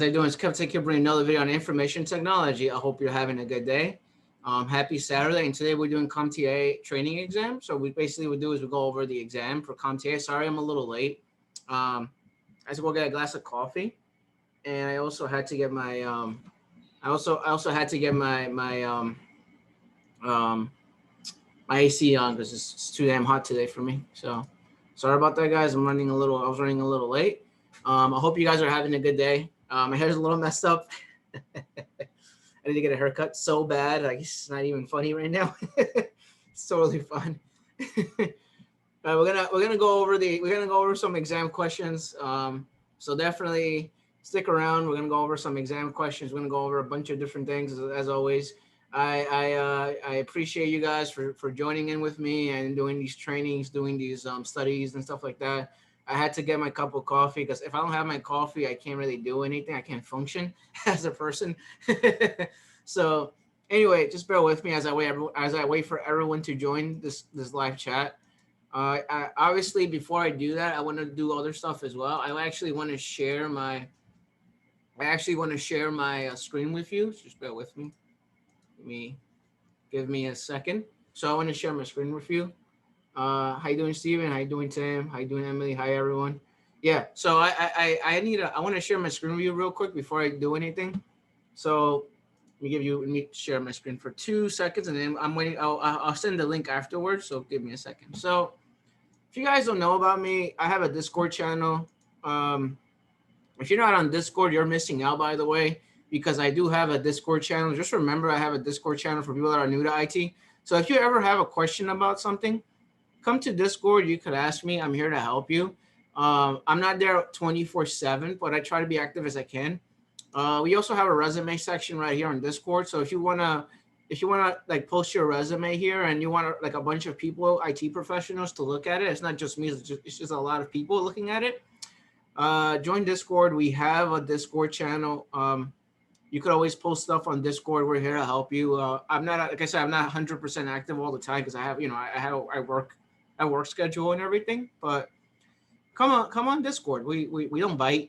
How you doing? It's Kevtech here bringing another video on information technology. I hope you're having a good day. Happy Saturday, and today we're doing Comptia training exam. So we basically would do is we go over the exam for Comptia. Sorry, I'm a little late. I had to go get a glass of coffee, and I also had to get my I also had to get um, my AC on because it's too damn hot today for me. So sorry about that, guys. I was running a little late. I hope you guys are having a good day. My hair's a little messed up. I need to get a haircut so bad. Like it's not even funny right now. It's totally fun. We're gonna go over some exam questions. So definitely stick around. We're gonna go over some exam questions. We're gonna go over a bunch of different things as always. I appreciate you guys for joining in with me and doing these trainings, doing these studies and stuff like that. I had to get my cup of coffee because if I don't have my coffee, I can't really do anything. I can't function as a person. So anyway, just bear with me as I wait for everyone to join this live chat. Obviously, before I do that, I want to do other stuff as well. I actually want to share my screen with you. So just bear with me. Give me a second. So I want to share my screen with you. How you doing, Steven? How you doing, Tim? How you doing, Emily? Hi, everyone. Yeah. So I want to share my screen with you real quick before I do anything. So let me share my screen for 2 seconds, and then I'm waiting. I'll send the link afterwards. So give me a second. So if you guys don't know about me, I have a Discord channel. If you're not on Discord, you're missing out, by the way, because I do have a Discord channel. Just remember, I have a Discord channel for people that are new to IT. So if you ever have a question about something, come to Discord. You could ask me. I'm here to help you. I'm not there 24/7, but I try to be active as I can. We also have a resume section right here on Discord. So if you wanna like post your resume here, and you want like a bunch of people, IT professionals, to look at it, it's not just me. It's just a lot of people looking at it. Join Discord. We have a Discord channel. You could always post stuff on Discord. We're here to help you. I'm not, like I said, I'm not 100% active all the time because I have, I work schedule and everything. But come on Discord. We don't bite.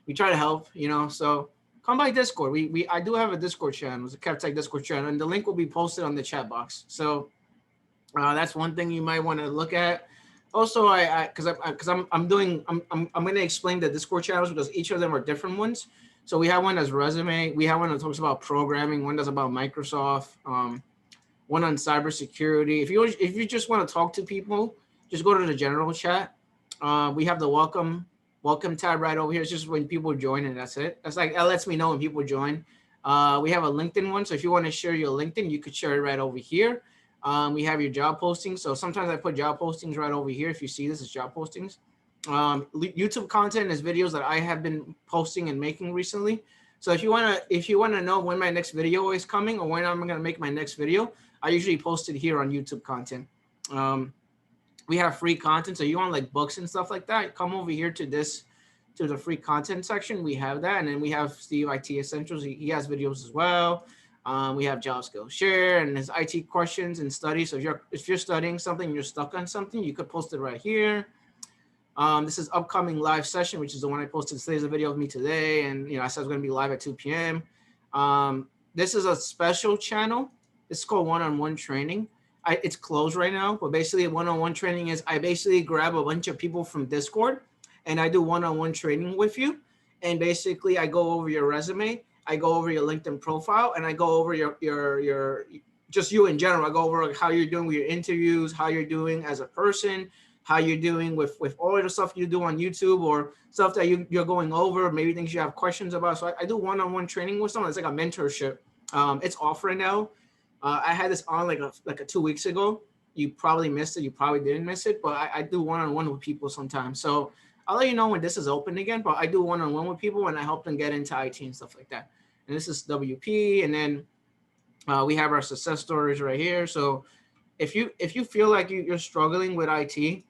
We try to help. So come by Discord. I do have a Discord channel. It's a Kevtech Discord channel, and the link will be posted on the chat box. So that's one thing you might want to look at. Also, I'm going to explain the Discord channels because each of them are different ones. So we have one that's resume. We have one that talks about programming. One that's about Microsoft. One on cybersecurity. If you just want to talk to people, just go to the general chat. We have the welcome tab right over here. It's just when people join, and that's it. That lets me know when people join. We have a LinkedIn one. So if you want to share your LinkedIn, you could share it right over here. We have your job postings. So sometimes I put job postings right over here. If you see this, it's job postings. YouTube content is videos that I have been posting and making recently. So if you wanna know when my next video is coming or when I'm gonna make my next video, I usually post it here on YouTube content. We have free content. So you want like books and stuff like that, come over here to the free content section. We have that, and then we have Steve IT Essentials. He has videos as well. We have Job Skills Share and his IT questions and studies. So if you're studying something, you're stuck on something, you could post it right here. This is upcoming live session, which is the one I posted. Today's a video of me today, and I said it's going to be live at 2 p.m. This is a special channel. It's called One-on-One Training. It's closed right now, but basically one-on-one training is I basically grab a bunch of people from Discord, and I do one-on-one training with you. And basically, I go over your resume. I go over your LinkedIn profile, and I go over your just you in general. I go over how you're doing with your interviews, how you're doing as a person, how you're doing with all of the stuff you do on YouTube, or stuff that you're going over, maybe things you have questions about. So I do one-on-one training with someone. It's like a mentorship. It's off right now. I had this on like 2 weeks ago. You probably missed it. You probably didn't miss it, but I do one-on-one with people sometimes. So I'll let you know when this is open again, but I do one-on-one with people, and I help them get into IT and stuff like that. And this is WP, and then we have our success stories right here. So if you feel like you're struggling with IT,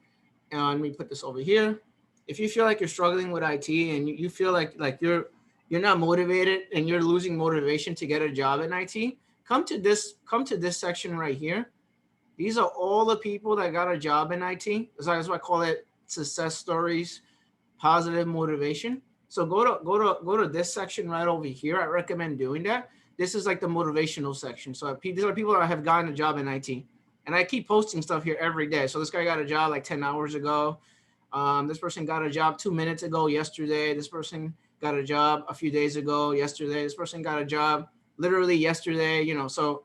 let me put this over here. If you feel like you're struggling with IT and you feel like you're not motivated and you're losing motivation to get a job in IT, come to this section right here. These are all the people that got a job in IT. That's why I call it success stories, positive motivation. So go to this section right over here. I recommend doing that. This is like the motivational section. So these are people that have gotten a job in IT, and I keep posting stuff here every day. So this guy got a job like 10 hours ago. This person got a job 2 minutes ago, yesterday. This person got a job a few days ago, yesterday. This person got a job literally yesterday. So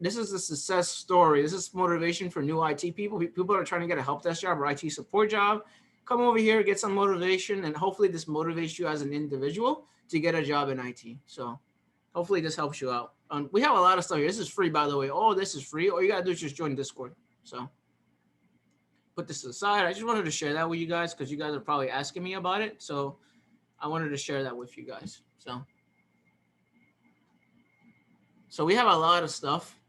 this is a success story. This is motivation for new IT people. People are trying to get a help desk job or IT support job. Come over here, get some motivation, and hopefully this motivates you as an individual to get a job in IT. So hopefully this helps you out. We have a lot of stuff here. This is free, by the way. Oh, this is free. All you gotta do is just join Discord. So put this aside. I just wanted to share that with you guys because you guys are probably asking me about it. So I wanted to share that with you guys. So we have a lot of stuff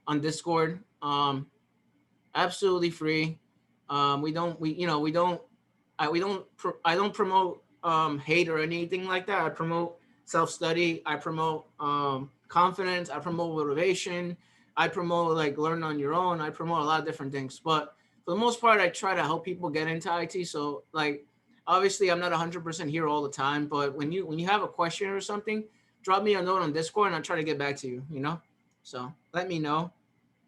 on Discord. Absolutely free. I don't promote hate or anything like that. I promote self-study. I promote confidence. I promote motivation. I promote like learn on your own. I promote a lot of different things. But for the most part, I try to help people get into IT. So like, obviously, I'm not 100% here all the time. But when you have a question or something, drop me a note on Discord, and I'll try to get back to you. So let me know.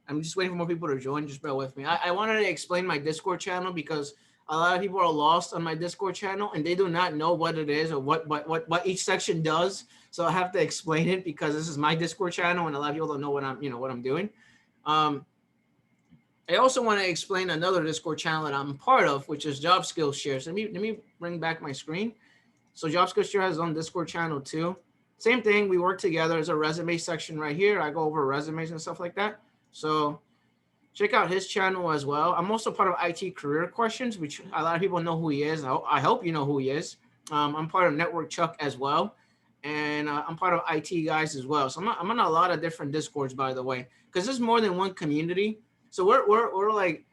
I'm just waiting for more people to join. Just bear with me. I wanted to explain my Discord channel because a lot of people are lost on my Discord channel and they do not know what it is or what each section does. So I have to explain it because this is my Discord channel and a lot of people don't know what I'm doing. I also want to explain another Discord channel that I'm part of, which is Job Skills Share. So let me bring back my screen. So Job Skills Share has its own Discord channel too. Same thing. We work together. There's a resume section right here. I go over resumes and stuff like that. So check out his channel as well. I'm also part of IT Career Questions, which a lot of people know who he is. I hope you know who he is. I'm part of Network Chuck as well. And I'm part of IT Guys as well. So I'm on a lot of different Discords, by the way, because there's more than one community. So we're like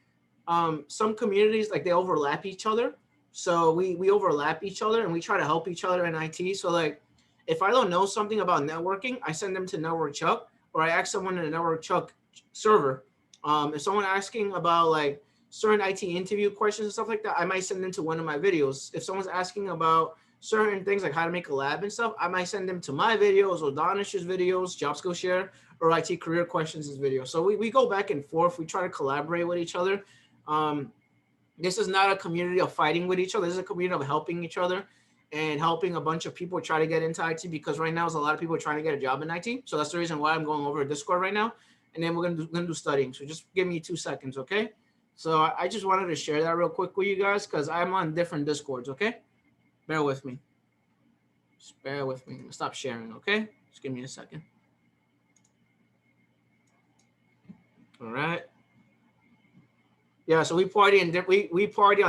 some communities, like they overlap each other. So we overlap each other and we try to help each other in IT. So like if I don't know something about networking, I send them to Network Chuck, or I ask someone in the Network Chuck server. If someone asking about like certain IT interview questions and stuff like that, I might send them to one of my videos. If someone's asking about certain things like how to make a lab and stuff, I might send them to my videos or Donish's videos, Job Skill Share, or IT Career Questions' videos. So we go back and forth. We try to collaborate with each other. This is not a community of fighting with each other. This is a community of helping each other and helping a bunch of people try to get into IT, because right now there's a lot of people trying to get a job in IT. So that's the reason why I'm going over Discord right now. And then we're gonna do studying. So just give me 2 seconds, okay? So I just wanted to share that real quick with you guys because I'm on different Discords, okay? Bear with me. Just bear with me. Stop sharing, okay? Just give me a second. All right. Yeah, so we party on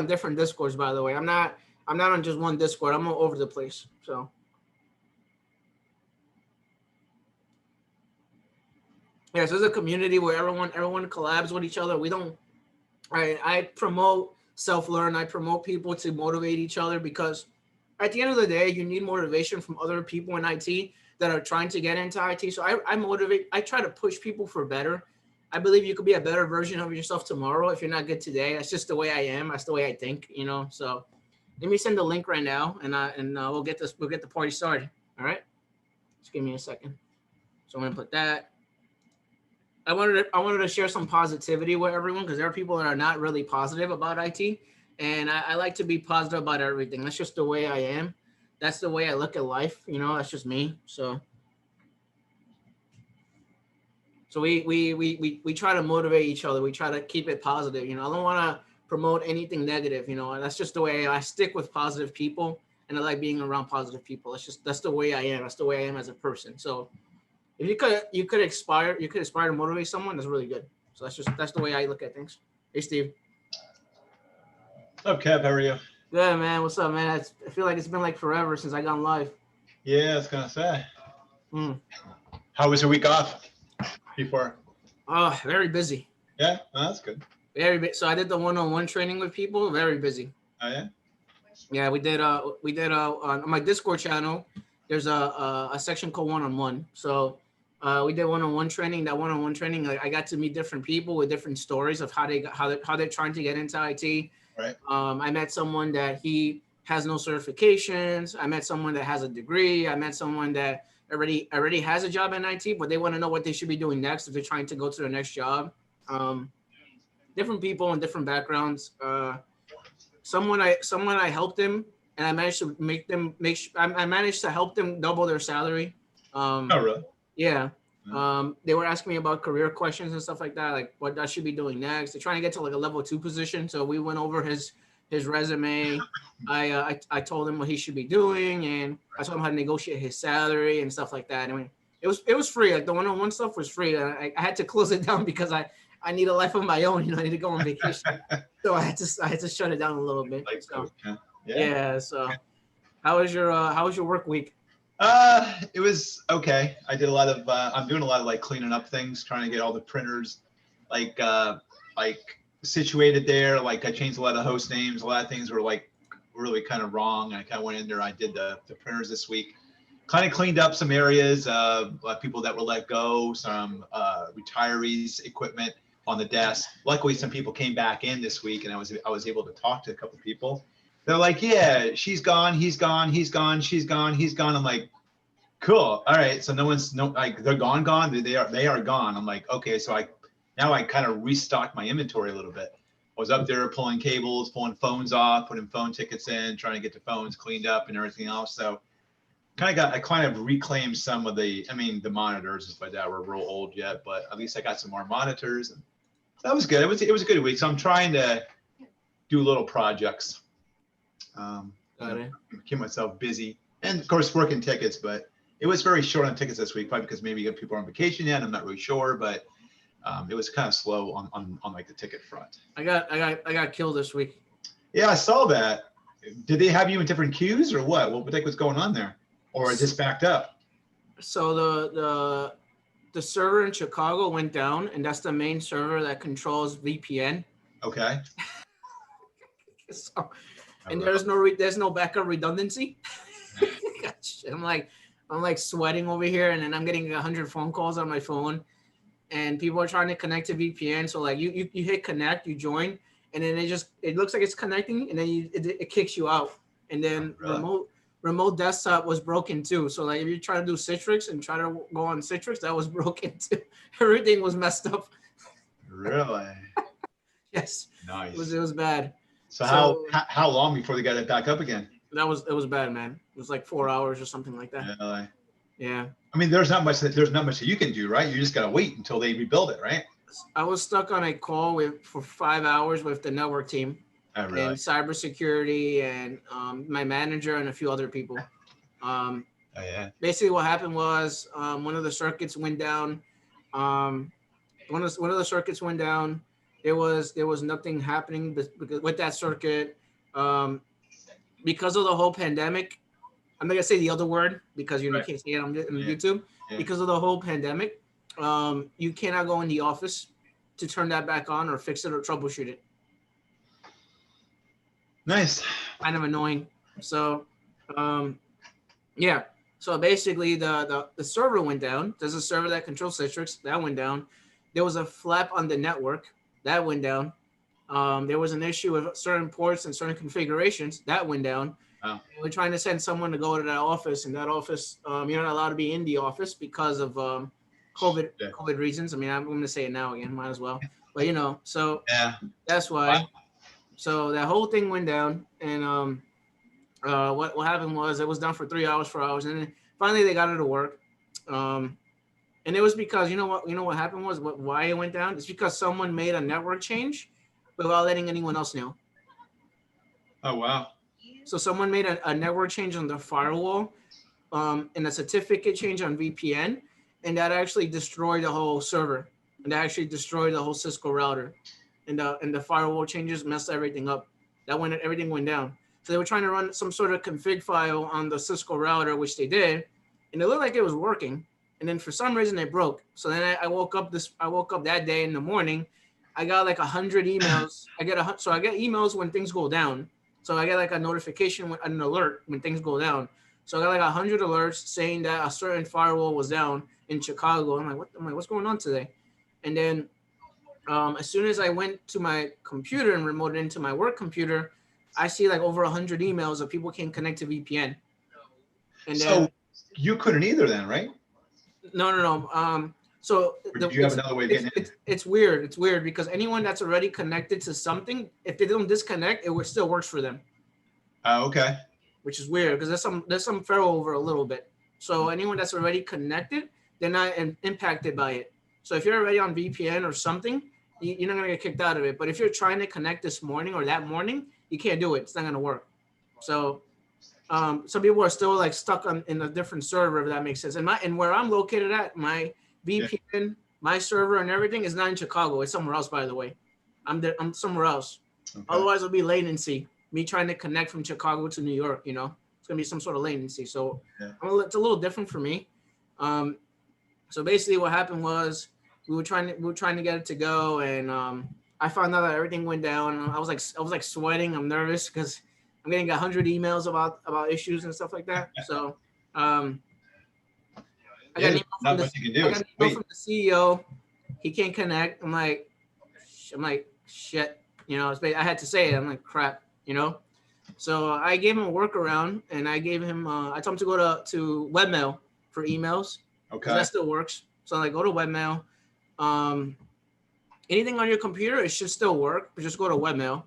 different Discords, by the way. I'm not on just one Discord. I'm all over the place. So yeah, so there's a community where everyone collabs with each other. I promote self-learn. I promote people to motivate each other, because at the end of the day, you need motivation from other people in IT that are trying to get into IT. So I motivate. I try to push people for better. I believe you could be a better version of yourself tomorrow if you're not good today. That's just the way I am. That's the way I think. So let me send the link right now, and we'll get the party started. All right. Just give me a second. So I'm gonna put that. I wanted to share some positivity with everyone, because there are people that are not really positive about IT, and I like to be positive about everything. That's just the way I am. That's the way I look at life. That's just me. So we try to motivate each other. We try to keep it positive. I don't want to promote anything negative. That's just the way I stick with positive people, and I like being around positive people. That's the way I am. That's the way I am as a person. So if you could aspire to motivate someone, that's really good. So that's the way I look at things. Hey, Steve. What's up, Kev? How are you? Good, man. What's up, man? I feel like it's been like forever since I got live. Yeah, I was gonna say. How was your week off before? Very busy. Yeah, that's good. Very busy. So I did the one-on-one training with people. Very busy. Oh yeah. Yeah, we did on my Discord channel. There's a section called one-on-one. So we did one-on-one training. That one-on-one training, I got to meet different people with different stories of how they're trying to get into IT. Right. I met someone that he has no certifications. I met someone that has a degree. I met someone that already has a job in IT, but they want to know what they should be doing next if they're trying to go to their next job. Different people and different backgrounds. Someone I helped them, and I managed to make them I managed to help them double their salary. Oh, really? Yeah. They were asking me about career questions and stuff like that, like what I should be doing next. They're trying to get to like a level 2 position. So we went over his resume. I told him what he should be doing, and I told him how to negotiate his salary and stuff like that. I mean, it was free. Like the one-on-one stuff was free. I had to close it down because I need a life of my own. I need to go on vacation. So I had to shut it down a little bit. Like, So yeah. yeah. So how was your work week? It was okay. I did a lot of I'm doing a lot of like cleaning up things, trying to get all the printers like situated there. Like I changed a lot of host names. A lot of things were like really kind of wrong. I kind of went in there. I did the printers this week. Kind of cleaned up some areas. A lot of people that were let go, some retirees equipment on the desk. Luckily, some people came back in this week, and I was able to talk to a couple of people. They're like, yeah, she's gone, he's gone, he's gone, she's gone, he's gone. I'm like, cool. All right. So like they're gone. They are gone. I'm like, okay. So now I kind of restocked my inventory a little bit. I was up there pulling cables, pulling phones off, putting phone tickets in, trying to get the phones cleaned up and everything else. So I kind of reclaimed some of the monitors and stuff like that were real old yet, but at least I got some more monitors, and that was good. It was a good week. So I'm trying to do little projects. Got it. Keep myself busy, and of course working tickets, but it was very short on tickets this week, probably because maybe people are on vacation yet. I'm not really sure, but it was kind of slow on like the ticket front. I got killed this week. Yeah, I saw that. Did they have you in different queues or what? What the heck was going on there? Or it just backed up? So the server in Chicago went down, and that's the main server that controls VPN. Okay. So, and there's no backup redundancy. I'm like sweating over here, and then I'm getting 100 phone calls on my phone, and people are trying to connect to VPN. So like you hit connect, you join, and then it looks like it's connecting, and then it kicks you out, and then remote desktop was broken too. So like if you try to do Citrix and try to go on Citrix, that was broken too. Everything was messed up. Really? Yes. Nice. It was bad. So how long before they got it back up again? It was bad, man. It was like 4 hours or something like that. Really? Yeah. I mean, there's not much that you can do, right? You just gotta wait until they rebuild it, right? I was stuck on a call for 5 hours with the network team. Oh, really? And cybersecurity and my manager and a few other people. Oh, yeah. Basically, what happened was one of the circuits went down. One of the circuits went down. There was nothing happening with that circuit because of the whole pandemic. I'm not gonna say the other word because you can't say it on YouTube. Yeah. Because of the whole pandemic, you cannot go in the office to turn that back on or fix it or troubleshoot it. Nice. Kind of annoying. So, yeah. So basically, the server went down. There's a server that controls Citrix that went down. There was a flap on the network that went down. There was an issue with certain ports and certain configurations that went down. Wow. We're trying to send someone to go to that office, and that office, you're not allowed to be in the office because of COVID reasons. I mean, I'm going to say it now again. Might as well. But so yeah, that's why. Wow. So that whole thing went down, and what happened was it was down for 3 hours, 4 hours, and then finally they got it to work. And it was because what happened was why it went down. It's because someone made a network change without letting anyone else know. Oh wow! So someone made a network change on the firewall, and a certificate change on VPN, and that actually destroyed the whole server, and that actually destroyed the whole Cisco router. And the firewall changes messed everything up. Everything went down. So they were trying to run some sort of config file on the Cisco router, which they did, and it looked like it was working. And then for some reason it broke. So then I woke up that day in the morning. I got like 100 emails. I get emails when things go down. So I get like a notification, an alert when things go down. So I got like 100 alerts saying that a certain firewall was down in Chicago. I'm like, what's going on today? And then as soon as I went to my computer and remoted into my work computer, I see like over 100 emails of people can't connect to VPN. And then So you couldn't either then, right? no. So Or did you have another way of getting in? it's weird. It's weird because anyone that's already connected to something, if they don't disconnect, it still works for them. Okay. Which is weird because there's some failover a little bit. So anyone that's already connected, they're not impacted by it. So if you're already on VPN or something, you're not gonna get kicked out of it. But if you're trying to connect this morning or that morning, you can't do it. It's not gonna work. So some people are still like stuck in a different server, if that makes sense. And where I'm located at, my VPN, my server and everything is not in Chicago. It's somewhere else, by the way. I'm somewhere else. Okay. Otherwise, it'll be latency. Me trying to connect from Chicago to New York, it's gonna be some sort of latency. So it's a little different for me. So basically, what happened was we were trying to get it to go, and I found out that everything went down. And I was like sweating. I'm nervous because I'm getting 100 emails about issues and stuff like that. So I got an email from the CEO. He can't connect. I'm like shit. I had to say it. I'm like crap. So I gave him a workaround, and I gave him. I told him to go to webmail for emails. Okay. That still works. So like go to webmail. Anything on your computer, it should still work, but just go to webmail.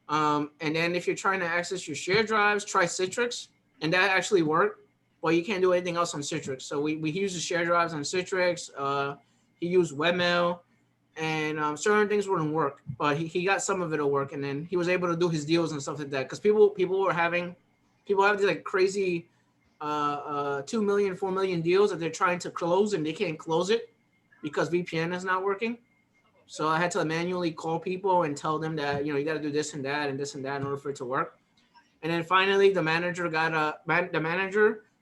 And then if you're trying to access your shared drives, try Citrix, and that actually worked. Well, you can't do anything else on Citrix. So we use the shared drives on Citrix. He used webmail, and certain things wouldn't work, but he got some of it to work, and then he was able to do his deals and stuff like that. Because people have these like crazy 2 million, 4 million deals that they're trying to close and they can't close it because VPN is not working. So I had to manually call people and tell them that, you got to do this and that and this and that in order for it to work. And then finally, the manager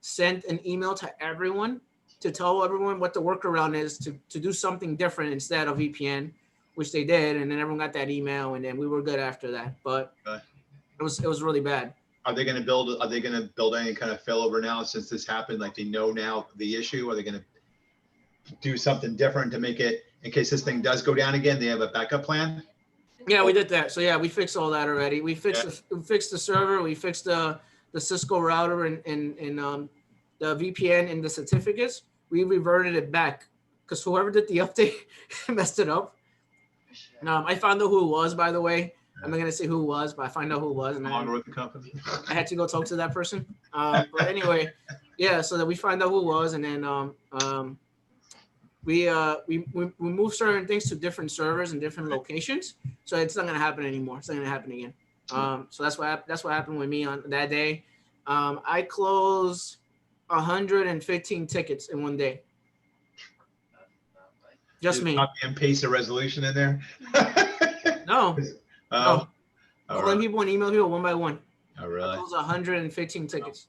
sent an email to everyone to tell everyone what the workaround is to do something different instead of VPN, which they did. And then everyone got that email, and then we were good after that. But it was really bad. Are they going to build any kind of failover now since this happened? Like they know now the issue. Are they going to do something different to make it, in case this thing does go down again, they have a backup plan? Yeah, we did that. So yeah, we fixed all that already. We fixed the server. We fixed the Cisco router and the VPN and the certificates. We reverted it back because whoever did the update messed it up. I found out who it was, by the way. I'm not gonna say who it was, but I found out who it was, and with the company. I had to go talk to that person. But anyway, yeah. So that we find out who it was, and then we moved certain things to different servers and different locations. So it's not gonna happen anymore. It's not gonna happen again. So that's what happened with me on that day. I closed 115 tickets in one day. Just me. Copy and paste a resolution in there. No. Oh. Calling people and email people one by one. Oh, really? I closed 115 tickets.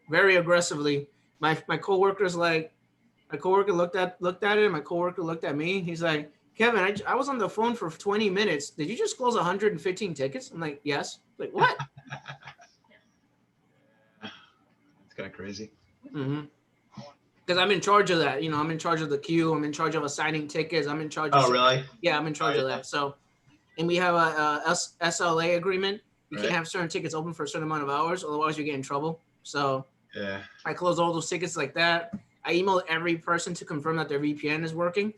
Very aggressively. My coworker looked at it, and my coworker looked at me. He's like, Kevin, I was on the phone for 20 minutes. Did you just close 115 tickets? I'm like, yes. Like, what? It's kind of crazy. Mm-hmm. Because I'm in charge of that. I'm in charge of the queue. I'm in charge of assigning tickets. I'm in charge of. Oh, really? Yeah, I'm in charge of that. So, and we have a SLA agreement. You can't have certain tickets open for a certain amount of hours, otherwise you get in trouble. So, I close all those tickets like that. I emailed every person to confirm that their VPN is working,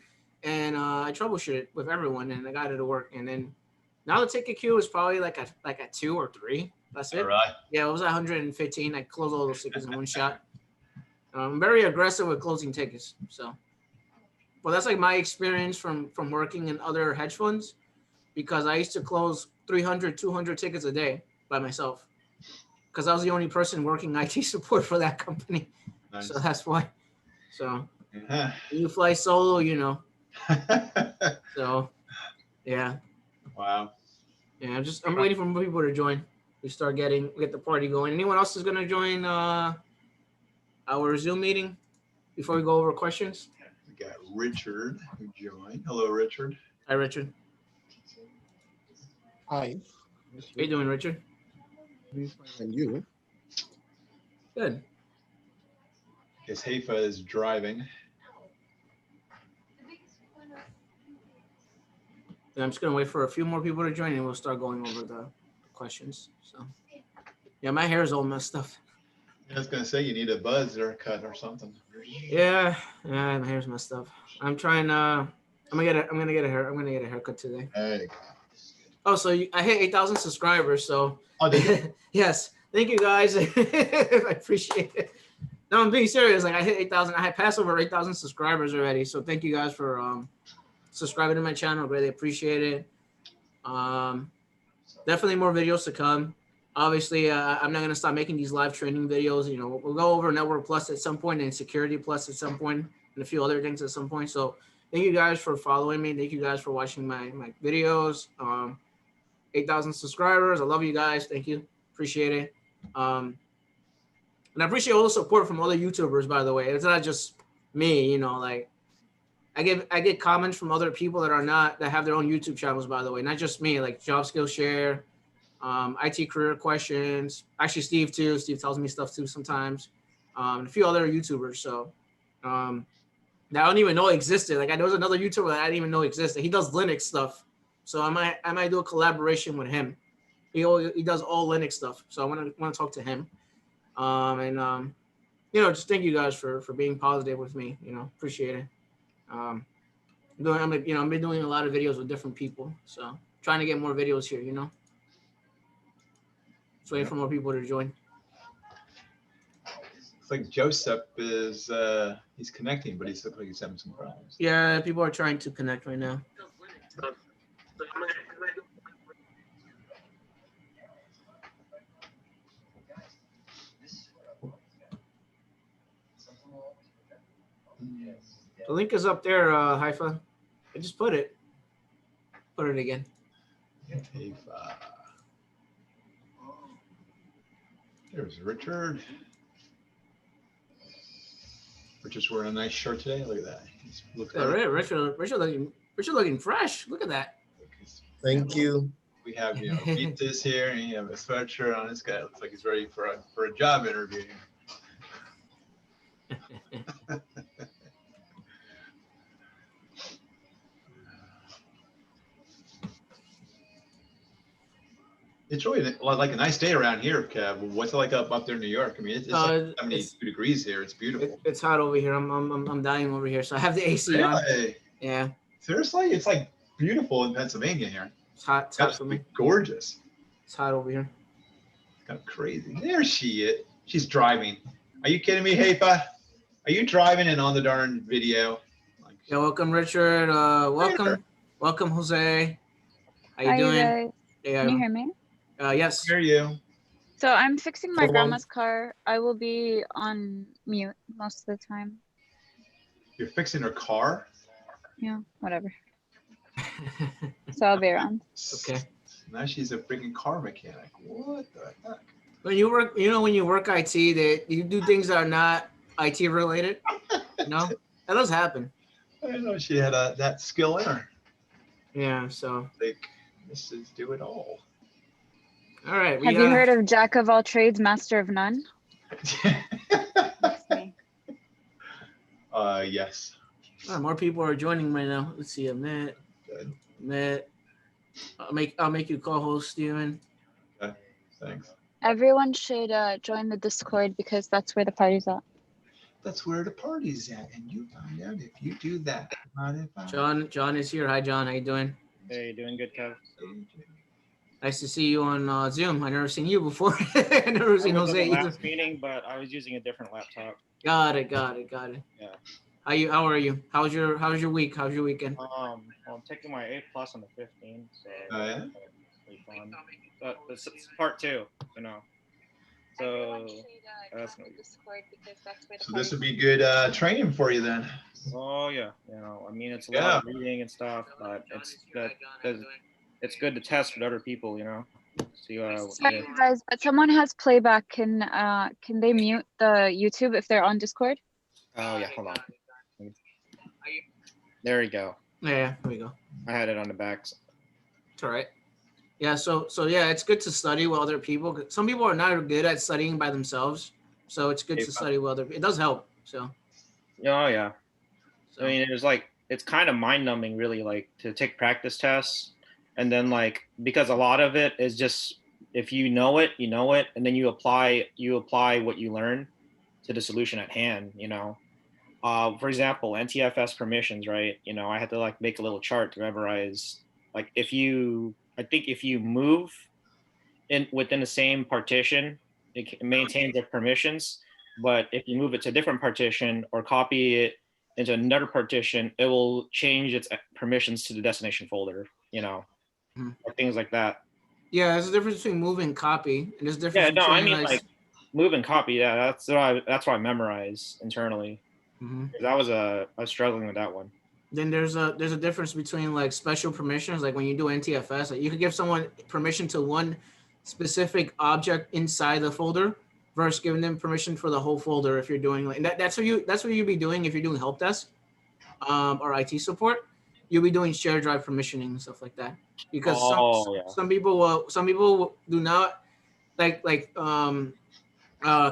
and I troubleshoot it with everyone, and I got it to work. And then now the ticket queue is probably like a 2 or 3. That's it. Right. Yeah, it was 115. I closed all those tickets in one shot. I'm very aggressive with closing tickets. So, well, that's like my experience from working in other hedge funds, because I used to close 300, 200 tickets a day by myself, because I was the only person working IT support for that company. Nice. So that's why. So you fly solo, So, yeah. Wow. Yeah, I'm waiting for more people to join. We get the party going. Anyone else is gonna join our Zoom meeting before we go over questions? We got Richard who joined. Hello, Richard. Hi, Richard. Hi. How you doing, Richard? And you? Good. Guess Haifa is driving. I'm just gonna wait for a few more people to join, and we'll start going over questions. So yeah, my hair is all messed up. I was gonna say you need a buzz or a cut or something. Yeah, my hair's messed up. I'm trying. I'm gonna get a hair. I'm gonna get a haircut today. There you go. Oh, so I hit 8,000 subscribers. So Oh, did you? yes, thank you guys. I appreciate it. No, I'm being serious. Like I hit 8,000. I had passed over 8,000 subscribers already. So thank you guys for subscribing to my channel. Really appreciate it. Definitely more videos to come. Obviously, I'm not gonna stop making these live training videos. You know, we'll go over Network Plus at some point and Security Plus at some point and a few other things at some point. So thank you guys for following me. Thank you guys for watching my videos. 8,000 subscribers. I love you guys. Thank you. Appreciate it. And I appreciate all the support from other YouTubers, by the way. It's not just me, you know, like I get comments from other people that have their own YouTube channels, by the way, not just me, like Job Skill Share, IT career questions. Actually, Steve too. Steve tells me stuff too sometimes. And a few other YouTubers. So that I don't even know existed. Like there was another YouTuber that I didn't even know existed. He does Linux stuff. So I might do a collaboration with him. He does all Linux stuff. So I want to talk to him. You know, just thank you guys for being positive with me. You know, appreciate it. I've been doing a lot of videos with different people. So trying to get more videos here. You know, just waiting for more people to join. It's like Joseph is he's connecting, but he's looks like he's having some problems. Yeah, people are trying to connect right now. The link is up there, Haifa. I just put it. Put it again. There's Richard. Richard's wearing a nice shirt today. Look at that. Richard Richard looking fresh. Look at that. Thank you. We have Vitas here, and you have a sweatshirt on. This guy looks like he's ready for a job interview. It's really like a nice day around here, Kev. What's it like up there in New York? I mean, it's like 72 degrees here. It's beautiful. It's hot over here. I'm dying over here. So I have the AC on. Yeah. Seriously, it's like beautiful in Pennsylvania here. It's hot. It's hot for me. Gorgeous. It's hot over here. It's kind of crazy. There she is. She's driving. Are you kidding me, Haifa? Are you driving and on the darn video? Yeah. Welcome, Richard. Welcome, Jose. How you doing? Guys? Yeah. Can you hear me? Yes. Hear you. So I'm fixing my grandma's car. I will be on mute most of the time. You're fixing her car? Yeah, whatever. So I'll be around. Okay. Now she's a freaking car mechanic. What the heck? When you work IT, that you do things that are not IT related. No, that does happen. I didn't know she had that skill in her. Yeah. So. Like, Mrs. Do It All. All right. Have you heard of Jack of all trades, master of none? That's me. Yes. More people are joining right now. Let's see, Matt. I'll make you co-host, Steven. Okay. Thanks. Everyone should join the Discord because that's where the party's at. That's where the party's at, and you find out if you do that. John is here. Hi, John. How you doing? Hey, doing good, Kev. Nice to see you on Zoom. I've never seen you before. I've never seen Jose either. Last meeting, but I was using a different laptop. Got it. Yeah. How are you? How's your week? How's your weekend? Well, I'm taking my 8+ on the 15th, so yeah? pretty fun. But this is part 2, you know. So that's gonna be. So this would be good training for you then. Oh yeah, you know, I mean it's a lot of reading and stuff, but it's good to test with other people, you know. See, sorry guys, but someone has playback. Can they mute the YouTube if they're on Discord? Oh yeah, hold on. There we go. Yeah, there we go. I had it on the back. It's all right. Yeah, so yeah, it's good to study with other people. Some people are not good at studying by themselves, so it's good to study with other. It does help. So. Oh yeah. So. I mean, it's kind of mind numbing, really, like to take practice tests, and then like because a lot of it is just if you know it, you know it, and then you apply what you learn to the solution at hand. For example, Ntfs permissions, right? I had to like make a little chart to memorize. Like if you move within the same partition, it maintains the permissions. But if you move it to a different partition or copy it into another partition, it will change its permissions to the destination folder. Or things like that. Yeah, there's a difference between move and copy, and there's a difference Yeah, no, I between mean like move and copy. Yeah, that's what I memorize internally. Because I was struggling with that one. Then there's a difference between like special permissions, like when you do NTFS, like you can give someone permission to one specific object inside the folder versus giving them permission for the whole folder if you're doing like that's what you'd be doing if you're doing help desk or IT support. You'll be doing shared drive permissioning and stuff like that. Because some people do not like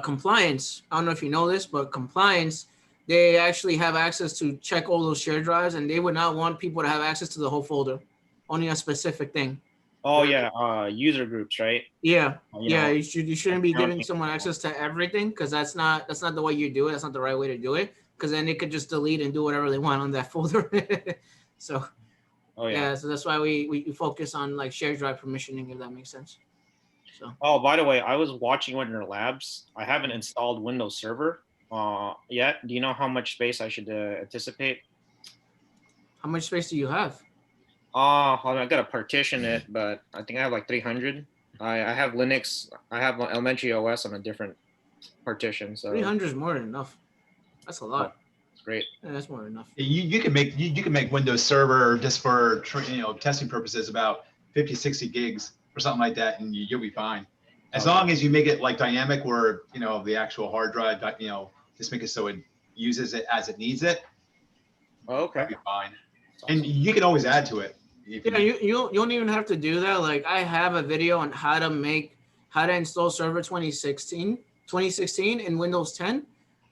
compliance. I don't know if you know this, but compliance, they actually have access to check all those shared drives, and they would not want people to have access to the whole folder, only a specific thing. Oh yeah, user groups, right? Yeah, you shouldn't be giving someone access to everything because that's not the way you do it. That's not the right way to do it because then they could just delete and do whatever they want on that folder. So so that's why we focus on like shared drive permissioning, if that makes sense. So. Oh, by the way, I was watching one of your labs. I haven't installed Windows Server yet. Do you know how much space I should anticipate? How much space do you have? I got to partition it, but I think I have like 300. I have Linux. I have elementary OS on a different partition. So 300 is more than enough. That's a lot. It's great. Yeah, that's more than enough. You can make Windows Server just for testing purposes about 50, 60 gigs or something like that, and you'll be fine. As long as you make it like dynamic, where the actual hard drive, just make it so it uses it as it needs it. Oh, okay. You'll be fine. And you can always add to it. You don't even have to do that. Like I have a video on how to install Server 2016 in Windows 10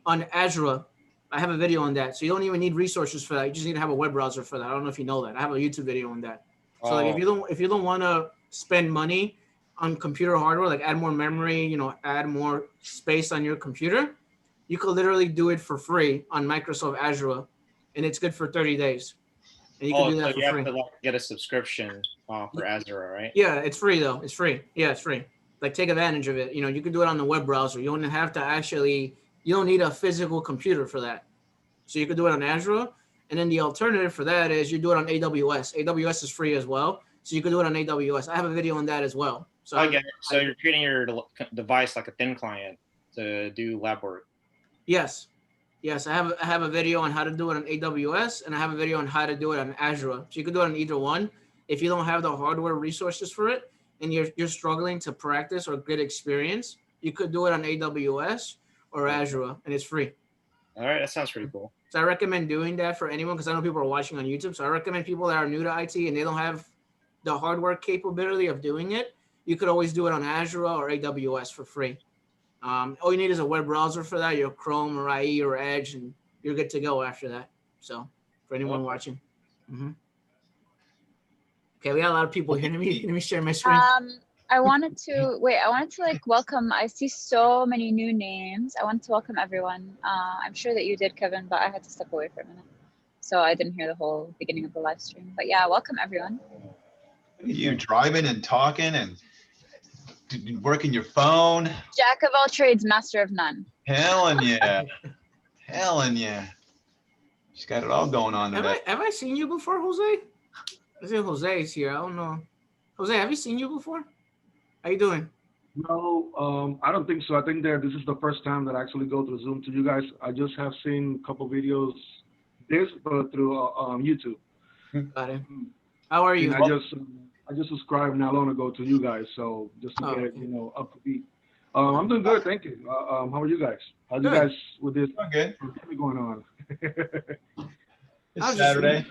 on Azure. I have a video on that. So you don't even need resources for that. You just need to have a web browser for that. I don't know if you know that. I have a YouTube video on that. So like if you don't want to spend money on computer hardware, like add more memory, add more space on your computer, you could literally do it for free on Microsoft Azure, and it's good for 30 days. And you can do that for free. You have to get a subscription for Azure, right? Yeah, it's free though. It's free. Yeah, it's free. Like take advantage of it. You can do it on the web browser. You don't have to you don't need a physical computer for that. So you could do it on Azure. And then the alternative for that is you do it on AWS. AWS is free as well. So you can do it on AWS. I have a video on that as well. So I get it. So you're treating your device like a thin client to do lab work. Yes. I have a video on how to do it on AWS, and I have a video on how to do it on Azure. So you can do it on either one. If you don't have the hardware resources for it, and you're struggling to practice or get experience, you could do it on AWS or Azure, and it's free. All right, that sounds pretty cool. So I recommend doing that for anyone because I know people are watching on YouTube. So I recommend people that are new to IT and they don't have the hardware capability of doing it, you could always do it on Azure or AWS for free. All you need is a web browser for that, your Chrome or IE or Edge, and you're good to go after that. So for anyone watching. Okay, we got a lot of people here. Let me share my screen. I wanted to like welcome. I see so many new names. I wanted to welcome everyone. I'm sure that you did, Kevin, but I had to step away for a minute, so I didn't hear the whole beginning of the live stream. But yeah, welcome everyone. You driving and talking and working your phone. Jack of all trades, master of none. Helen, yeah. She's got it all going on today. Have I seen you before, Jose? I see Jose's here. I don't know. Jose, have you seen you before? How you doing? No, I don't think so. I think this is the first time that I actually go through Zoom to you guys. I just have seen a couple videos, but through YouTube. Got it. How are you? I just subscribed not long ago to you guys, so just to get up to beat. I'm doing good, thank you. How are you guys? How's you guys with this? I'm good. Going on? It's Saturday,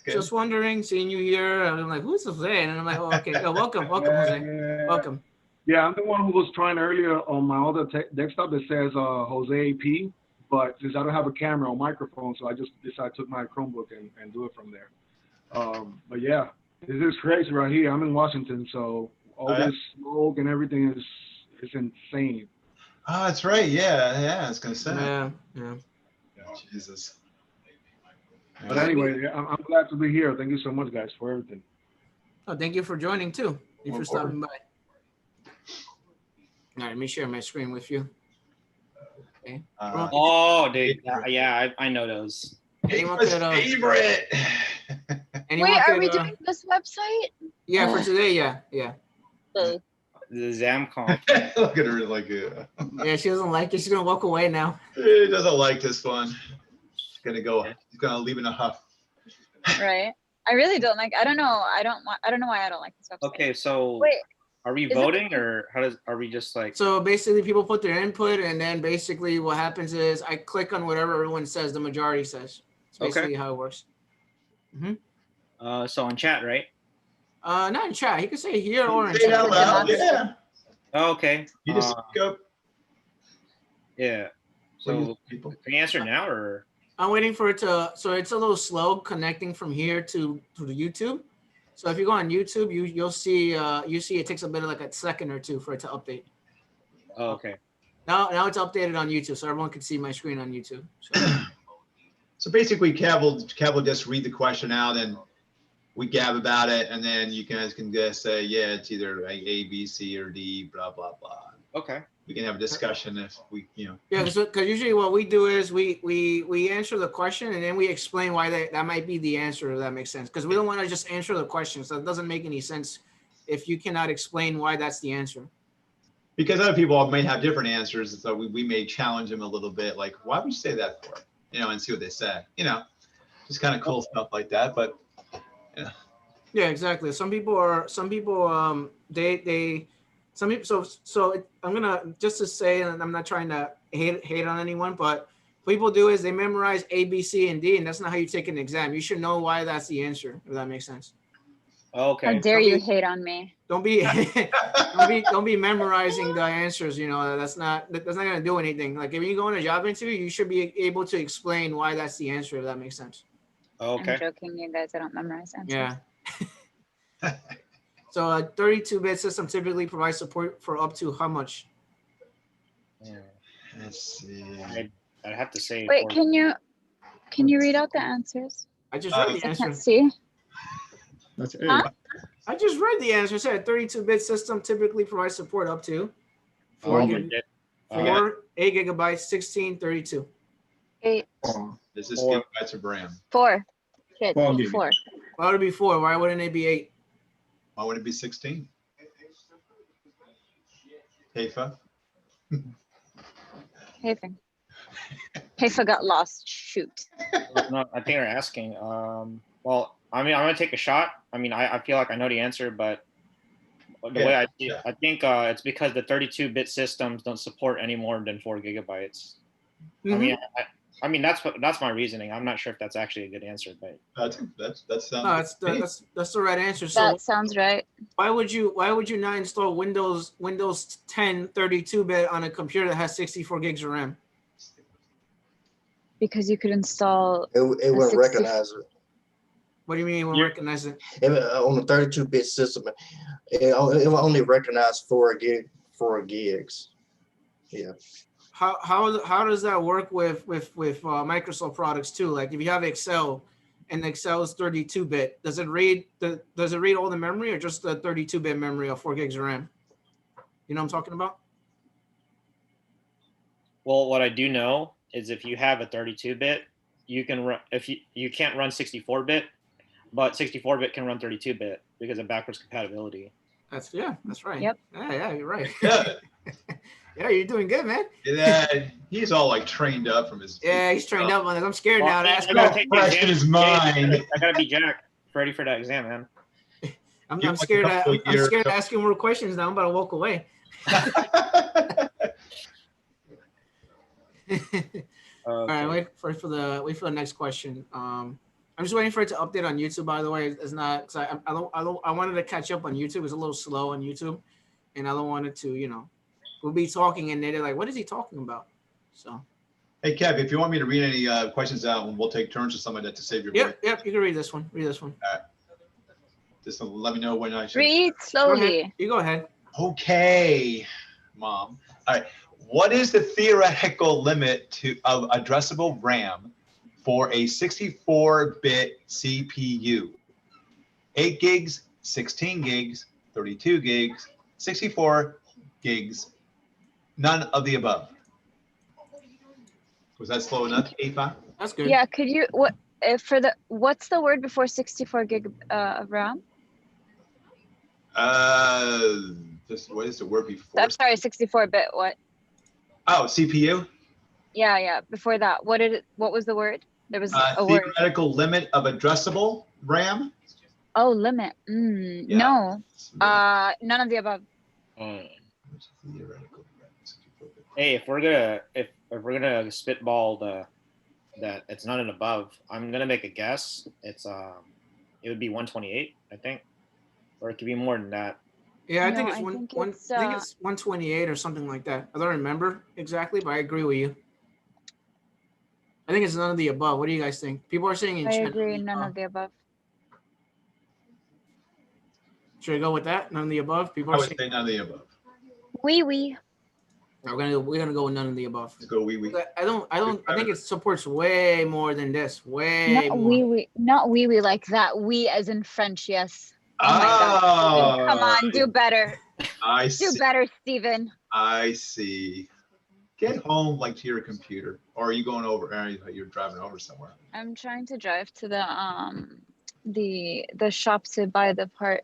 just wondering, seeing you here. I'm like, who's Jose? And I'm like, oh, okay. Welcome, Jose. Welcome. Yeah, I'm the one who was trying earlier on my other desktop that says Jose AP, but since I don't have a camera or microphone, so I just decided to take my Chromebook and do it from there. But yeah, this is crazy right here. I'm in Washington, so all Oh, yeah? this smoke and everything is insane. Oh, that's right. Yeah, I was gonna say. Yeah, yeah. Jesus. But anyway, yeah, I'm glad to be here. Thank you so much, guys, for everything. Oh, thank you for joining too. Thank you for Of stopping by. All right, let me share my screen with you. Okay. Oh, dude. Yeah, I know those. Anyone His could, favorite. anyone Wait, are could, we doing this website? yeah, for today, yeah. Ugh. The Zamcom. Look at her like Yeah, she doesn't like it. She's gonna walk away now. he doesn't like this one. He's gonna go. He's gonna leave in a huff. Right. I really don't like. I don't know. I don't know why I don't like this website. Okay, so Wait. are we is it- voting or are we just like? So basically, people put their input, and then basically what happens is I click on whatever everyone says. The majority says. It's basically how it works. So on chat, right? Not in chat. He could say here or in Say it out chat. loud. Yeah. Oh, okay. You just go. Yeah. So People. can you answer now or? I'm waiting for it to. So it's a little slow connecting from here to the YouTube. So if you go on YouTube, you'll see it takes a bit of like a second or two for it to update. Oh, okay. Now it's updated on YouTube, so everyone can see my screen on YouTube. So basically, Kev will just read the question out, and we gab about it, and then you guys can just say, yeah, it's either like A, B, C, or D, blah blah blah. Okay. We can have a discussion if we, Yeah, because usually what we do is we answer the question and then we explain why that might be the answer, if that makes sense. Because we don't want to just answer the question, so it doesn't make any sense if you cannot explain why that's the answer. Because other people may have different answers, so we may challenge them a little bit, like, why would you say that for? And see what they say. Just kind of cool stuff like that. But Yeah, exactly. Some people I'm gonna just to say, and I'm not trying to hate on anyone, but what people do is they memorize A, B, C, and D, and that's not how you take an exam. You should know why that's the answer, if that makes sense. Okay. How dare you hate on me? Don't be don't be memorizing the answers. That's not gonna do anything. Like if you go on a job interview, you should be able to explain why that's the answer, if that makes sense. Okay. I'm joking, you guys. I don't memorize answers. Yeah. So a 32-bit system typically provides support for up to how much? Yeah. let's see. I'd have to say. Wait, can you read out the answers? I just read the I answer. can't see. That's Huh? I just read the answer. It said 32-bit system typically provides support up to 4 8 gigabytes, 16, 32. 8, This is Or- gigabytes of RAM. 4. Shit, 4 4. Why would it be 4? Why wouldn't it be 8? Why would it be 16? Heifa? Heifa got lost. Shoot. No, I think they're asking. Well, I mean, I'm gonna take a shot. I mean, I feel like I know the answer, but the way I see it, I think it's because the 32-bit systems don't support any more than 4 gigabytes. I mean, that's my reasoning. I'm not sure if that's actually a good answer, but That's No, that's the right answer. So That sounds right. why would you not install Windows 10 32-bit on a computer that has 64 gigs of RAM? Because you could install. It A wouldn't 60 recognize it. What do you mean you won't recognize it? On the 32-bit system, it will only recognize 4 gigs. Yeah. How does that work with Microsoft products too? Like if you have Excel and Excel is 32-bit, does it read all the memory or just the 32-bit memory of 4 gigs of RAM? You know what I'm talking about? well, what I do know is if you have a 32-bit, you can run. If you can't run 64-bit, but 64-bit can run 32-bit because of backwards compatibility. That's right. Yep. Yeah, you're right. Good. Yeah, you're doing good, man. Yeah, he's all like trained up from his. Yeah, he's trained up on this. I'm scared now to ask I him. gotta take the Fresh exam. in his mind. I gotta be jacked, ready for that exam, man. I'm Give him scared. like a couple I'm years. scared to ask him more questions now. I'm about to walk away. All right, wait for the next question. I'm just waiting for it to update on YouTube. By the way, it's not because I wanted to catch up on YouTube. It's a little slow on YouTube, and I don't want it to we'll be talking and they're like, what is he talking about? So. Hey, Kev, if you want me to read any questions out, we'll take turns or something like that to save your break. Yep. You can read this one. Read this one. Just let me know when I should. Read Go ahead. slowly. You go ahead. Okay, Mom. All right. What is the theoretical limit of addressable RAM for a 64-bit CPU? 8 gigs, 16 gigs, 32 gigs, 64 gigs, none of the above. Was that slow enough, Aoife? That's good. Yeah, could you what's the word before 64 gig of RAM? Just what is the word before? I'm sorry, 64-bit. What? Oh, CPU. Yeah. Before that, what was the word? There was a word. Theoretical limit of addressable RAM. Oh, limit. Yeah. No. None of the above. Hey, if we're gonna spitball that it's not an above, I'm gonna make a guess. It would be 128, I think, or it could be more than that. Yeah, I No, think it's I one. think One. it's, I think it's 128 or something like that. I don't remember exactly, but I agree with you. I think it's none of the above. What do you guys think? People are saying in I chat. agree. None of the above. Should I go with that? None of the above. People I are would saying say none of the above. Wee. we're gonna go with none of the above. Let's go wee. I think it supports way more than this. Way Not more. wee. Not wee like that. We as in French. Yes. Oh my God. Oh, Come on, do better. I Do see. better, Steven. I see. Get home like to your computer, or are you going over? Or you're driving over somewhere. I'm trying to drive to the shop to buy the part,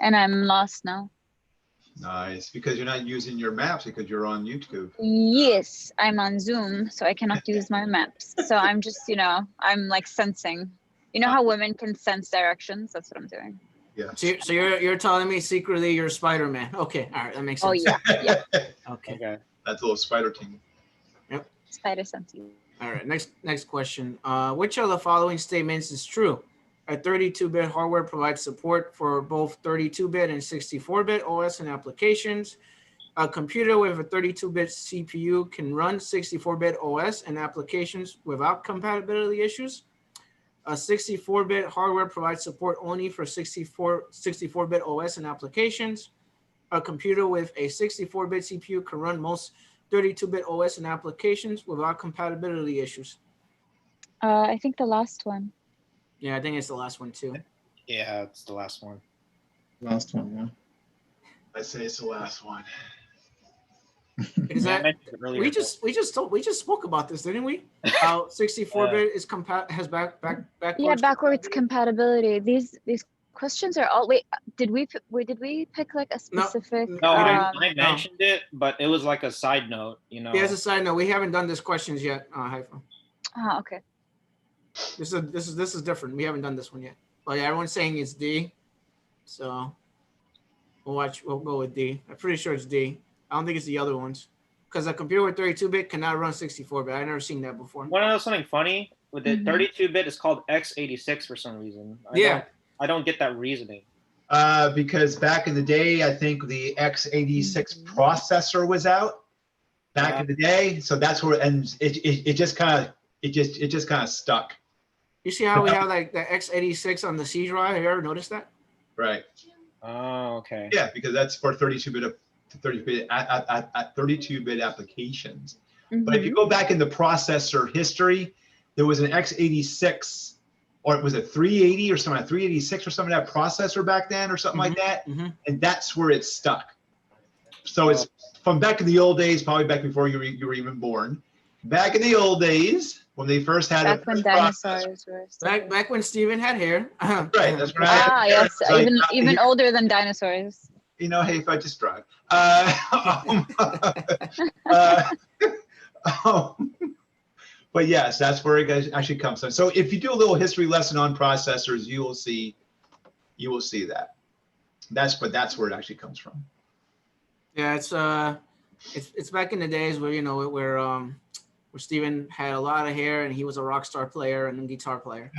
and I'm lost now. Nice, because you're not using your maps because you're on YouTube. Yes, I'm on Zoom, so I cannot use my maps. So I'm just, I'm like sensing. You know how women can sense directions? That's what I'm doing. Yeah. So you're telling me secretly you're Spider-Man? Okay, all right, that makes Oh sense. yeah. Okay. That's a little spider team. Spider sensing. All right. Next question. Which of the following statements is true? A 32-bit hardware provides support for both 32-bit and 64-bit OS and applications. A computer with a 32-bit CPU can run 64-bit OS and applications without compatibility issues. A 64-bit hardware provides support only for 64-bit OS and applications. A computer with a 64-bit CPU can run most 32-bit OS and applications without compatibility issues. I think the last one. Yeah, I think it's the last one too. Yeah, it's the last one. Last one, yeah. I say it's the last one. Because Yeah, I that mentioned it earlier, we just spoke about this, didn't we? How 64-bit is has backwards. Yeah, backwards compatibility. These questions are all. Wait, did we pick like a specific? No, I No. mentioned it, but it was like a side note, Yeah, as a side note, we haven't done this questions yet, Haifa. Okay. This is different. We haven't done this one yet. But yeah, everyone's saying it's D. So we'll go with D. I'm pretty sure it's D. I don't think it's the other ones. Because a computer with 32-bit cannot run 64-bit. I've never seen that before. Want to know something funny? With the 32-bit, it's called x86 for some reason. I don't get that reasoning. Because back in the day, I think the x86 processor was out back in the day. So that's where, and it just kind of stuck. You see how we have like the x86 on the C drive? Have you ever noticed that? Right. Oh, okay. Yeah, because that's for 32-bit applications. But if you go back in the processor history, there was an x86, or was it 380 or something, 386 or something, that processor back then or something like that, and that's where it stuck. So it's from back in the old days, probably back before you were even born. Back in the old days, when they first had back when dinosaurs were back when Steven had hair. Right, that's when I had hair. Yes, Like, even older than dinosaurs. You know, hey, if I just drive. But yes, that's where it actually comes from. So if you do a little history lesson on processors, you will see that. That's where it actually comes from. Yeah, it's back in the days where where Steven had a lot of hair and he was a rock star player and a guitar player.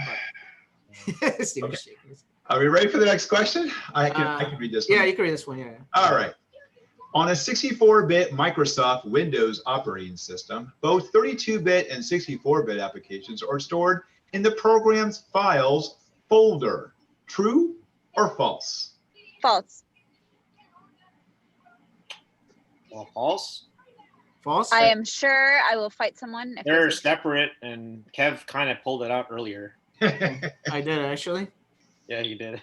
But Steven's shaking. Are we ready for the next question? I can read this one. Yeah, you can read this one. Yeah. All right. On a 64-bit Microsoft Windows operating system, both 32-bit and 64-bit applications are stored in the program's files folder. True or false? False. Well, false. False. I am sure I will fight someone if They're it's separate, and Kev kind of pulled it out earlier. I did actually. Yeah, he did.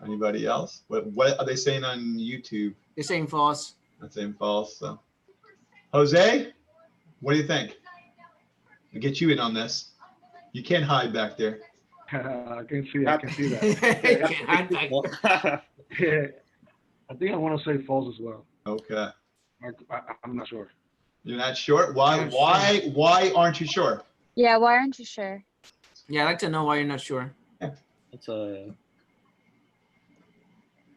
Anybody else? What are they saying on YouTube? They're saying false. That's saying false. So, Jose, what do you think? We'll get you in on this. You can't hide back there. I can see that. Can't hide back. Yeah. I think I want to say false as well. Okay. I'm not sure. You're not sure? Why? Not Why? Why aren't you sure? Yeah, why aren't you sure? Yeah, I'd like to know why you're not sure. It's a.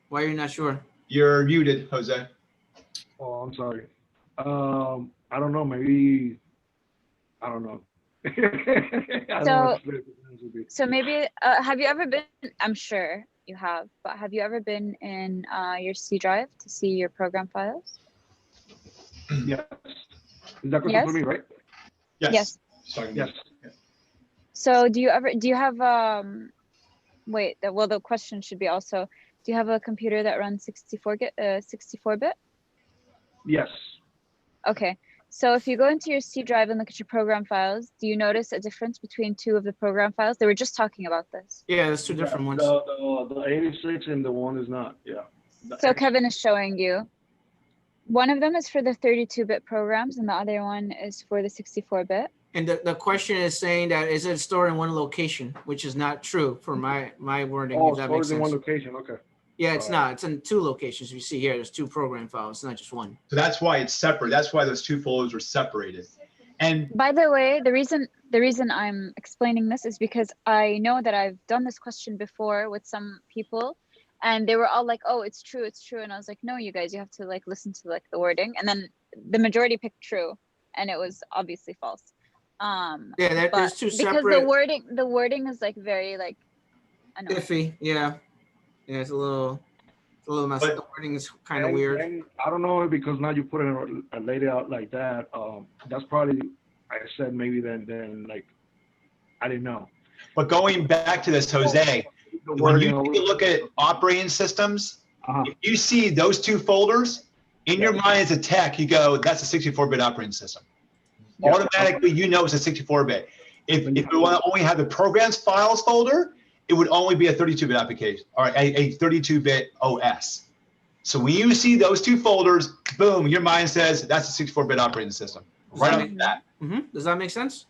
Why you're not sure? You're muted, Jose. Oh, I'm sorry. I don't know. Maybe I don't know. I don't know what to say, to be honest with you. So maybe have you ever been? I'm sure you have, but have you ever been in your C drive to see your program files? Yes. Is that question Yes? for me, right? Yes. Sorry. Yes. So do you have wait, well the question should be also, do you have a computer that runs 64-bit? Yes. Okay. So if you go into your C drive and look at your program files, do you notice a difference between two of the program files? They were just talking about this. Yeah, there's two different ones. The 86 and the one is not. Yeah. So Kevin is showing you. One of them is for the 32-bit programs and the other one is for the 64-bit. And the question is saying that is it stored in one location, which is not true for my wording. Oh, if that stored makes in one sense. location. Okay. Yeah, it's not. It's in two locations. You see here, there's two program files. It's not just one. So that's why it's separate. That's why those two folders are separated. And By the way, the reason I'm explaining this is because I know that I've done this question before with some people, and they were all like, "Oh, it's true, it's true," and I was like, "No, you guys, you have to like listen to like the wording," and then the majority picked true, and it was obviously false. Yeah, but there's two because separate. the wording is like very like annoying. Iffy. Yeah, it's a little messed But- up. The wording is kind of weird. And I don't know because now you put it laid out like that. That's probably I said maybe then like I didn't know. but going back to this, Jose, The when you wording take a look at operating systems, Uh-huh. if you see those two folders, in your mind as a tech, you go, that's a 64-bit operating system. Yeah. Automatically, you know it's a 64-bit. If you want to only have the programs files folder, it would only be a 32-bit application or a 32-bit OS. So when you see those two folders, boom, your mind says that's a 64-bit operating system. Right off the bat. Does that make sense?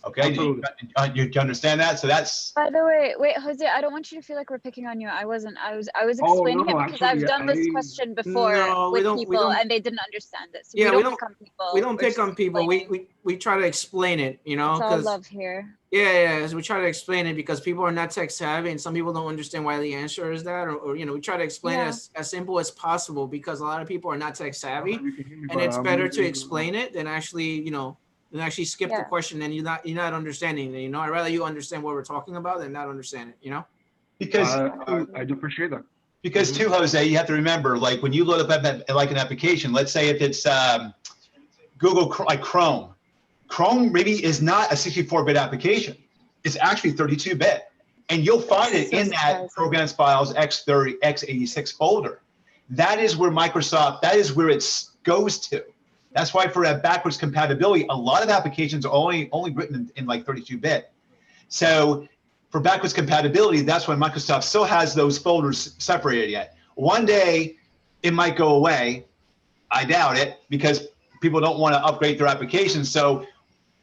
Okay, you understand that? So that's By the way, wait, Jose, I don't want you to feel like we're picking on you. I wasn't. I was Oh, explaining no, it because I've actually, done this question before No, we with don't- we people don't- and they didn't understand it. So Yeah, we we don't don't- pick on people. We don't We're pick just on people. explaining. We try to explain it, you know, It's all because love here. yeah, so we try to explain it because people are not tech savvy and some people don't understand why the answer is that, or you know, we try to explain it as simple as possible because a lot of people are not tech savvy, and it's better to explain it than actually, you know, skip the Yeah. question and you're not understanding it. You know, I'd rather you understand what we're talking about than not understand it. You know. because I do appreciate that. Because too, Jose, you have to remember, like when you load up like an application, let's say if it's Google like Chrome maybe is not a 64-bit application. It's actually 32-bit, and you'll find it So in that surprising. programs files x30 x86 folder. That is where Microsoft. That is where it goes to. That's why for that backwards compatibility, a lot of applications are only written in like 32-bit. So for backwards compatibility, that's why Microsoft still has those folders separated yet. One day it might go away. I doubt it because people don't want to upgrade their applications. So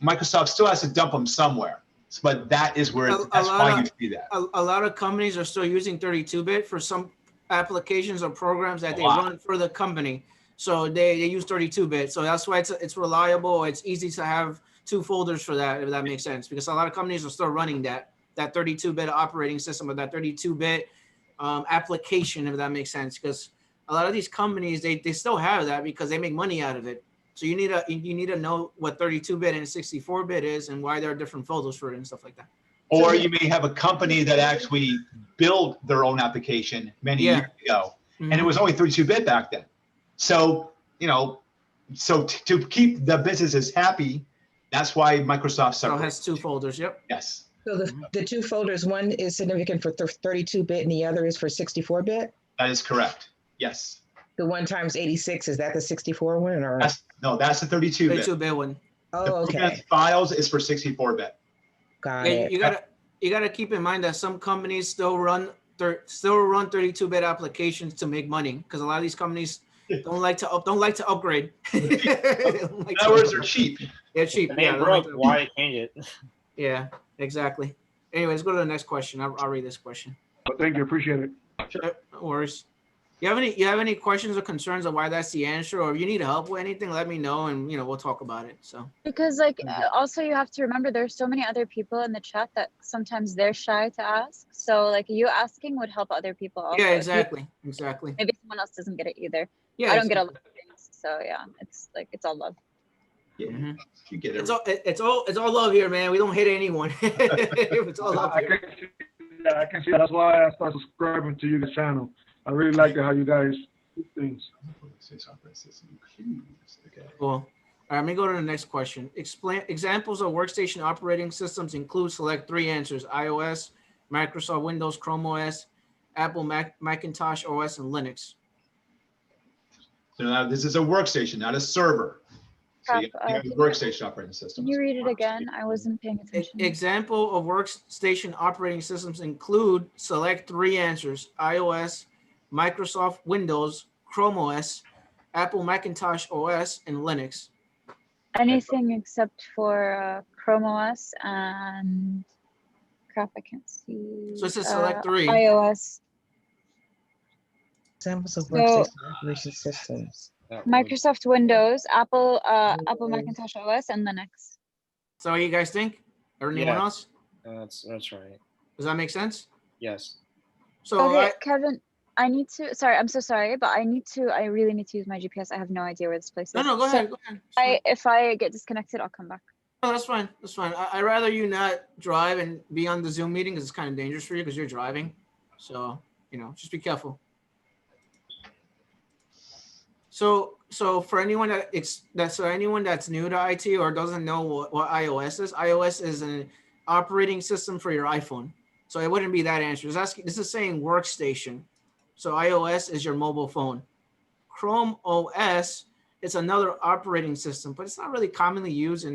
Microsoft still has to dump them somewhere. But that is where that's why you see that. A lot of companies are still using 32-bit for some applications or programs that they lot. run for the company. So they use 32-bit. So that's why it's reliable. It's easy to have two folders for that, if that makes sense. Because a lot of companies are still running that 32-bit operating system or that 32-bit application, if that makes sense. Because a lot of these companies, they still have that because they make money out of it. So you need to know what 32-bit and 64-bit is and why there are different folders for it and stuff like that. Or you may have a company that actually built their own application many years ago, and it was only 32-bit back then. So, you know, to keep the businesses happy, that's why Microsoft So it separates. has two folders. Yep. Yes. So the two folders, one is significant for 32-bit and the other is for 64-bit? That is correct. Yes. The 1 times 86, is that the 64 one or? That's the 32-bit. 32-bit one. Oh, The okay. files is for 64-bit. Got Yeah, it. you gotta keep in mind that some companies still run 32-bit applications to make money, because a lot of these companies don't like to upgrade. In other words, they're cheap. They're cheap. They Yeah, they don't broke. like to- Why change it? yeah, exactly. Anyways, go to the next question. I'll read this question. But thank you, appreciate it. No worries. You have any questions or concerns on why that's the answer, or if you need help with anything, let me know, and we'll talk about it. So Because like also you have to remember there's so many other people in the chat that sometimes they're shy to ask. So like you asking would help other people also. yeah, If exactly. maybe someone else doesn't get it either. Yeah, I don't get a lot of things. So yeah, it's like it's all love. Yeah, Mhm. you get it. It's all love here, man. We don't hate anyone. It's all love I here. can see that. I can see that. That's why I started subscribing to your channel. I really like how you guys do things. Okay. Cool. All right, let me go to the next question. Examples of workstation operating systems include select 3 answers: iOS, Microsoft Windows, Chrome OS, Apple Macintosh OS, and Linux. So now this is a workstation, not a server. So you have a workstation operating system. Can you read it again? I wasn't paying attention. Example of workstation operating systems include select 3 answers: iOS, Microsoft Windows, Chrome OS, Apple Macintosh OS, and Linux. Anything except for Chrome OS and crap, I can't see. So it says select 3. iOS, Examples of So- workstation operation systems. Microsoft Windows, Apple Macintosh OS, and Linux. So what do you guys think? Or anyone Yeah. else? That's right. Does that make sense? Yes. So Okay, Kevin, I need to. Sorry, I'm so sorry, but I really need to use my GPS. I have no idea where this place is. no, go So ahead. Go ahead. It's fine. if I get disconnected, I'll come back. No, that's fine. That's fine. I'd rather you not drive and be on the Zoom meeting because it's kind of dangerous for you because you're driving. So, just be careful. So for anyone that's new to IT or doesn't know what iOS is an operating system for your iPhone. So it wouldn't be that answer. This is saying workstation. So iOS is your mobile phone. Chrome OS is another operating system, but it's not really commonly used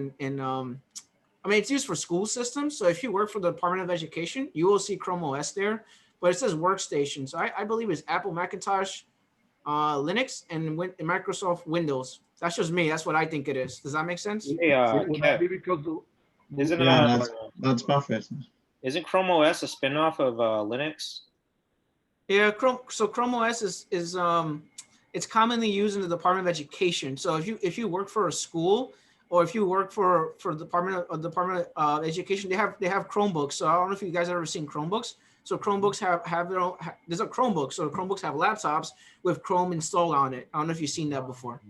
it's used for school systems. So if you work for the Department of Education, you will see Chrome OS there, but it says workstation. So I believe it's Apple Macintosh, Linux, and Microsoft Windows. That's just me. That's what I think it is. Does that make sense? Yeah. Would that be because Isn't Yeah, that's perfect. Isn't Chrome OS a spinoff of Linux? Yeah, Chrome OS is it's commonly used in the Department of Education. So if you work for a school or if you work for the Department of Education, they have Chromebooks. So I don't know if you guys have ever seen Chromebooks. So Chromebooks have their own. There's a Chromebook. So Chromebooks have laptops with Chrome installed on it. I don't know if you've seen that before.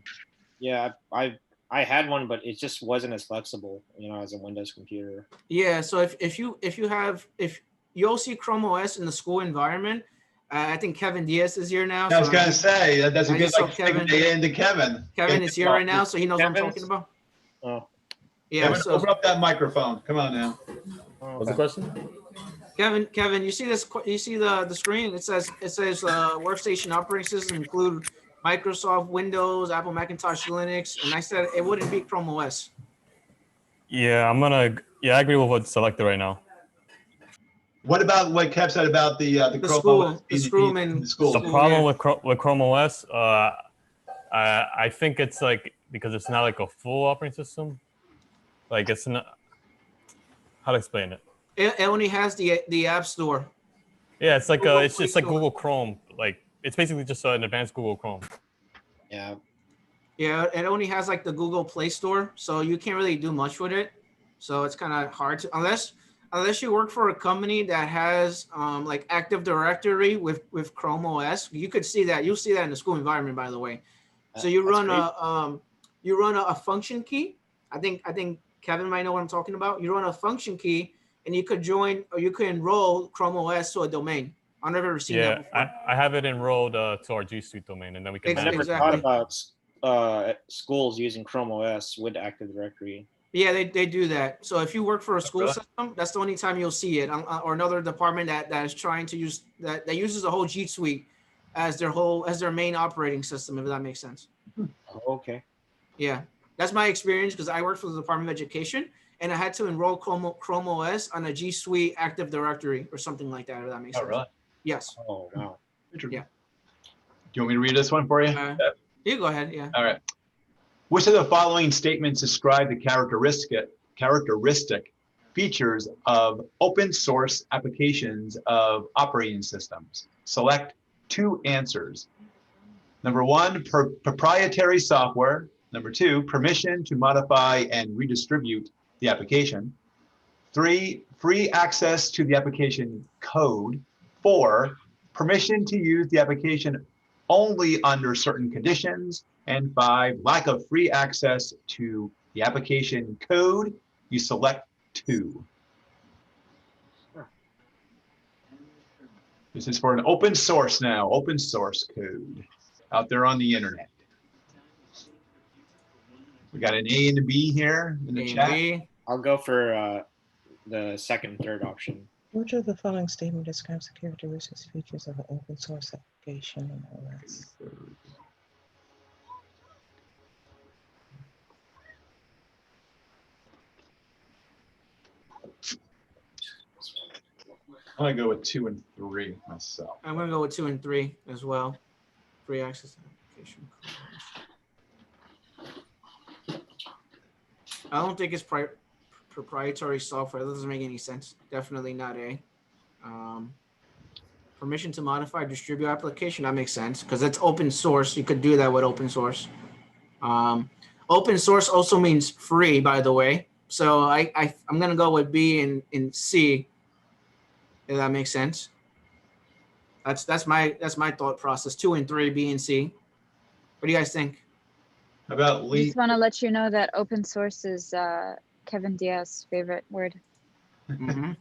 Yeah, I had one, but it just wasn't as flexible, as a Windows computer. Yeah. So if you'll see Chrome OS in the school environment. I think Kevin Diaz is here now. I was gonna say that's a I good just saw Kevin into Kevin. Kevin is here right now, so he knows what I'm Kevin's- talking about. Oh. Yeah. Kevin, So open up that microphone. Come on now. What's the question? Kevin, you see this? You see the screen? It says workstation operating system include Microsoft Windows, Apple Macintosh, Linux, and I said it wouldn't be Chrome OS. Yeah, I agree with what's selected right now. What about what Kev said about the Chrome school, OS the in school and- the school? The problem with Chrome OS, I think it's like because it's not like a full operating system. Like it's not. How to explain it? It only has the App Store. Yeah, it's like Google it's Play just like Store. Google Chrome. Like it's basically just an advanced Google Chrome. Yeah. Yeah, it only has like the Google Play Store, so you can't really do much with it. So it's kind of hard to unless you work for a company that has like Active Directory with Chrome OS. You could see that. You'll see that in the school environment, by the way. So you run a function key. I think Kevin might know what I'm talking about. You run a function key, and you could join or you could enroll Chrome OS to a domain. I've never ever seen that before. I have it enrolled to our G Suite domain, and then we can. I never Exactly. thought about schools using Chrome OS with Active Directory. Yeah, they do that. So if you work for a school really? system, that's the only time you'll see it, or another department that is trying to use that uses the whole G Suite as their main operating system, if that makes sense. Okay. Yeah, that's my experience because I worked for the Department of Education and I had to enroll Chrome OS on a G Suite Active Directory or something like that, if that makes Oh, sense. really? Yes. Oh wow. Interesting. Yeah. Do you want me to read this one for you? You go ahead. Yeah. All right. Which of the following statements describe the characteristic features of open source applications of operating systems? Select 2 answers. Number 1, proprietary software. Number 2, permission to modify and redistribute the application. 3, free access to the application code. 4, permission to use the application only under certain conditions. And 5, lack of free access to the application code. You select 2. This is for an open source now, open source code out there on the internet. We got an A and a B here in the A and chat. B. I'll go for the second and third option. Which of the following statement describes the characteristics features of an open source application and OS? I'm gonna go with 2 and 3 myself. I'm gonna go with 2 and 3 as well. Free access to application. I don't think it's proprietary software. That doesn't make any sense. Definitely not A. Permission to modify, distribute application. That makes sense because it's open source. You could do that with open source. Open source also means free, by the way. So I'm gonna go with B and C. If that makes sense. That's my thought process. 2 and 3, B and C. What do you guys think? How about I Lee? just want to let you know that open source is Kevin Diaz's favorite word. Mm-hmm.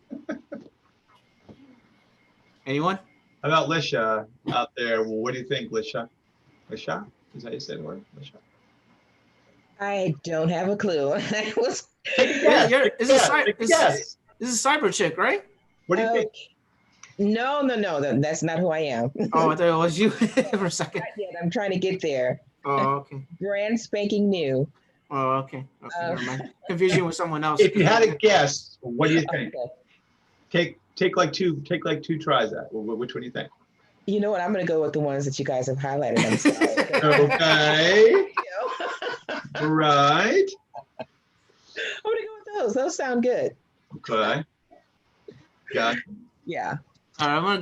Anyone? How about Lisha out there? Well, what do you think, Lisha? Lisha? Is that how you say the word? Lisha? I don't have a clue. This is a cyber chick, right? What do you think? No, that's not who I am. Oh, I thought it was you for a second. Not yet. I'm trying to get there. Oh, okay. Brand spanking new. Oh, okay. Never mind. Confusion with someone else. If you had a guess, what do you think? Okay. Take like two tries at. Which one do you think? You know what? I'm going to go with the ones that you guys have highlighted. I'm sorry. Okay. Right. I'm going to go with those. Those sound good. Okay. Yeah. Yeah. All right, I'm gonna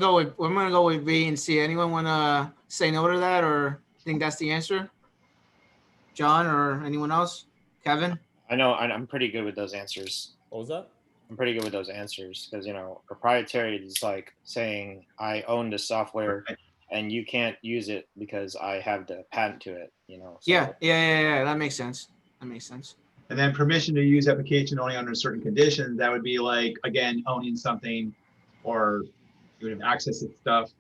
go with B and C. Anyone wanna say no to that or think that's the answer? John or anyone else? Kevin? I know I'm pretty good with those answers. What was that? I'm pretty good with those answers because proprietary is like saying I own the software and you can't use it because I have the patent to it. So. Yeah. That makes sense. And then permission to use application only under certain conditions. That would be like, again, owning something, or you would have access to stuff.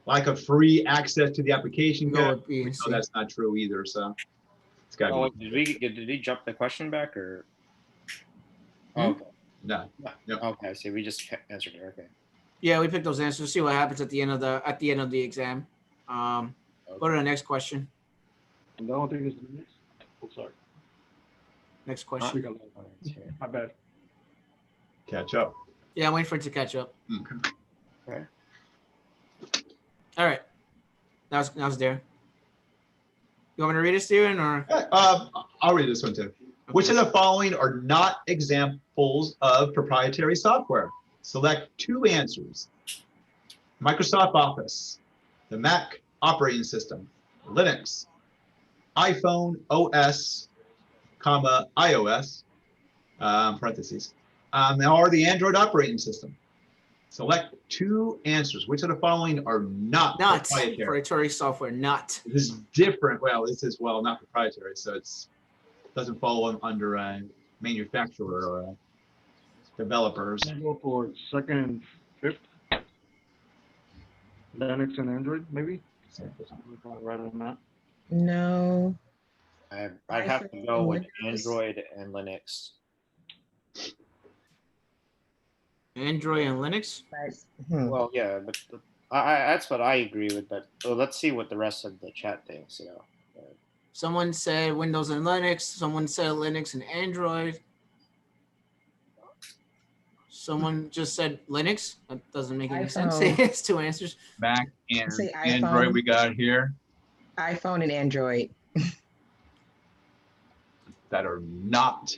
Like a free access to the application code. No, that's not true either. So it's got to be. Did we jump the question back or? Okay. No. Okay, so we just answered it. Okay. Yeah, we picked those answers. See what happens at the end of the exam. Go to the next question. And I don't think it's the next. Oh, sorry. Next question. My bad. Catch up. Yeah, I'm waiting for it to catch up. Okay. All right. Now it's there. You want me to read it, Steven, or? I'll read this one too. Okay. Which of the following are not examples of proprietary software? Select 2 answers. Microsoft Office, the Mac operating system, Linux, iPhone OS, iOS, parentheses, or the Android operating system. Select 2 answers. Which of the following are not proprietary software? Not. This is different. Well, this is not proprietary, so it's doesn't fall under a manufacturer or developers. I'll go for second and fifth. Linux and Android, maybe. Right on that. No. I'd have to go with Android and Linux. Android and Linux. Well, yeah, but that's what I agree with. But let's see what the rest of the chat thinks. You know. Someone said Windows and Linux. Someone said Linux and Android. Someone just said Linux. That doesn't make any sense. iPhone. It's two answers. Mac and Say Android iPhone. we got here iPhone and Android. that are not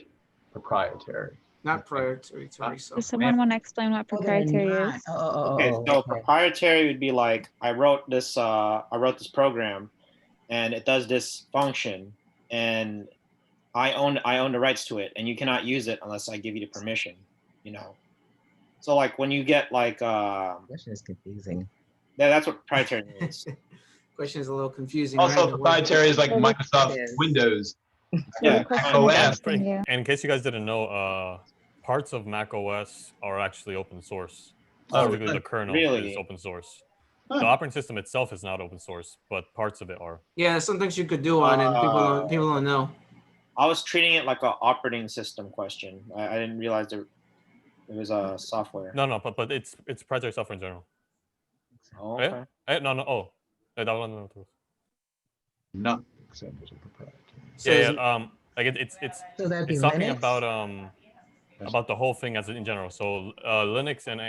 proprietary. Not proprietary to reself. Does someone want to explain what proprietary not. is? Okay, so proprietary would be like I wrote this program, and it does this function, and I own the rights to it, and you cannot use it unless I give you the permission. You know. So like when you get like Question is confusing. that's what proprietary means. Question is a little confusing. Also, right? proprietary is like Microsoft It is. Windows. Yeah. OS. And in case you guys didn't know, parts of Mac OS are actually open source. Oh, Specifically, the kernel really? is open source. Huh. The operating system itself is not open source, but parts of it are. Yeah, there's some things you could do on it. People don't know. I was treating it like an operating system question. I didn't realize there it was a software. No, but it's proprietary software in general. Oh, okay. No. Oh, that one. No. Not examples of proprietary. So Like it's So that'd be it's talking Linux? about the whole thing as in general. So Linux and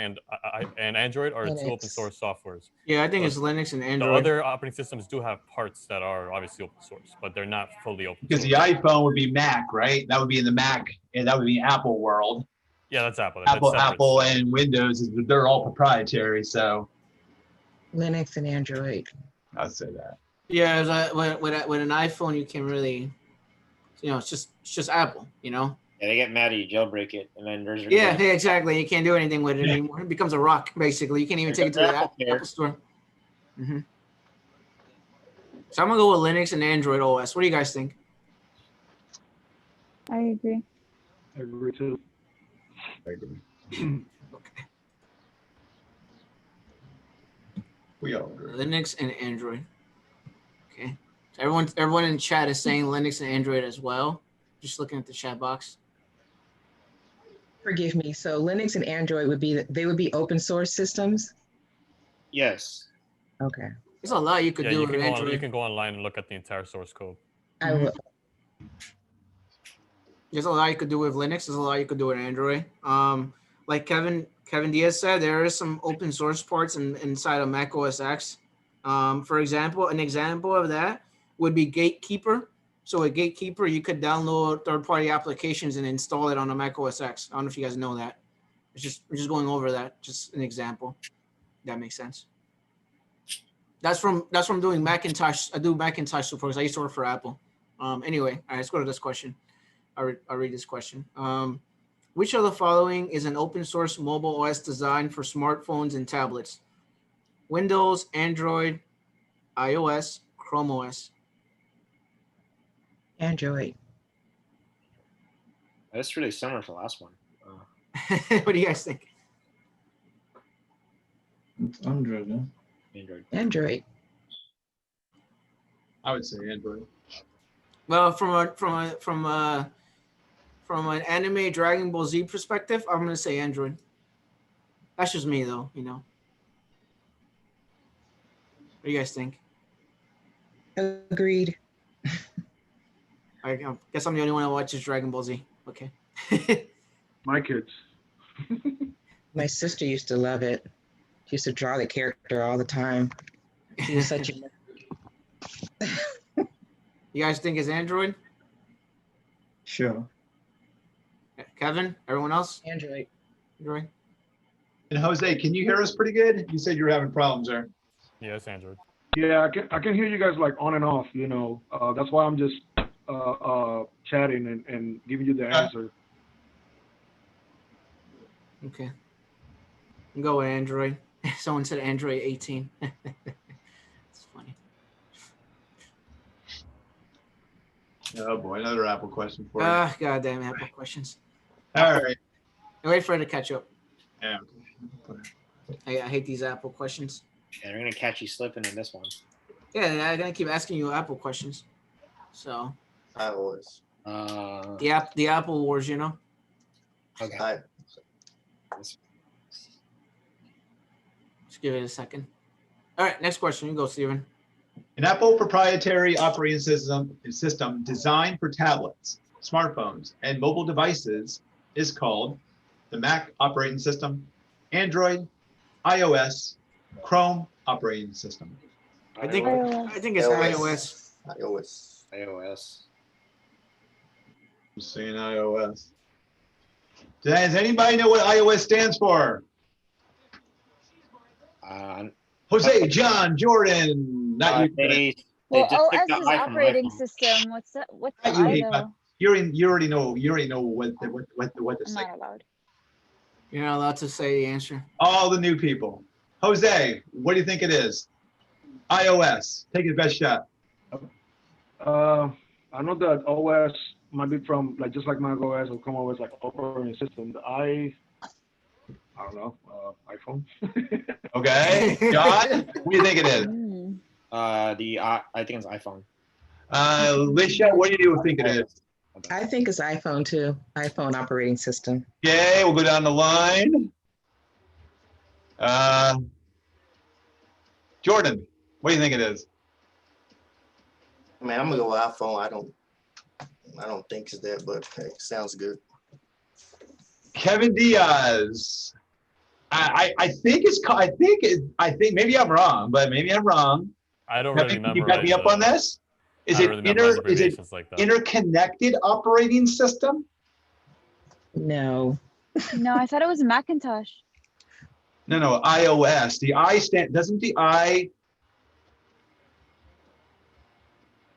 Android are two Linux. open source softwares. yeah, I think So it's Linux and The Android. other operating systems do have parts that are obviously open source, but they're not fully open Because source. the iPhone would be Mac, right? That would be in the Mac, and that would be Apple world. Yeah, that's Apple. That's separate. Apple and Windows, they're all proprietary. So Linux and Android. I'd say that. Yeah, with an iPhone, you can really, it's just Apple, Yeah, they get mad at you, jailbreak it, and then there's Yeah, exactly. You can't do anything with it anymore. It becomes a rock, basically. You can't even take it to the Apple Store. Mm-hmm. So I'm gonna go with Linux and Android OS. What do you guys think? I agree. I agree too. I agree. Okay. We all agree. Linux and Android. Okay. So everyone in chat is saying Linux and Android as well. Just looking at the chat box. Forgive me. So Linux and Android would be open source systems? Yes. Okay. There's a lot you could do you with can Android. you can go online and look at the entire source code. I will. There's a lot you could do with Linux. There's a lot you could do with Android. Like Kevin Diaz said, there is some open source parts inside of Mac OS X. For example, an example of that would be Gatekeeper. So with Gatekeeper, you could download third-party applications and install it on a Mac OS X. I don't know if you guys know that. We're just going over that. Just an example. That makes sense. That's from doing Macintosh. I do Macintosh support. I used to work for Apple. Anyway, all right, let's go to this question. I'll read this question. Which of the following is an open source mobile OS designed for smartphones and tablets? Windows, Android, iOS, Chrome OS. Android. That's really similar to the last one. What do you guys think? It's Android, yeah? Android. Android. I would say Android. Well, from an anime Dragon Ball Z perspective, I'm gonna say Android. That's just me, though. What do you guys think? Agreed. I guess I'm the only one that watches Dragon Ball Z. Okay. My kids. My sister used to love it. She used to draw the character all the time. She was such a You guys think it's Android? Sure. Kevin? Everyone else? Android. Android? And Jose, can you hear us pretty good? You said you were having problems there. Yeah, it's Android. Yeah, I can hear you guys like on and off. That's why I'm just chatting and giving you the answer. Okay. I'll go with Android. Someone said Android 18. It's funny. Oh boy, another Apple question for you. Goddamn Apple questions. All right. Wait for it to catch up. Yeah. I hate these Apple questions. Yeah, they're gonna catch you slipping in this one. Yeah, I'm gonna keep asking you Apple questions. So I always. the Apple Wars, Okay. I, Just give it a second. All right, next question. You go, Steven. An Apple proprietary operating system designed for tablets, smartphones, and mobile devices is called the Mac operating system, Android, iOS, Chrome operating system. I think it's iOS. iOS. I'm saying iOS. Does anybody know what iOS stands for? Jose, John, Jordan, not you. They Well, just took OS the is I from operating iPhone. system. What's that? What's the Not you, I though? you already know what to I'm say. not allowed. You're not allowed to say the answer. All the new people. Jose, what do you think it is? iOS. Take your best shot. I know that OS might be from like just like Mac OS or Chrome OS, like operating system. I don't know, iPhone. Okay, John, what do you think it is? I think it's iPhone. Lisha, what do you think it is? I think it's iPhone too. iPhone operating system. Okay, we'll go down the line. Jordan, what do you think it is? Man, I'm gonna go with iPhone. I don't think it's that, but hey, sounds good. Kevin Diaz. I think it's called. I think maybe I'm wrong, but maybe I'm wrong. I don't Kevin, really can memorize. you back me up on this? Is I it don't really memorize abbreviations like that. interconnected operating system? No. No, I thought it was Macintosh. No, iOS. The I doesn't the I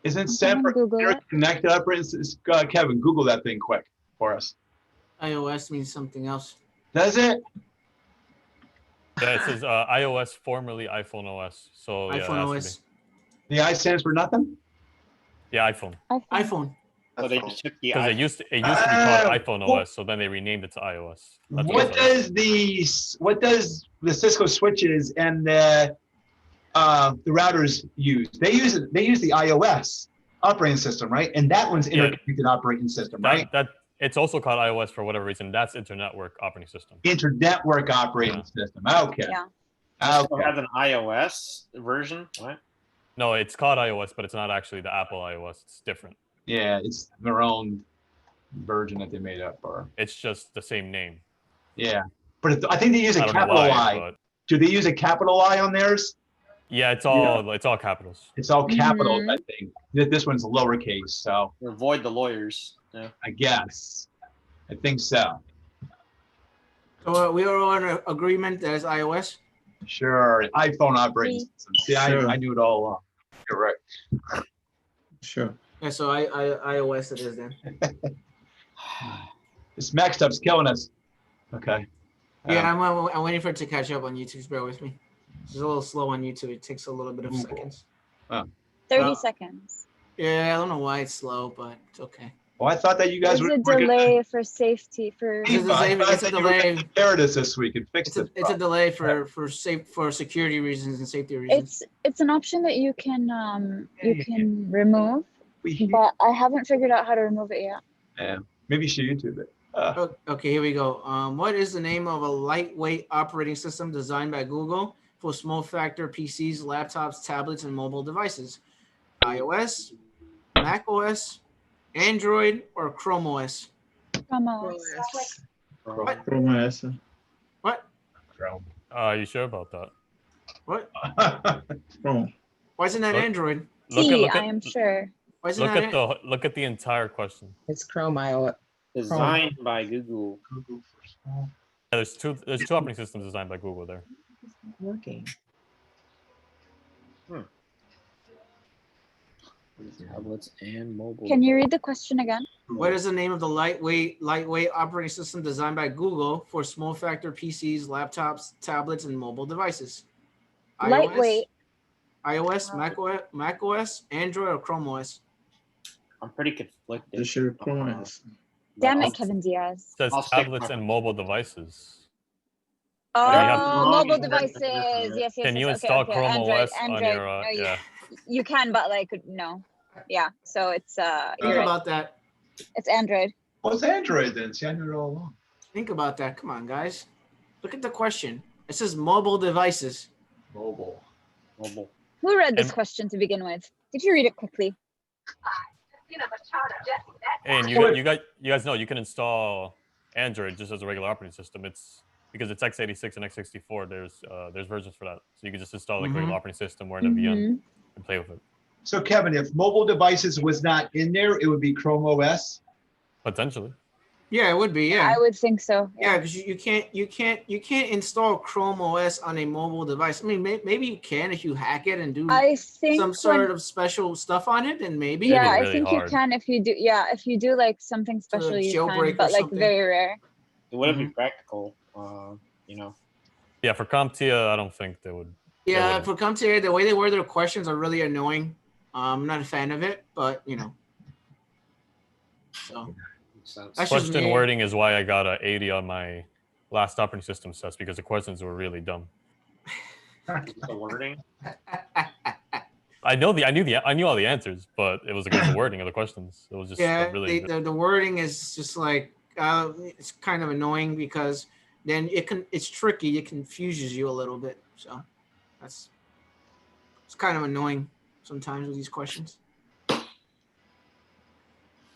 isn't Someone separate Google it. interconnected operating system? Kevin, Google that thing quick for us. iOS means something else. Does it? Yeah, it says iOS, formerly iPhone OS. So yeah, iPhone it has OS. to The I stands for nothing? be. Yeah, iPhone. iPhone. So they just took the Because I. it used to be called iPhone OS, so then they renamed it to iOS. That's What does the Cisco switches and the routers use? They use the iOS operating system, right? And that one's Yeah. interconnected operating system, right? That it's also called iOS for whatever reason. That's Internetwork operating system. Internetwork operating system. Okay. Yeah. Cisco Okay. has an iOS version. What? No, it's called iOS, but it's not actually the Apple iOS. It's different. Yeah, it's their own version that they made up for. It's just the same name. Yeah, but I think they use a I don't know capital why, I. but Do they use a capital I on theirs? yeah, it's all capitals. It's all capitals, I think. This one's lowercase, so Avoid the lawyers. Yeah. I guess. I think so. So we are all in agreement that it's iOS. Sure, iPhone operating system. See, Sure. I knew it all along. Correct. Sure. Yeah, so iOS it is then. This Mac stuff's killing us. Okay. Yeah, I'm waiting for it to catch up on YouTube. Just bear with me. It's a little slow on YouTube. It takes a little bit of seconds. 30 seconds. Yeah, I don't know why it's slow, but it's okay. Well, I thought that you guys There's were a delay for safety for. It's a delay. Compare this week and fix it. It's a delay for security reasons and safety reasons. It's an option that you can remove, but I haven't figured out how to remove it yet. Yeah, maybe you should YouTube it. Okay, here we go. What is the name of a lightweight operating system designed by Google for small factor PCs, laptops, tablets, and mobile devices? iOS, Mac OS, Android, or Chrome OS? Chrome OS. What? Chrome OS. What? Chrome. You sure about that? What? Chrome. Why isn't that Look- Android? T, I am sure. Why isn't Look that at look at the entire question. It's Chrome iOS. Designed by Google. Google for small. Yeah, there's two operating systems designed by Google there. Working. Tablets and mobile. Can you read the question again? What is the name of the lightweight operating system designed by Google for small factor PCs, laptops, tablets, and mobile devices? Lightweight. iOS, Mac OS, Android, or Chrome OS? I'm pretty conflicted. This should Chrome OS. Damn I'll- it, Kevin Diaz. It says I'll stick tablets with- and mobile devices. Oh, mobile Wrong. devices. Yes. Can you Okay, install okay. Chrome Android, OS on Android. your? No, Yeah. You can, but like no. Yeah. So it's Think you're right. about that. It's Android. What's Android then? See, I knew it all along. Think about that. Come on, guys. Look at the question. It says mobile devices. Mobile. Mobile. Who read this And- question to begin with? Did you read it quickly? Hey, and you guys know you can install Android just as a regular operating system. It's because it's x86 and x64. There's versions for that, so you can just install like a regular operating system or in a VM and play with it. So Kevin, if mobile devices was not in there, it would be Chrome OS. Potentially. Yeah, it would be. Yeah. I would think so. Yeah, because you can't install Chrome OS on a mobile device. I mean, maybe you can if you hack it and do I think some sort of special stuff on it, and maybe. Yeah, really I think hard. you can if you do. Yeah, if you do like something special, you jailbreak can, but or like something. very rare. It wouldn't be practical, you know. Yeah, for Comptia, I don't think they would. Yeah, for Comptia, the way they word their questions are really annoying. I'm not a fan of it, but you know. So. That's just Question me. wording is why I got a 80 on my last operating system test because the questions were really dumb. The wording. I knew all the answers, but it was the wording of the questions. It was just really. The wording is just like it's kind of annoying because then it's tricky. It confuses you a little bit. So it's kind of annoying sometimes with these questions.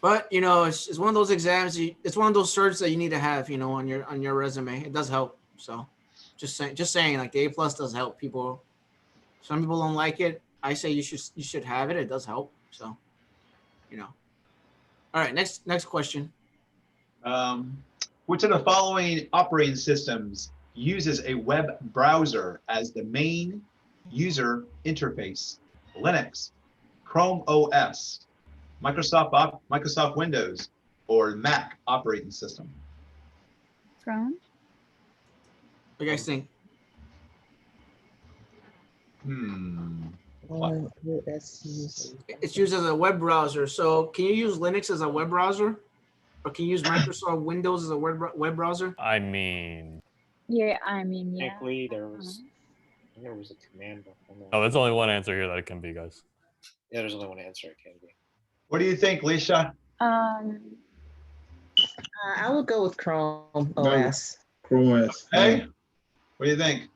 But you know, it's one of those exams. It's one of those certs that you need to have, you know, on your resume. It does help. So, just saying, like the A+ does help people. Some people don't like it. I say you should have it. It does help. So, you know. All right, next question. Which of the following operating systems uses a web browser as the main user interface? Linux, Chrome OS, Microsoft Windows, or Mac operating system? Chrome. What do you guys think? It's used as a web browser. So can you use Linux as a web browser? Or can you use Microsoft Windows as a web browser? I mean. Yeah, I mean, yeah. Technically, there was a command. Oh, there's only one answer here that it can be, guys. Yeah, there's only one answer it can be. What do you think, Leisha? I would go with Chrome OS. Chrome OS. Hey, what do you think?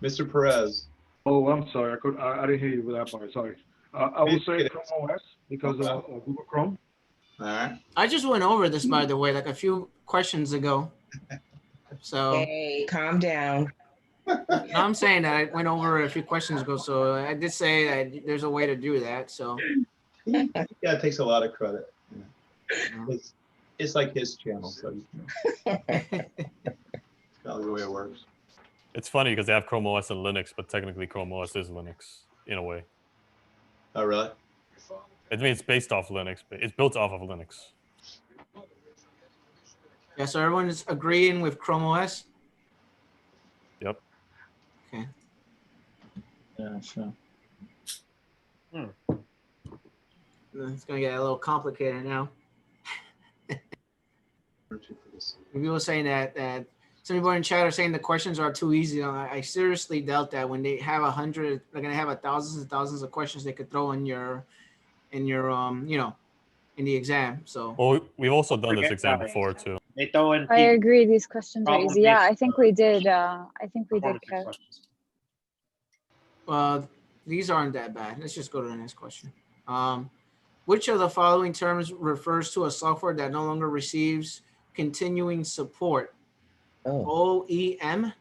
Mr. Perez. Oh, I'm sorry. I didn't hear you with that part. Sorry. I would say Chrome OS because of Google Chrome. All right. I just went over this, by the way, like a few questions ago. So Hey, calm down. no, I'm saying that I went over a few questions ago. So I did say that there's a way to do that. So Yeah, it takes a lot of credit. It's like his channel, so it's probably the way it works. It's funny because they have Chrome OS and Linux, but technically Chrome OS is Linux in a way. Oh, really? I mean, it's based off Linux, but it's built off of Linux. yeah, so everyone is agreeing with Chrome OS. Yep. Okay. Yeah, sure. It's gonna get a little complicated now. People are saying that some people in chat are saying the questions are too easy. I seriously doubt that when they have 100, they're gonna have thousands and thousands of questions they could throw in your you know, in the exam. So Well, we've also done this exam before too. They throw in. I agree. These questions are Problem easy. Yeah, based, I think we did. I think we did. Kev. these aren't that bad. Let's just go to the next question. Which of the following terms refers to a software that no longer receives continuing support? OEM,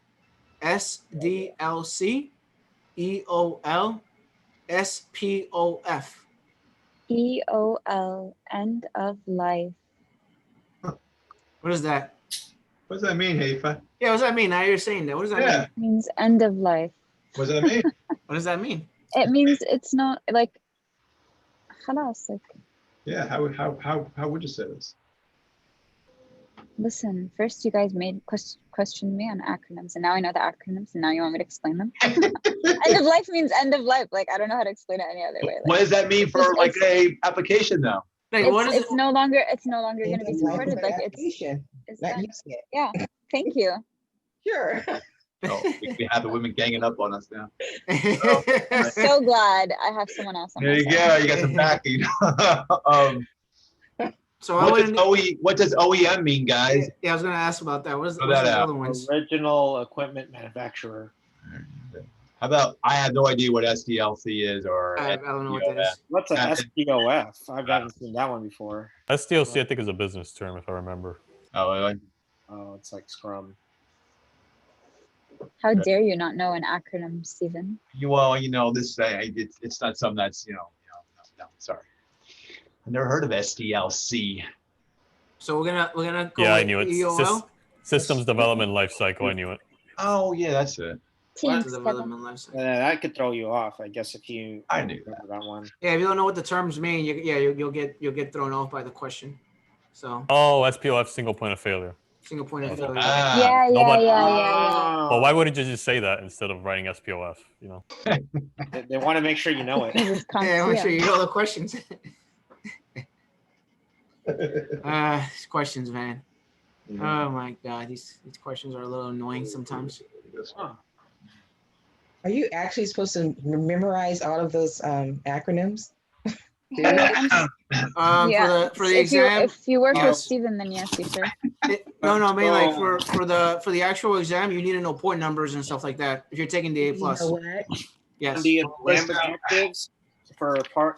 SDLC, EOL, SPOF. EOL, end of life. What is that? What does that mean, Haifa? Yeah, what does that mean? Now you're saying that. What does that mean? Means end of life. What does that mean? What does that mean? It means it's not like, خلاص, like. Yeah, how would you say this? Listen, first you guys made questioned me on acronyms, and now I know the acronyms, and now you want me to explain them. End of life means end of life. Like, I don't know how to explain it any other way. Like, What does that mean for like a application though? Like, it's no longer going to be supported. Like it's not use it. yeah. Thank you. Sure. Oh, we have the women ganging up on us now. I'm so glad I have someone else on There my you side. go. You got some backing. So I wouldn't. What does OEM mean, guys? Yeah, I was gonna ask about that. What's Throw the that out. other ones? Original equipment manufacturer. How about I have no idea what SDLC is or I don't know what that is. What's a Uh, SPOF? I haven't seen that one before. SDLC, I think, is a business term, if I remember. Oh, really? Oh, it's like Scrum. How dare you not know an acronym, Stephen? Well, this it's not something that's no, sorry. I've never heard of SDLC. So we're gonna go Yeah, I with knew it. EOL. Systems development lifecycle. I knew it. Oh yeah, that's it. That's Thanks, the Kevin. development lifecycle. That could throw you off, I guess, if you I knew remember that one. Yeah, if you don't know what the terms mean, you'll get thrown off by the question. So Oh, SPOF, single point of failure. single point of failure. Yeah. Well, why wouldn't you just say that instead of writing SPOF? They want to make sure you know it. Because it's Yeah, I'm sure Comptia. you know the questions. These questions, man. Oh my God, these questions are a little annoying sometimes. Are you actually supposed to memorize all of those acronyms? Hey, yeah. For the exam. If you work with yes. Stephen, then yes, you should. No, I mean like for the actual exam, you need to know point numbers and stuff like that. If you're taking the A+. You know what? Yes. The exam objectives for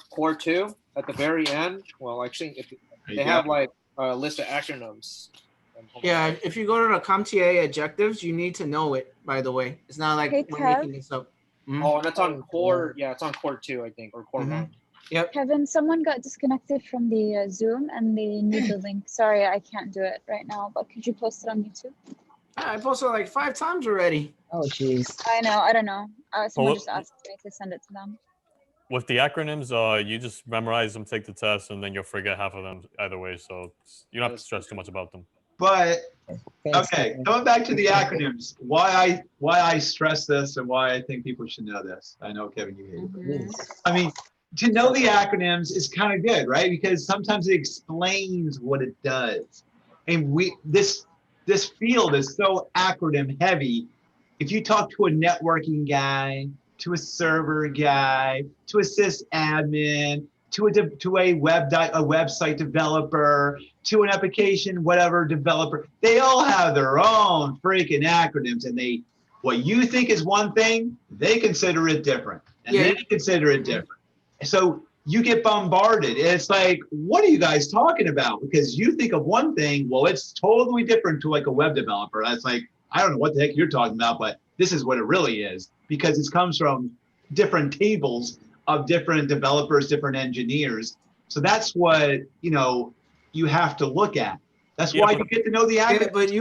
core 2 at the very end. Well, actually, they have like a list of acronyms. Yeah, if you go to the Comptia objectives, you need to know it. By the way, it's not like Hey, we're Kev. making this up. Mhm. Oh, and that's on core. Yeah, it's on core 2, I think, or core 1. Yep. Kevin, someone got disconnected from the Zoom and they need the link. Sorry, I can't do it right now, but could you post it on YouTube? I posted like 5 times already. Oh, jeez. I know, I don't know. Someone Well, just asked me to send it to them. With the acronyms, you just memorize them, take the test, and then you'll forget half of them either way. So you don't have to stress too much about them. But Thanks, okay, Kevin. coming back to the acronyms, why I stress this and why I think people should know this. I know, Kevin, you hate it. But Yes. I mean, to know the acronyms is kind of good, right? Because sometimes it explains what it does. And this field is so acronym heavy. If you talk to a networking guy, to a server guy, to a sysadmin, to a website developer, to an application whatever developer, they all have their own freaking acronyms, and what you think is one thing, they consider it different, and they consider it different. So you get bombarded. It's like, what are you guys talking about? Because you think of one thing, well, it's totally different to like a web developer. It's like, I don't know what the heck you're talking about, but this is what it really is, because it comes from different tables of different developers, different engineers. So that's what, you have to look at. That's why you get to know the acronyms. Yeah, but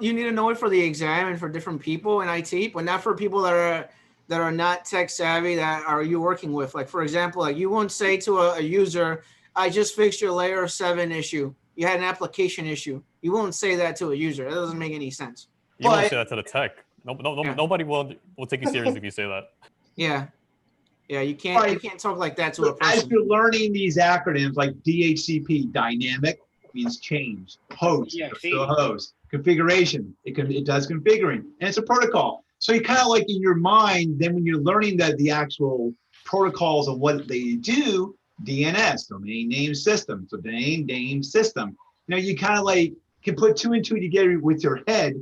you need to know it for the exam and for different people in IT, but not for people that are not tech savvy that are you working with. Like, for example, like you won't say to a user, I just fixed your layer 7 issue. You had an application issue. You won't say that to a user. That doesn't make any sense. You won't say that to the tech. Nobody will take you serious if you say that. Yeah. Yeah, you can't talk like that to a person. As you're learning these acronyms like DHCP, dynamic means change. Host, so host. Configuration, it does configuring, and it's a protocol. So you kind of like in your mind, then when you're learning the actual protocols of what they do, DNS, domain name system, so domain name system. You kind of like can put 2 and 2 together with your head,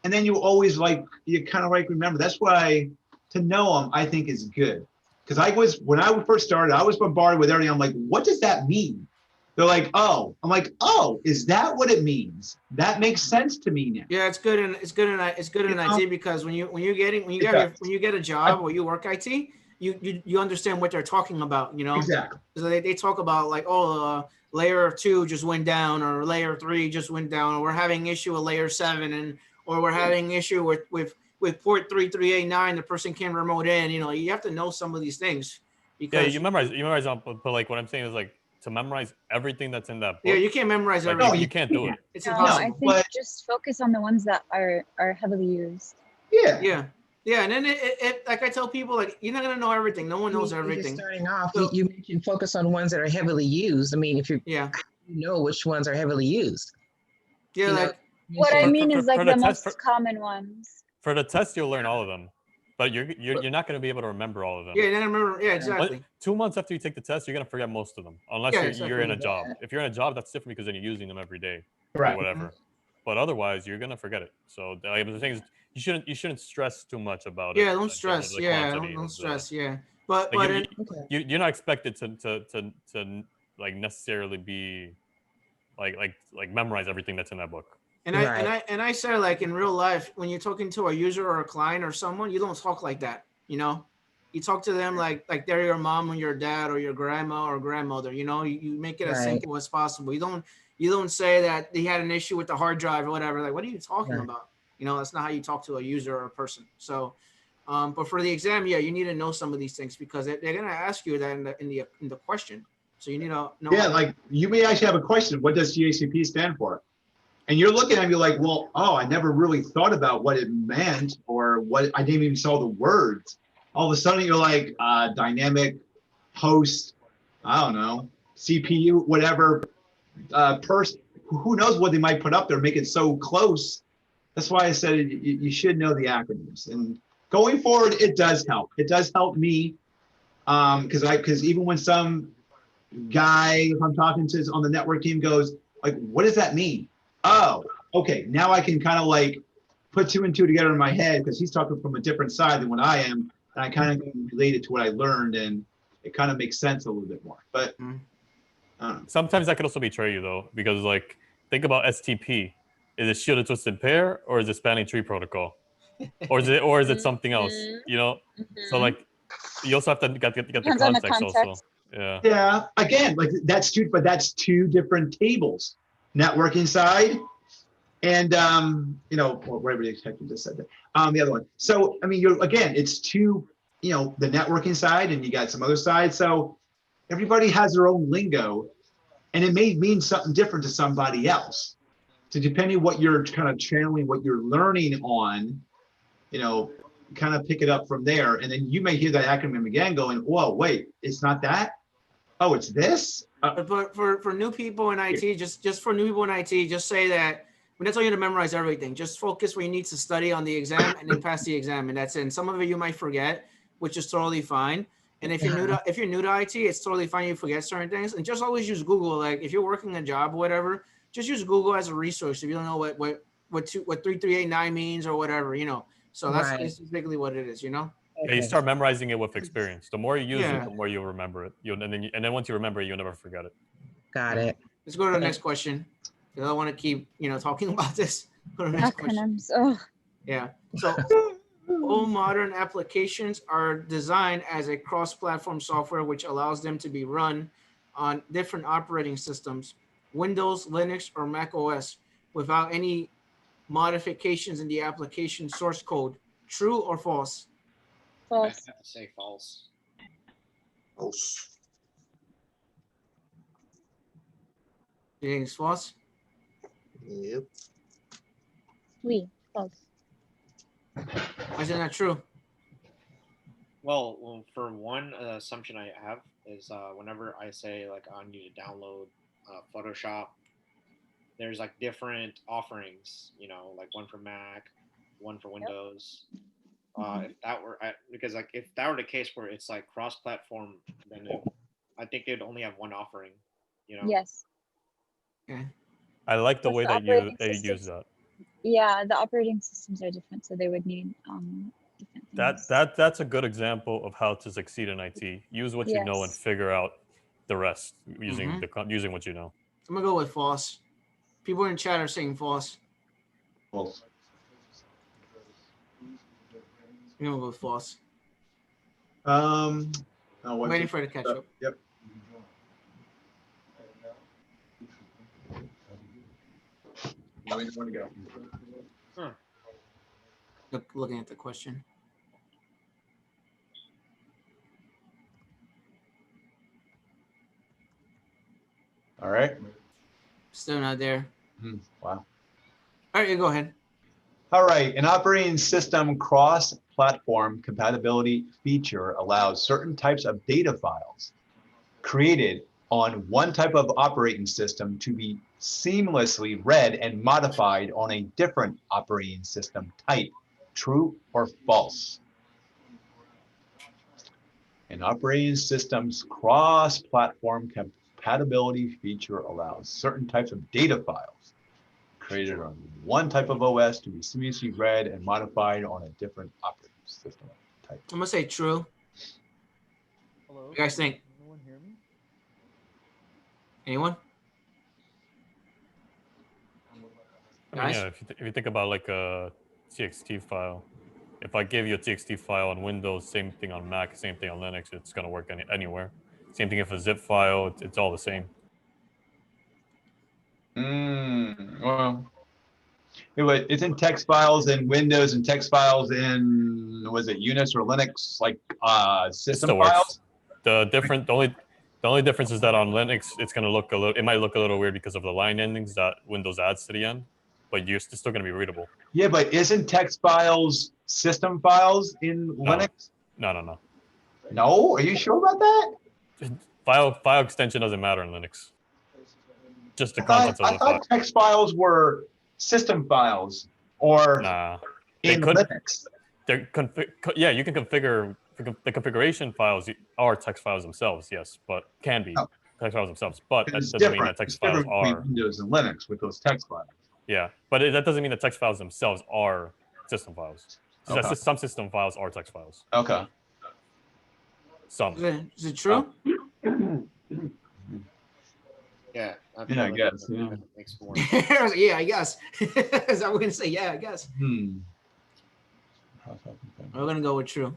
and then you always remember. That's why to know them, I think, is good. Because when I first started, I was bombarded with everything. I'm like, what does that mean? They're like, oh. I'm like, oh, is that what it means? That makes sense to me now. Yeah, it's good in IT, because when you get a job or you work IT, you understand what they're talking about. Exactly. So they talk about like, layer 2 just went down, or layer 3 just went down, or we're having issue with layer 7, or we're having issue with port 3389, the person can't remote in. You have to know some of these things. Because you memorize them, but like what I'm saying is like to memorize everything that's in that book. Yeah, you can't memorize like, everything. You can't do it. It's No, impossible. I think just focus on the ones that are heavily used. Yeah. Yeah, and then it like I tell people, like, you're not gonna know everything. No one knows everything. Starting off, So- you mentioned focus on ones that are heavily used. I mean, if you know which ones are heavily used. Yeah, like What I mean is like for the the test- most common ones. For the test, you'll learn all of them. But you're not going to be able to remember all of them. Yeah, you're not gonna remember. Yeah, exactly. 2 months after you take the test, you're going to forget most of them, unless Yeah, you're in a exactly. job. If you're in a job, that's different because then you're using them every day or Correct. whatever. But otherwise, you're going to forget it. So the thing is, you shouldn't stress too much about it. Yeah, don't in terms of stress. the Yeah, quantity don't of the- stress. Yeah, but Like, but you're not expected to like necessarily be like memorize everything that's in that book. and I say, like, in real life, when you're talking to a user or a client or someone, you don't talk like that. You know, you talk to them like they're your mom or your dad or your grandma or grandmother. You know, you make it as simple as possible. You don't say that they had an issue with the hard drive or whatever. Like, what are you talking about? You know, that's not how you talk to a user or a person. So, but for the exam, yeah, you need to know some of these things because they're gonna ask you that in the question. So you need to know. Yeah, like you may actually have a question. What does GACP stand for? And you're looking at me like, well, oh, I never really thought about what it meant or what I didn't even saw the words. All of a sudden you're like dynamic host, I don't know, CPU, whatever person, who knows what they might put up there, make it so close. That's why I said you should know the acronyms. And going forward, it does help. It does help me because even when some guy I'm talking to on the network team goes, like, what does that mean? Oh, okay. Now I can kind of like put 2 and 2 together in my head because he's talking from a different side than what I am. And I kind of relate it to what I learned and it kind of makes sense a little bit more. But sometimes that could also betray you though, because like think about STP. Is it shielded twisted pair or is it spanning tree protocol? Or is it something else? You know? So like you also have to get the context also. Yeah. Yeah. Again, like that's two different tables. Networking side and you know, whatever the executive just said that. The other one. So I mean, it's two, you know, the networking side and you got some other side. So everybody has their own lingo and it may mean something different to somebody else. So depending what you're kind of channeling, what you're learning on, you know, kind of pick it up from there. And then you may hear that acronym again going, whoa, wait, it's not that? Oh, it's this? But for new people in IT, just for new people in IT, just say that we're not telling you to memorize everything. Just focus where you need to study on the exam and then pass the exam, and that's it. And some of it you might forget, which is totally fine. And if you're new to IT, it's totally fine. You forget certain things, and just always use Google. Like if you're working a job or whatever, just use Google as a resource. If you don't know what 3389 means or whatever, you know. So that's basically what it is, you know. Yeah, you start memorizing it with experience. The more you use it, the more you'll remember it. And then once you remember it, you'll never forget it. Got it. Let's go to the next question. I don't want to keep, talking about this. Go to the next question. Yeah. So all modern applications are designed as a cross-platform software, which allows them to be run on different operating systems, Windows, Linux, or Mac OS, without any modifications in the application source code. True or false? False. I have to say false. False. You think it's false? Yep. Oui, false. Why is it not true? Well, for one assumption I have is whenever I say like I need to download Photoshop, there's like different offerings, like one for Mac, one for Windows. If that were because like if that were the case where it's like cross-platform, then I think they'd only have one offering. Yes. Okay. I like the way that you use that. Yeah, the operating systems are different, so they would need different things. That's a good example of how to succeed in IT. Use what you know and figure out the rest using using what you know. I'm gonna go with false. People in chat are saying false. False. I'm gonna go with false. I'm waiting for it to catch up. Yep. Now we want to go. Looking at the question. All right. Still not there. Wow. All right, you go ahead. All right. An operating system cross-platform compatibility feature allows certain types of data files created on one type of operating system to be seamlessly read and modified on a different operating system type. True or false? An operating system's cross-platform compatibility feature allows certain types of data files created on one type of OS to be seamlessly read and modified on a different operating system type. I'm gonna say true. Hello. You guys think? Can anyone hear me? Anyone? I mean, Guys? yeah, if you think about like a TXT file, if I give you a TXT file on Windows, same thing on Mac, same thing on Linux, it's gonna work anywhere. Same thing if a zip file, it's all the same. Well, anyway, it's in text files in Windows and text files in, was it Unix or Linux, like It system still works. files? The only difference is that on Linux, it's gonna look a little. It might look a little weird because of the line endings that Windows adds to the end, but you're still gonna be readable. Yeah, but isn't text files system files in Linux? No. No, are you sure about that? File extension doesn't matter in Linux. Just the contents of I the file. thought text files were system files or Nah, in Linux. Yeah, you can configure the configuration files are text files themselves. Yes, but can be text files themselves. But that It's doesn't mean different. that text It's files different between are. Windows and Linux with those text files. Yeah, but that doesn't mean that text files themselves are system files. Okay. Some system files are text files. Okay. Some. Is it true? Yeah. Yeah, I guess. Yeah. Makes more. Yeah, I guess. I wouldn't say yeah, I guess. We're gonna go with true.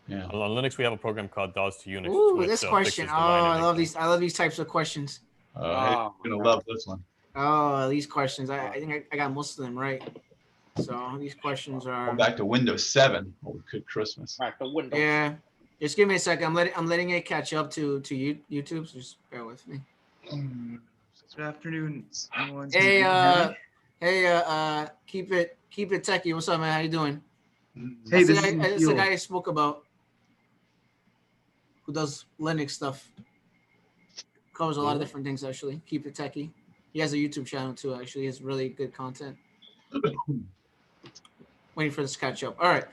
Yeah. On Linux, we have a program called DOS to Unix. Ooh, which, this question. fixes Oh, the line I ending love thing. these. I love these types of questions. Hey, you're gonna love this one. Oh, these questions. I think I got most of them right. So these questions are. Going back to Windows 7. Oh, good Christmas. Back to Windows. Yeah. Just give me a second. I'm letting it catch up to YouTube. So just bear with me. Good afternoon, everyone. Hey, keep it techie. What's up, man? How you doing? Hey, That's this the is guy, that's the Nikhil. guy I spoke about, who does Linux stuff. Covers a lot of different things actually. Keep it techie. He has a YouTube channel too. Actually, he has really good content. Waiting for this to catch up. All right.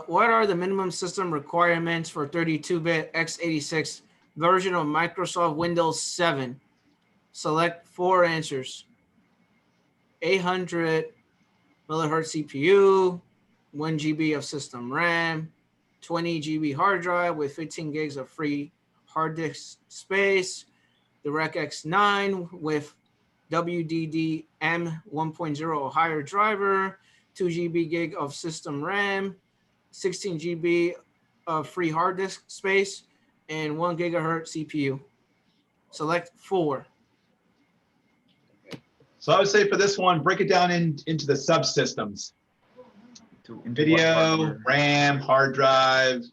What are the minimum system requirements for 32-bit x86 version of Microsoft Windows 7? Select 4 answers. 800 millihertz CPU, 1 GB of system RAM, 20 GB hard drive with 15 gigs of free hard disk space, DirectX 9 with WDDM 1.0 or higher driver, 2 GB gig of system RAM, 16 GB of free hard disk space, and 1 gigahertz CPU. Select 4. So I would say for this one, break it down into the subsystems. Into what Video, hardware? RAM, hard drive,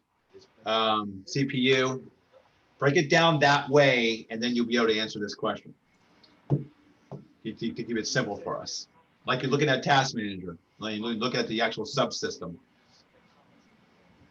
CPU. Break it down that way, and then you'll be able to answer this question. You can keep it simple for us. Like you're looking at Task Manager. Like you look at the actual subsystem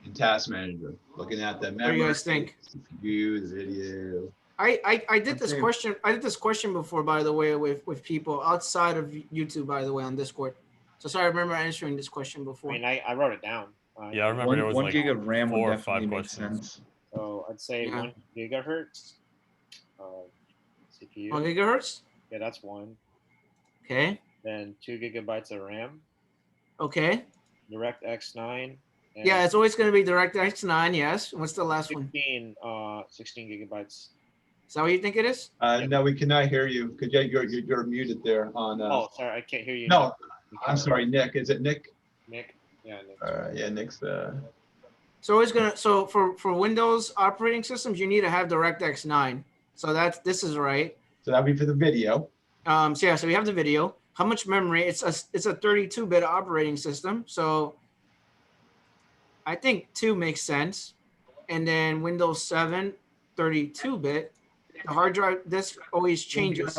in Task Manager. Looking at the memory, What do you guys think? CPU, the video. I did this Okay. question. I did this question before, by the way, with people outside of YouTube, by the way, on Discord. So I remember answering this question I before. mean, I wrote it down. Yeah, I remember there was One like gig of RAM 4 would or 5 definitely make questions. sense. So I'd say Yeah. 1 gigahertz CPU. 1 gigahertz. Yeah, that's one. Okay. Then 2 gigabytes of RAM. Okay. DirectX 9. And Yeah, it's always going to be DirectX 9. Yes. What's the last one? 16 gigabytes. Is that what you think it is? No, we cannot hear you. Could you're muted there on. Oh, sorry, I can't hear you. No, I'm sorry, Nick. Is it Nick? Nick. Yeah, Nick. Yeah, Nick's. So it's gonna. So for Windows operating systems, you need to have DirectX 9. So this is right. So that'd be for the video. So we have the video. How much memory? It's a 32-bit operating system. So I think 2 makes sense. And then Windows 7, 32-bit. The hard drive disk always changes.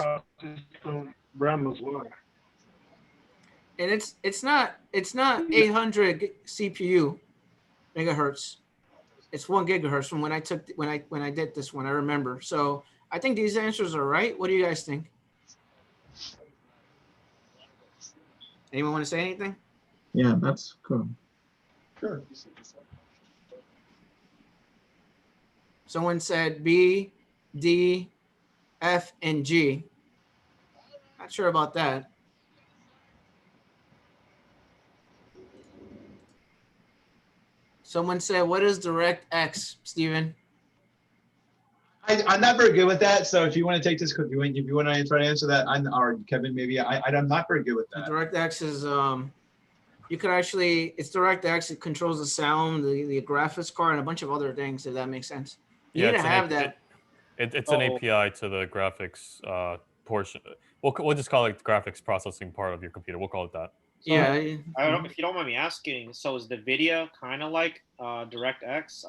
RAM as well. And it's not 800 CPU megahertz. It's 1 gigahertz from when I did this one. I remember. So I think these answers are right. What do you guys think? Anyone want to say anything? Yeah, that's cool. Sure. Someone said B, D, F, and G. Not sure about that. Someone said, what is DirectX, Steven? I'm not very good with that. So if you want to take this, if you want to try to answer that, or Kevin, maybe I'm not very good with that. DirectX is you could actually, it's DirectX. It controls the sound, the graphics card, and a bunch of other things. If that makes sense. You need to have that. It's an API to the graphics portion. We'll just call it the graphics processing part of your computer. We'll call it that. So, Yeah. I don't, if you don't mind me asking, so is the video kind of like DirectX?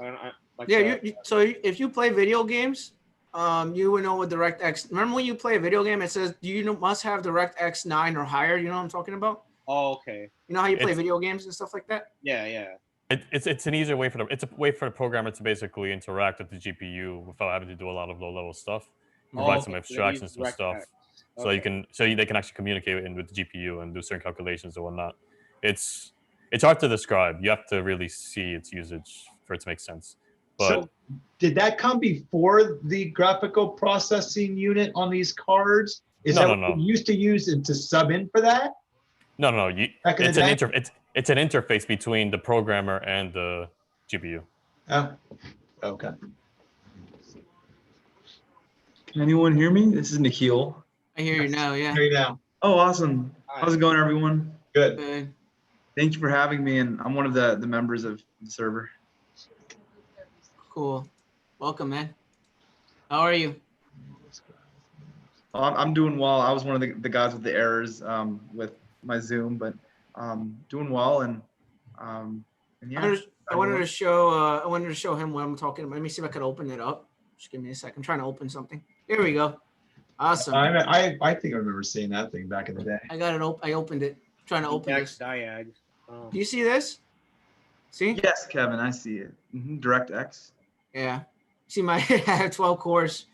So if you play video games, you would know what DirectX. Remember when you play a video game, it says must have DirectX 9 or higher. You know what I'm talking about? Oh, okay. You know how you play video games and stuff like that? Yeah. It's an easier way it's a way for the programmer to basically interact with the GPU without having to do a lot of low level stuff. Provide some abstractions and stuff, so they can actually communicate with the GPU and do certain calculations and whatnot. It's hard to describe. You have to really see its usage for it to make sense. But so did that come before the graphical processing unit on these cards? Is that what you used to use it to sub in for that? No. It's an interface between the programmer and the GPU. Oh, okay. Can anyone hear me? This is Nikhil. I hear you now, yeah. Hear you now. Oh, awesome. How's it going, everyone? Good. Thank you for having me, and I'm one of the members of the server. Cool. Welcome, man. How are you? I'm doing well. I was one of the guys with the errors with my Zoom, but doing well, and yeah. I wanted to show him what I'm talking about. Let me see if I could open it up. Just give me a second. I'm trying to open something. Here we go. Awesome. I think I remember seeing that thing back in the day. I got it. I opened it. I'm trying to open this. Diag. Do you see this? See? Yes, Kevin, I see it. DirectX. Yeah. See I have 12 cores.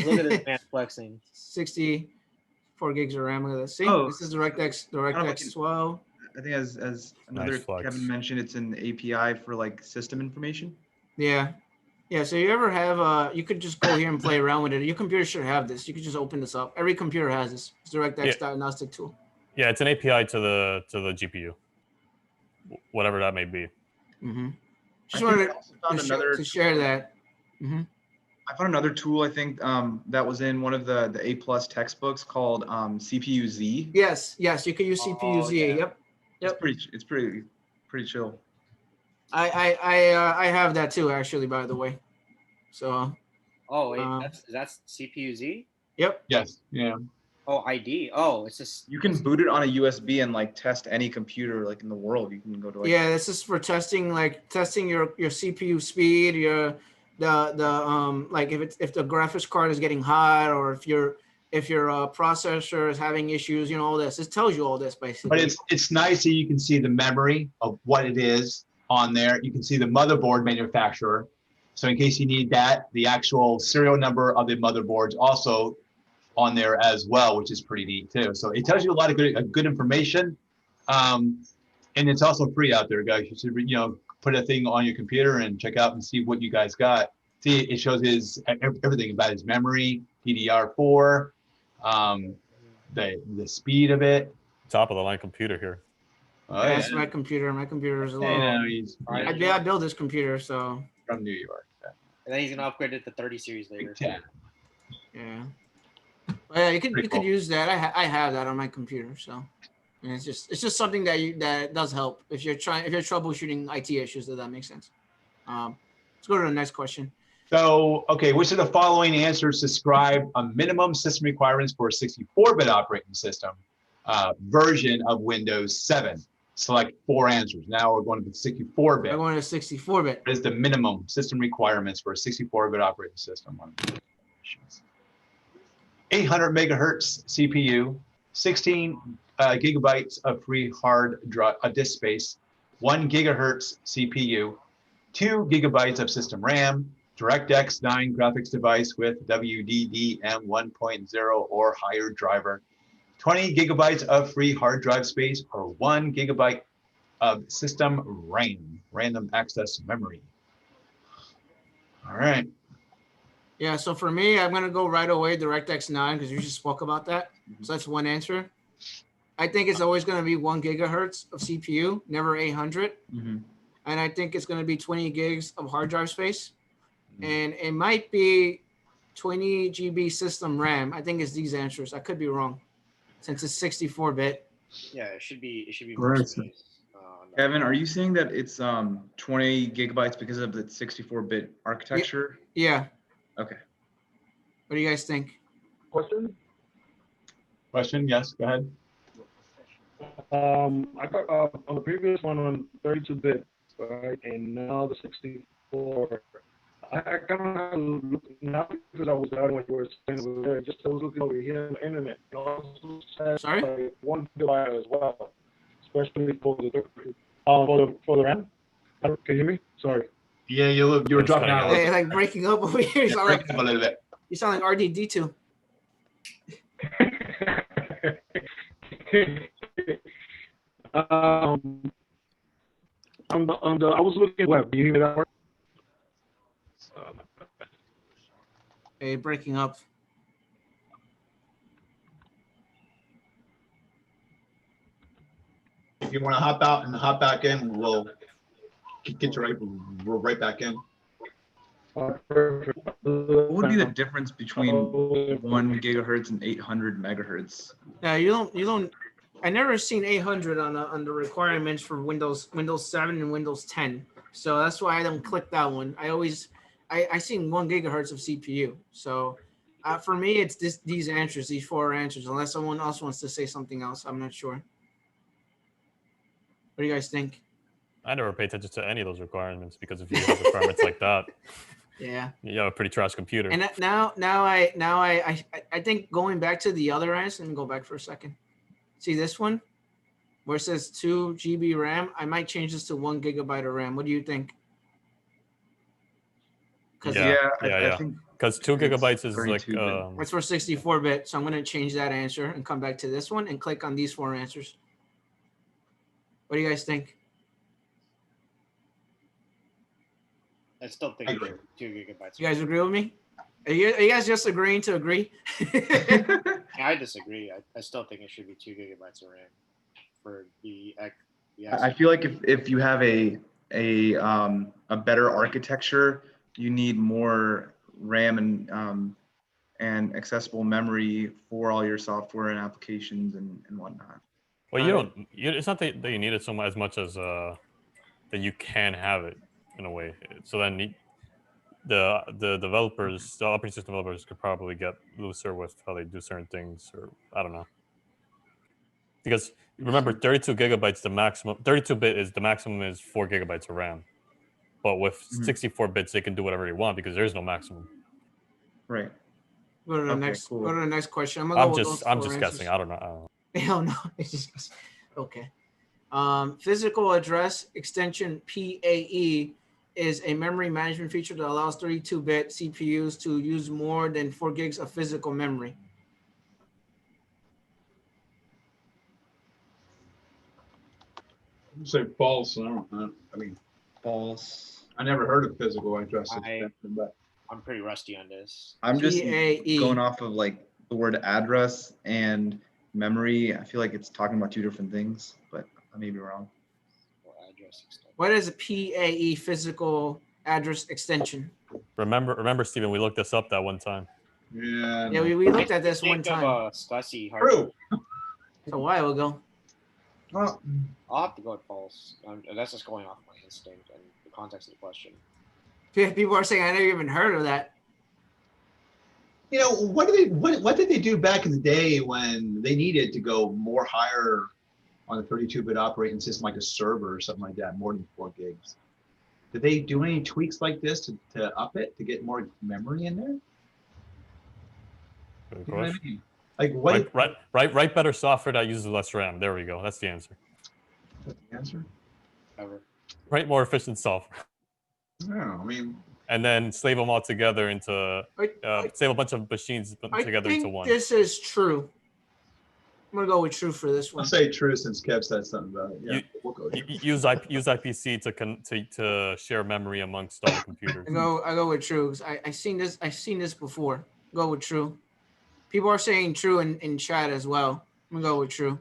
Look at this man flexing. 64 gigs of RAM. Look at this. See? Oh, This is DirectX 12. I think as another Kevin mentioned, it's an API for like system information. Yeah. Yeah, so you ever have you could just go here and play around with it. Your computer should have this. You could just open this up. Every computer has this. It's DirectX diagnostic tool. Yeah, it's an API to the GPU, whatever that may be. Mm-hmm. Just wanted to share that. Mm-hmm. I found another tool. I think that was in one of the A+ textbooks called CPU-Z. Yes, you can use CPU-Z. Yeah. Yep. It's pretty chill. I have that too, actually, by the way. So. Oh, wait, that's CPU-Z? Yep. Yes. Yeah. Oh, ID. Oh, it's just. You can boot it on a USB and like test any computer like in the world. You can go to like. Yeah, this is for testing your CPU speed, like if the graphics card is getting hot, or if your processor is having issues, all this. It tells you all this basically. But it's nice that you can see the memory of what it is on there. You can see the motherboard manufacturer. So in case you need that, the actual serial number of the motherboards also on there as well, which is pretty neat too. So it tells you a lot of good information. And it's also free out there, guys. You should, put a thing on your computer and check out and see what you guys got. See, it shows everything about his memory, DDR4, the speed of it. Top of the line computer here. Oh, that's my computer. My computer is a little. I built this computer, so. From New York. And then he's gonna upgrade it to 30 series later. Yeah. Yeah. Well, yeah, you could use that. I have that on my computer, so. And it's just something that does help if you're troubleshooting IT issues. If that makes sense. Let's go to the next question. So, okay, which of the following answers describe a minimum system requirements for a 64-bit operating system version of Windows 7? Select 4 answers. Now we're going to the 64-bit. We're going to 64-bit. What is the minimum system requirements for a 64-bit operating system? 800 megahertz CPU, 16 gigabytes of free hard drive disk space, 1 gigahertz CPU, 2 gigabytes of system RAM, DirectX 9 graphics device with WDDM 1.0 or higher driver, 20 gigabytes of free hard drive space, or 1 gigabyte of system RAM, random access memory. All right. Yeah, so for me, I'm gonna go right away DirectX 9 because you just spoke about that. So that's one answer. I think it's always gonna be 1 gigahertz of CPU, never 800, Mhm. and I think it's gonna be 20 gigs of hard drive space, Mm. and it might be 20 GB system RAM. I think it's these answers. I could be wrong, since it's 64-bit. Yeah, it should be more Right. space. Kevin, are you saying that it's 20 gigabytes because of the 64-bit architecture? Yeah. Okay. What do you guys think? Question? Question? Yes, go ahead. I thought on the previous one on 32-bit, right, and now the 64. I kind of have to look now because I was out when you were saying over there. Just I was looking over here on the internet. It also says Sorry? like 1 gigabyte as well, especially for the RAM. Can you hear me? Sorry. Yeah, you were It's dropping out a cutting little Hey, bit. like breaking up over here. You sound like, Breaking up a little bit. you sound like RDD2. I was looking at the web. Do you hear me that word? Hey, breaking up. If you want to hop out and hop back in, we'll get you right. We're right back in. Perfect. What would be the difference between 1 gigahertz and 800 megahertz? Yeah, you don't. I never seen 800 on the requirements for Windows 7 and Windows 10. So that's why I don't click that one. I seen 1 gigahertz of CPU. So for me, it's these answers, these 4 answers. Unless someone else wants to say something else, I'm not sure. What do you guys think? I never pay attention to any of those requirements because if you have requirements like that, Yeah. you have a pretty trash computer. And now I think going back to the other answer, let me go back for a second. See this one where it says 2 GB RAM? I might change this to 1 gigabyte of RAM. What do you think? I think because 2 it's gigabytes is like 32-bit. That's for 64-bit. So I'm going to change that answer and come back to this one and click on these 4 answers. What do you guys think? I still think it should be 2 gigabytes. You guys agree with me? Are you guys just agreeing to agree? I disagree. I still think it should be 2 gigabytes of RAM for the. I feel like if you have a better architecture, you need more RAM and accessible memory for all your software and applications and whatnot. well, you don't. It's not that you need it as much as that you can have it in a way. So then the developers, the operating system developers, could probably get looser with how they do certain things, or I don't know. Because remember, 32 gigabytes, the maximum. 32-bit is the maximum is 4 gigabytes of RAM, but with 64 bits, they can do whatever they want because there is no maximum. Right. Go to the Okay, next. cool. Go to the next question. I'm just guessing. I don't know. Hell no. It's just okay. Physical address extension PAE is a memory management feature that allows 32-bit CPUs to use more than 4 gigs of physical memory. Say false. I mean, False. I never heard of physical address I- extension, but I'm pretty rusty on this. I'm just PAE. going off of like the word address and memory. I feel like it's talking about 2 different things, but I may be wrong. Or address extension. What is a PAE physical address extension? Remember, Steven, we looked this up that one time. yeah. Yeah, we looked at this one Think of time. a SCSI hard True. A while ago. Well, I'll have to go with false. That's just going off my instinct and the context of the question. People are saying I never even heard of that. you know, what did they do back in the day when they needed to go more higher on a 32-bit operating system, like a server or something like that, more than 4 gigs? Did they do any tweaks like this to up it, to get more memory in there? Good You know what I question. mean? Like what? Write better software that uses less RAM. There we go. That's the answer. That's the answer? Ever. Write more efficient software. No, I mean, And then slave them all together into save a bunch of machines I together think into one. this is true. I'm gonna go with true for this I'll one. say true since Kev said something about it. Yeah, we'll go true. Use IPC to share memory amongst all the computers. I go with true. 'Cause I seen this before. Go with true. People are saying true in chat as well. I'm gonna go with true.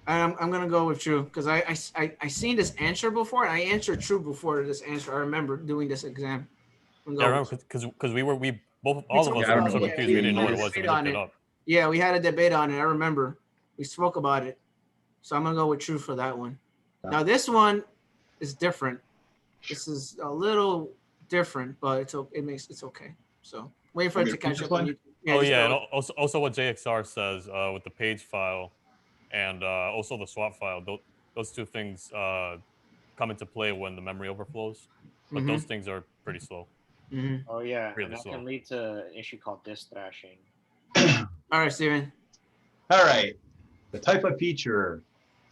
I'm gonna go with true because I seen this answer before and I answered true before this answer. I remember doing this exam. Yeah, I remember because all of us I were don't so know. confused. We didn't know what it was, and we looked it up. Yeah, we had a debate on it. I remember we spoke about it. So I'm gonna go with true for that one. Now this one is different. This is a little different, but it's okay. So waiting for it to catch up on you. And also what JXR says with the page file and also the swap file. Those two things come into play when the memory overflows, but those things are pretty slow. Oh yeah, Really and that slow. can lead to an issue called disk thrashing. All right, Steven. All right. The type of feature,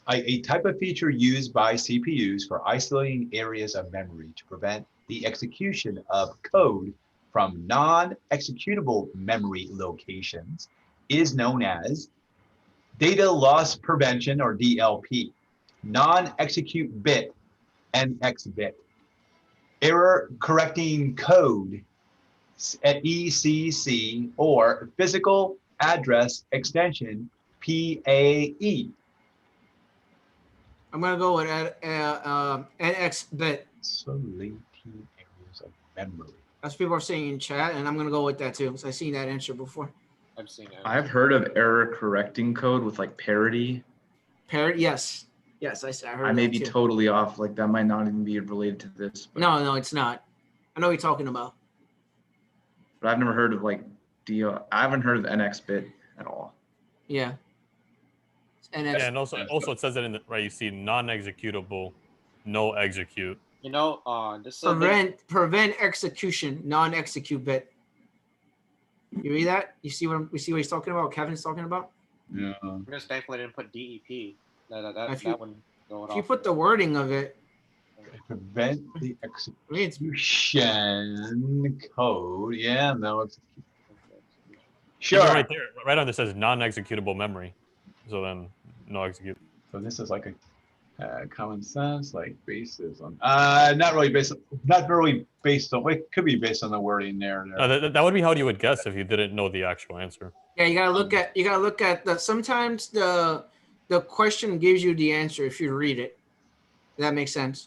a type of feature used by CPUs for isolating areas of memory to prevent the execution of code from non-executable memory locations is known as data loss prevention, or DLP, non-execute bit, NX bit, error correcting code at ECC, or physical address extension, PAE. I'm gonna go with NX bit. Isolating areas of memory. That's what people are saying in chat, and I'm gonna go with that too because I've seen that answer before. I've seen it. I've heard of error correcting code with like parity. Parity, yes, I heard. I may that be too. totally off. Like that might not even be related to this. But, No, it's not. I know what you're talking about. but I've never heard of like DL. I haven't heard of NX bit at all. Yeah. NX. Yeah, and also it says that in the right. You see non-executable, no execute. You know, this prevent execution, non-execute bit. You read that? We see what he's talking about. What Kevin's talking about. Yeah. I'm just thankful I didn't put DEP. That wouldn't go If you put the wording of it, prevent the execution code. Yeah, no. Sure. Right there, right on this says non-executable memory. So then no execute. So this is like a common sense, like basis on. Not really based on. It could be based on the wording there. No, that would be how you would guess if you didn't know the actual answer. Yeah, you gotta look at the. Sometimes the question gives you the answer if you read it. That makes sense.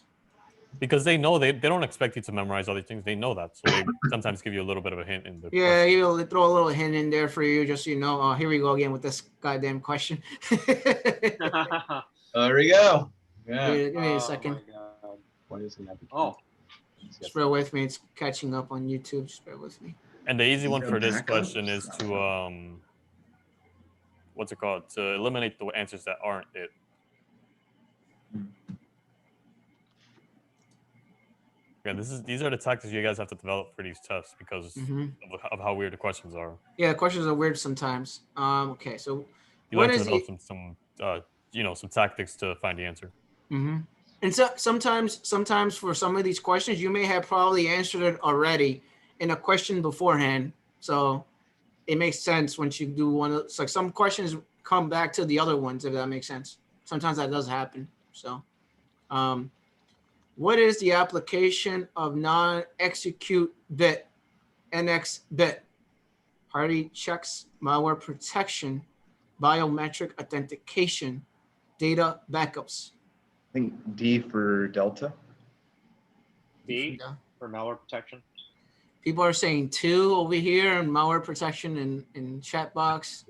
Because they know they don't expect you to memorize all these things. They know that, so they sometimes give you a little bit of a hint in the. Yeah, you'll throw a little hint in there for you, just so you know. Oh, here we go again with this goddamn question. There we go. Yeah. Give me a second. What is the application? Oh. Just bear with me. It's catching up on YouTube. Just bear with me. And the easy one for this question is to what's it called? To eliminate the answers that aren't it. Yeah, these are the tactics you guys have to develop for these tests because of how weird the questions are. Yeah, the questions are weird sometimes. Okay, so you learn to develop some tactics to find the answer. And so sometimes for some of these questions, you may have probably answered it already in a question beforehand. So it makes sense once you do one. It's like some questions come back to the other ones, if that makes sense. Sometimes that does happen. So, what is the application of non-execute bit, NX bit? Party checks, malware protection, biometric authentication, data backups. I think D for Delta. B for malware protection. People are saying 2 over here and malware protection in chat box.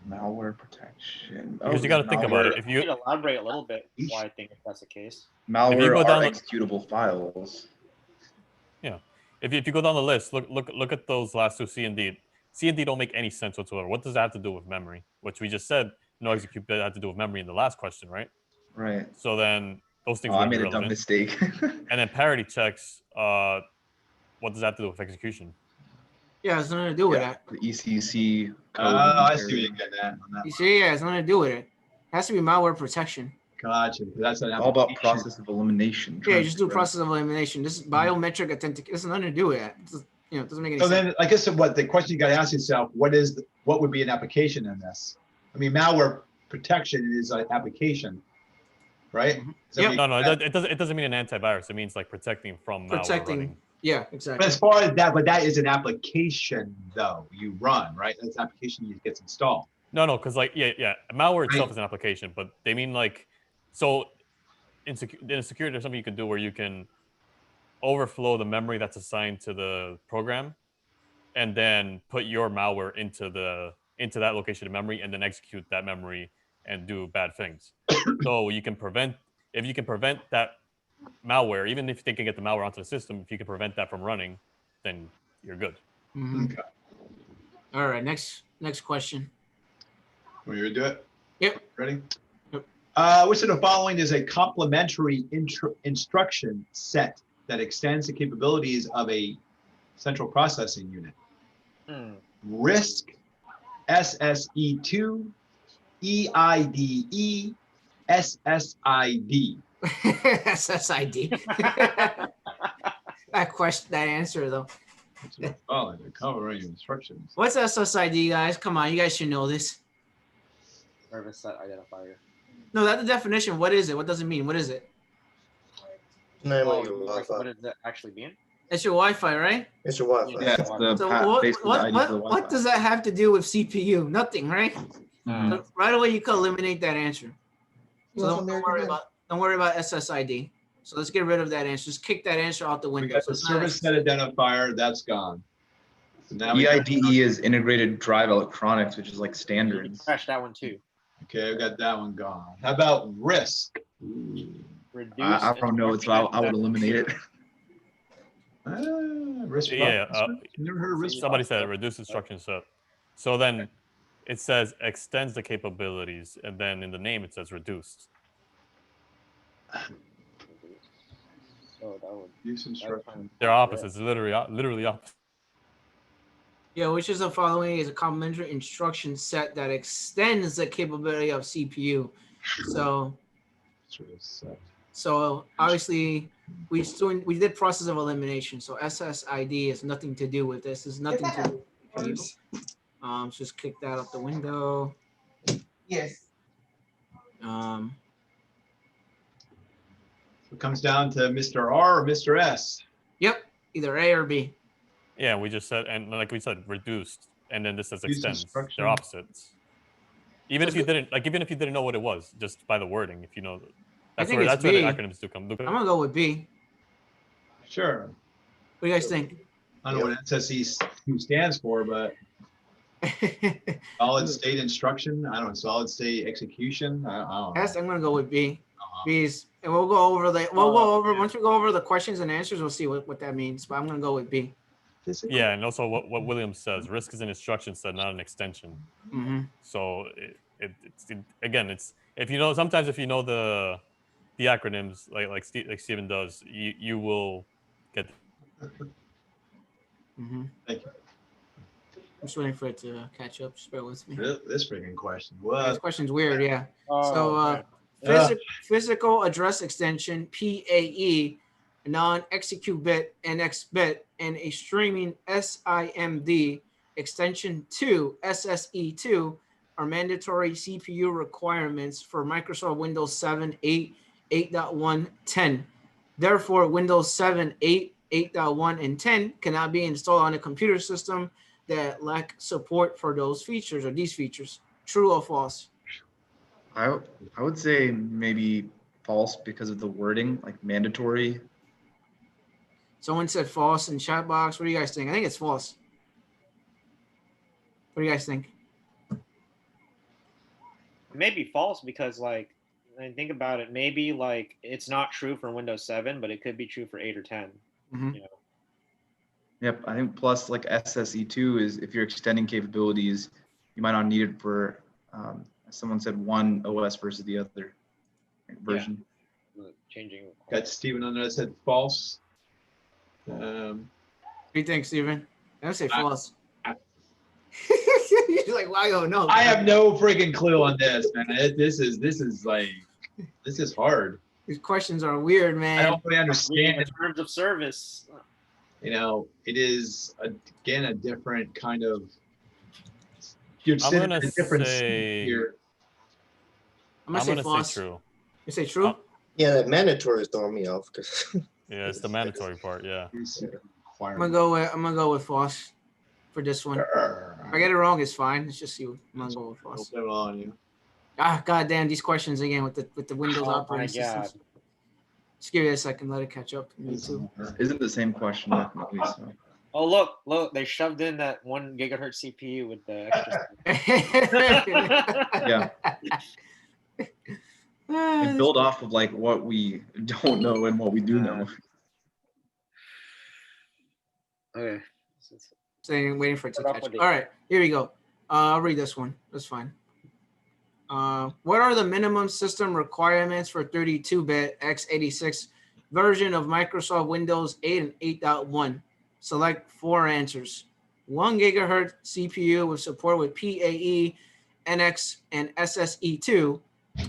Malware protection. Because you got to think about it. If you elaborate a little bit why I think that's the case. Malware are executable files. Yeah. If you go down the list, look at those last two, C and D. C and D don't make any sense whatsoever. What does that have to do with memory? Which we just said no execute bit had to do with memory in the last question, right? Right. So then those things. I made a dumb mistake. And then parity checks. What does that have to do with execution? Yeah, it's nothing to do with that. The ECC code. I see what you're getting at on that. You see, yeah, it's nothing to do with it. It has to be malware protection. Gotcha. That's all about process of elimination. Yeah, just do process of elimination. This is biometric authentication. This has nothing to do with it. it doesn't make any So sense. then, I guess what the question you got to ask yourself: what would be an application in this? I mean, malware protection is an application, right? Mhm. Does that Yep. make No, no, sense? it doesn't mean an antivirus. It means like protecting from malware Protecting. running. Yeah, But exactly. as far as that, but that is an application though you run, right? That's an application that gets installed. No, because like yeah, malware itself Right. is an application, but they mean like so in security there's something you can do where you can overflow the memory that's assigned to the program, and then put your malware into that location of memory, and then execute that memory and do bad things. So you can prevent that malware, even if they can get the malware onto the system. If you can prevent that from running, then you're good. Mhm. Okay. All right, next question. Want you to do it? Yep. Ready? Yep. Which of the following is a complementary instruction set that extends the capabilities of a central processing unit? RISC, SSE2, EIDE, SSID. SSID. That answer though. Oh, the covering instructions. What's SSID, guys? Come on, you guys should know this. Service set identifier. No, that's the definition. What is it? What does it mean? What is it? Name Oh, of your like, Wi-Fi. what does that actually mean? It's your Wi-Fi, right? It's your Wi-Fi. Yeah, it's the So basically the ID for the what Wi-Fi. does that have to do with CPU? Nothing, right? So right away, you can eliminate that answer. So don't worry about SSID. So let's get rid of that answer. Just kick that answer out the We window. got So the it's not service set identifier, that's gone. So now we got- EIDE is integrated drive electronics, which is like standards. Crash that one too. Okay, we got that one gone. How about RISC? Reduce. I don't know, so I would eliminate it. RISC. Yeah, Never heard of RISC. somebody said reduce instruction set. So then it says extends the capabilities, and then in the name it says reduced. So that would. Use instruction. They're opposites, literally opposite. Yeah, which is the following is a complementary instruction set that extends the capability of CPU. So obviously we did process of elimination. So SSID has nothing to do with this. There's nothing to do with CPU. Just kick that out the window. Yes. It comes down to Mr. R or Mr. S. Yep, either A or B. Yeah, we just said, and like we said, reduced, and then this says Use extends. instruction. They're opposites. Even if you didn't know what it was, just by the wording, if you know, that's think where it's the B. acronyms do come. I'm gonna go with B. Sure. What do you guys think? I don't know what SSE2 stands for, but solid state instruction. I don't know, solid state execution. I don't know. I'm gonna go with B. B's, and we'll go over once we go over the questions and answers. We'll see what that means. But I'm gonna go with B. Yeah, and also what Williams says, RISC is an instruction set, not an extension. Mm-hmm. So again, if you know the acronyms like Steven does, you will get. Mm-hmm. Thank you. I'm just waiting for it to catch up. Just bear with me. This freaking question. This What? question's weird. Yeah. Oh, Physical address extension PAE, non-execute bit NX bit, and a streaming SIMD extension 2 SSE2 are mandatory CPU requirements for Microsoft Windows 7, 8, 8.1, 10. Therefore, Windows 7, 8, 8.1, and 10 cannot be installed on a computer system that lack support for those features or these features. True or false? I would say maybe false because of the wording, like mandatory. Someone said false in chat box. What do you guys think? I think it's false. What do you guys think? Maybe false because like think about it, maybe like it's not true for Windows 7, but it could be true for 8 or 10. Mhm. You know? Yep, I think plus like SSE2 is if you're extending capabilities, you might not need it for, as someone said, one OS versus the other version. Changing. Got Steven on there that said false. What do you think, Steven? I would say false. You're like, well, I don't know. I have no freaking clue on this, man. This is hard. These questions are weird, man. I don't really understand In terms of service. it is again a different kind of. You're I'm sitting gonna in a different seat say here. I'm gonna say false. true. You say true? Yeah, that mandatory is throwing me off because Yeah, it's the mandatory part. Yeah. I'm gonna go with false for this one. If I get it wrong, it's fine. Let's just see. I'm gonna go with false. On you. Ah, goddamn, these questions again with the Windows Oh my operating systems. God. Just give it a second, let it catch up. Me too. Isn't the same question definitely? So. Oh look, they shoved in that 1 gigahertz CPU with the extra. Yeah. And build off of like what we don't know and what we do know. Okay. Saying waiting for it to Start off catch up. with All it. right, here we go. I'll read this one. That's fine. What are the minimum system requirements for 32-bit x86 version of Microsoft Windows 8 and 8.1? Select 4 answers. 1 gigahertz CPU with support with PAE, NX, and SSE2.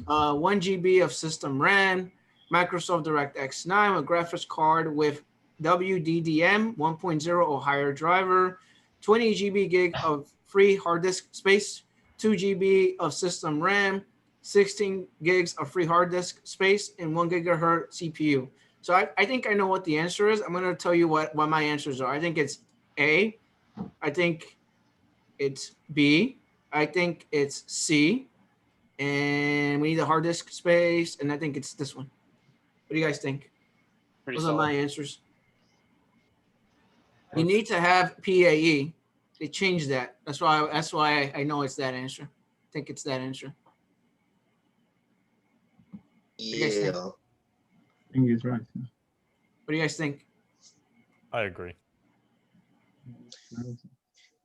1 GB of system RAM. Microsoft DirectX 9 with graphics card with WDDM 1.0 or higher driver. 20 GB gig of free hard disk space. 2 GB of system RAM. 16 gigs of free hard disk space, and 1 gigahertz CPU. So I think I know what the answer is. I'm going to tell you what my answers are. I think it's A. I think it's B. I think it's C. And we need a hard disk space. And I think it's this one. What do you guys think? Pretty Those are solid. my answers. You need to have PAE. They changed that. That's why I know it's that answer. I think it's that answer. you guys think? yeah. I think he's right. What do you guys think? I agree.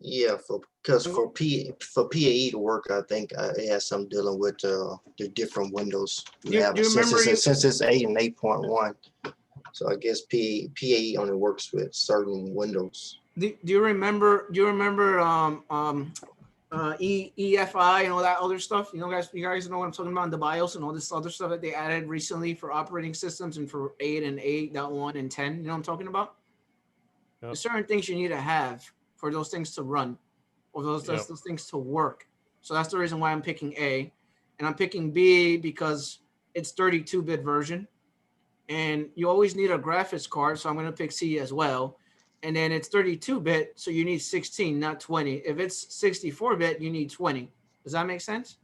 Yeah, because for PAE to work, I think it has some dealing with the different windows you have since it's 8 and 8.1. So I guess PAE only works with certain windows. Do you remember EFI and all that other stuff? You guys know what I'm talking about, the BIOS and all this other stuff that they added recently for operating systems and for 8 and 8.1 and 10. You know what I'm talking about? Yep. There's certain things you need to have for those things to run, or those things to work. So that's the reason why I'm picking A, and I'm picking B because it's 32-bit version, and you always need a graphics card. So I'm going to pick C as well. And then it's 32-bit, so you need 16, not 20. If it's 64-bit, you need 20. Does that make sense?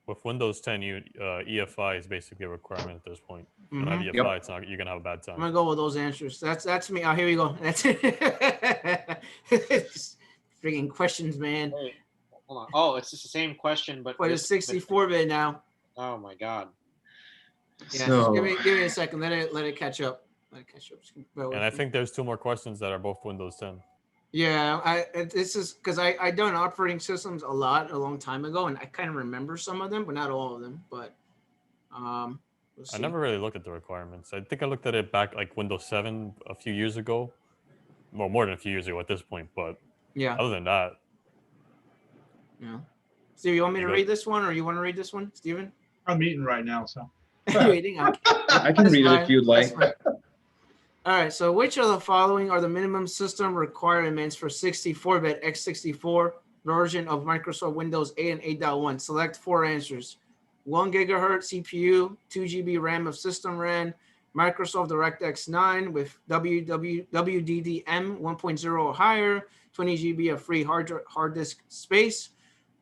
With Windows 10, EFI is basically a requirement at this point. If you don't have Mhm. EFI, it's not. You're gonna have a bad I'm time. gonna go with those answers. That's me. Oh, here we go. That's it. Freaking questions, man. Wait, hold on. Oh, it's just the same question, but But it's 64-bit now. Oh my God. Yeah. So- Give me a second. Let it catch up. Let it catch up. Just bear with And I me. think there's 2 more questions that are both Windows 10. Yeah, this is because I done operating systems a long time ago, and I kind of remember some of them, but not all of them. But let's I see. never really looked at the requirements. I think I looked at it back like Windows 7 a few years ago. Well, more than a few years ago at this point. But Yeah. other than that, Yeah. Steve, you want me to You got- read this one, or you want to read this one, Steven? I'm eating right now, so. You eating? Okay. I can That's read it fine. if you'd That's like. fine. All right. So, which of the following are the minimum system requirements for 64-bit x64 version of Microsoft Windows 8 and 8.1? Select 4 answers: 1 gigahertz CPU, 2 GB RAM of system RAM, Microsoft DirectX 9 with WDDM 1.0 or higher, 20 GB of free hard disk space,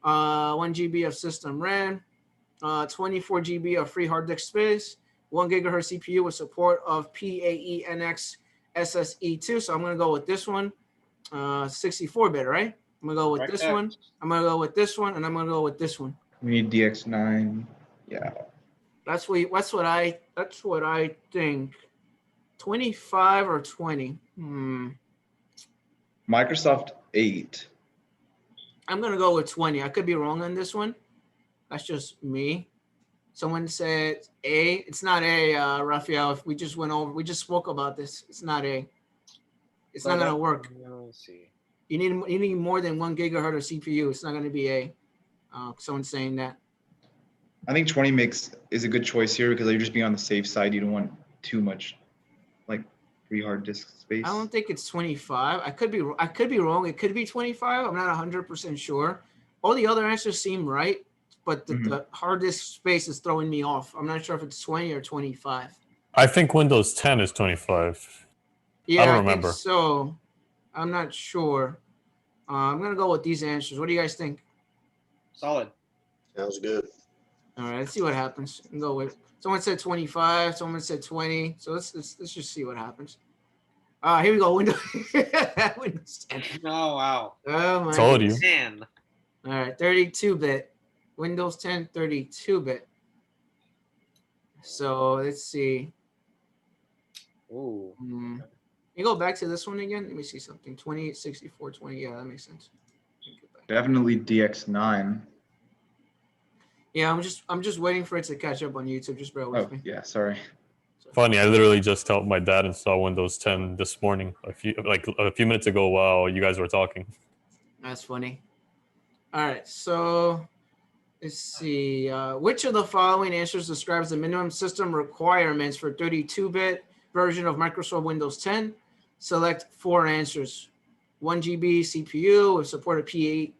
1 GB of system RAM, 24 GB of free hard disk space, 1 gigahertz CPU with support of PAE NX SSE2. So I'm going to go with this one, 64-bit, right? I'm going to go with this one. I'm going to go with this one, and I'm going to go with this one. We need DX9. Yeah. That's what I think. 25 or 20. Microsoft 8. I'm going to go with 20. I could be wrong on this one. That's just me. Someone said A. It's not A, Raphael. We just spoke about this. It's not A. It's not going to work. Let's see. You need more than 1 gigahertz of CPU. It's not going to be A. Someone's saying that. I think 20 is a good choice here because you're just being on the safe side. You don't want too much, like free hard disk space. I don't think it's 25. I could be wrong. It could be 25. I'm not 100% sure. All the other answers seem right, but the hard disk space is throwing me off. I'm not sure if it's 20 or 25. I think Windows 10 is 25. Yeah, I don't think remember. so. I'm not sure. I'm gonna go with these answers. What do you guys think? Solid. Sounds good. All right, let's see what happens. I'll go with. Someone said 25. Someone said 20. So let's just see what happens. Here we go. Windows 10. Oh wow. Oh my. Told you. Man. All right, 32-bit. Windows 10 32-bit. So let's see. Ooh. You go back to this one again. Let me see something. 28, 64, 20. Yeah, that makes sense. Definitely DX9. Yeah, I'm just waiting for it to catch up on YouTube. Just bear with Oh me. yeah, sorry. Funny, I literally just helped my dad install Windows 10 this morning, a few minutes ago while you guys were talking. That's funny. All right, so let's see. Which of the following answers describes the minimum system requirements for 32-bit version of Microsoft Windows 10? Select 4 answers. 1 GB CPU with support of PAE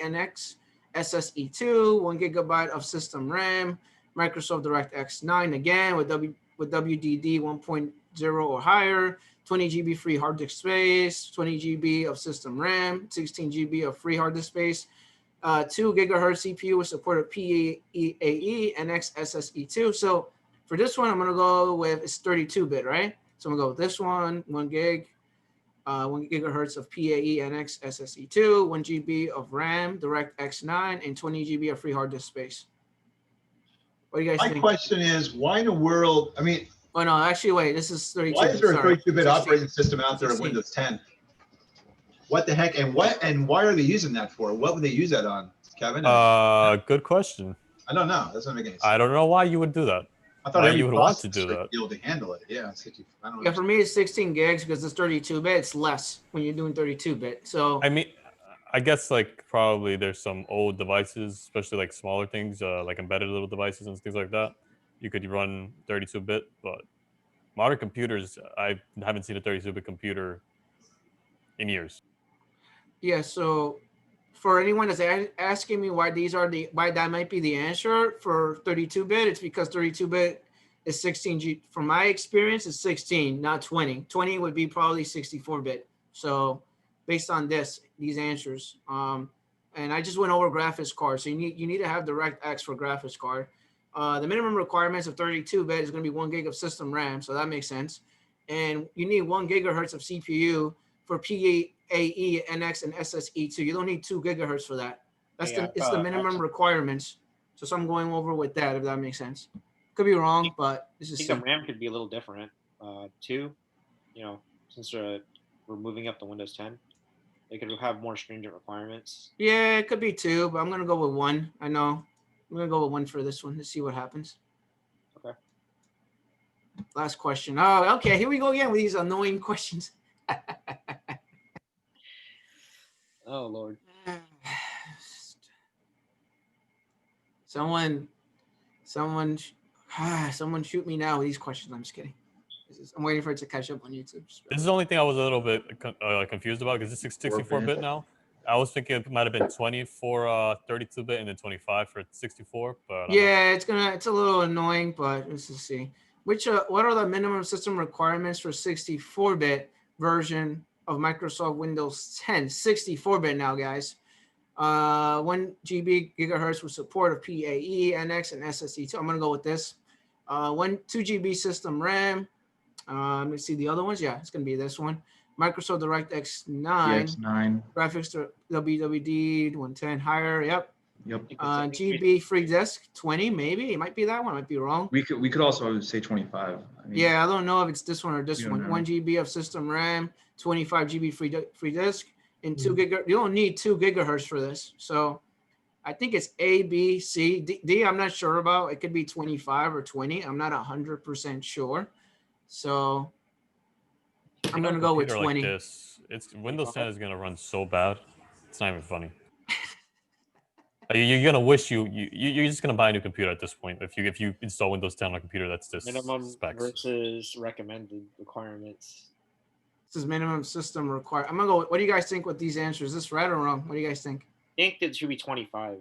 NX SSE2, 1 GB of system RAM, Microsoft DirectX 9 again with WDD 1.0 or higher, 20 GB free hard disk space, 20 GB of system RAM, 16 GB of free hard disk space, 2 gigahertz CPU with support of PAE NX SSE2. So for this one, I'm going to go with, it's 32-bit, right? So I'm going to go with this one, 1 gig. 1 gigahertz of PAE NX SSE2, 1 GB of RAM, DirectX 9, and 20 GB of free hard disk space. What do you guys My think? question is, why in the world? I mean, oh no, actually, wait. This is 32. Why is there a 32-bit operating system out there in 16. Windows 10? What the heck? And why are they using that for? What would they use that on, Kevin? Good question. I don't know. That's not making any sense. I don't know why you would do that. I thought why every you would want to do processor would that. be able to handle it. Yeah, I don't Yeah, for me, it's 16 gigs because it's 32-bit. It's less when you're doing 32-bit. So I mean, I guess like probably there's some old devices, especially like smaller things, like embedded little devices and things like that. You could run 32-bit, but modern computers, I haven't seen a 32-bit computer in years. yeah, so for anyone that's asking me why that might be the answer for 32-bit, it's because 32-bit is 16G. From my experience, it's 16, not 20. 20 would be probably 64-bit. So based on these answers, and I just went over graphics cards. So you need to have DirectX for graphics card. The minimum requirements of 32-bit is going to be 1 gig of system RAM, so that makes sense. And you need 1 gigahertz of CPU for PAE, NX, and SSE2. You don't need 2 gigahertz for that. It's the minimum requirements. So I'm going over with that, if that makes sense. Could be wrong, but this is. I think the RAM could be a little different. 2, since we're moving up to Windows 10, they could have more stringent requirements. Yeah, it could be 2, but I'm gonna go with 1. I know. I'm gonna go with 1 for this one to see what happens. Okay. Last question. Oh, okay. Here we go again with these annoying questions. Oh Lord. Someone shoot me now with these questions. I'm just kidding. I'm waiting for it to catch up on YouTube. This is the only thing I was a little bit confused about because it's 64-bit now. I was thinking it might have been 20 for 32-bit and then 25 for 64. But yeah, it's a little annoying, but let's just see. What are the minimum system requirements for 64-bit version of Microsoft Windows 10? 64-bit now, guys. 1 GB gigahertz with support of PAE, NX, and SSE2. I'm gonna go with this. 2 GB system RAM. Let me see the other ones. Yeah, it's gonna be this one. Microsoft DirectX 9. DX9. Graphics to WWD 110 higher. Yep. Yep. GB free disk 20. Maybe it might be that one. I might be wrong. We could also say 25. I mean, Yeah, I don't know if it's this one or this You don't one. know. 1 GB of system RAM, 25 GB free disk, and 2 gigahertz. You don't need 2 gigahertz for this. So I think it's A, B, C, D. I'm not sure about. It could be 25 or 20. I'm not 100% sure. So I'm gonna go with 20. Like this, Windows 10 is gonna run so bad. It's not even funny. You're gonna wish you're just gonna buy a new computer at this point if you install Windows 10 on a computer that's this Minimum specs. versus recommended requirements. This is minimum system required. I'm gonna go. What do you guys think with these answers? Is this right or wrong? What do you guys think? I think it should be 25.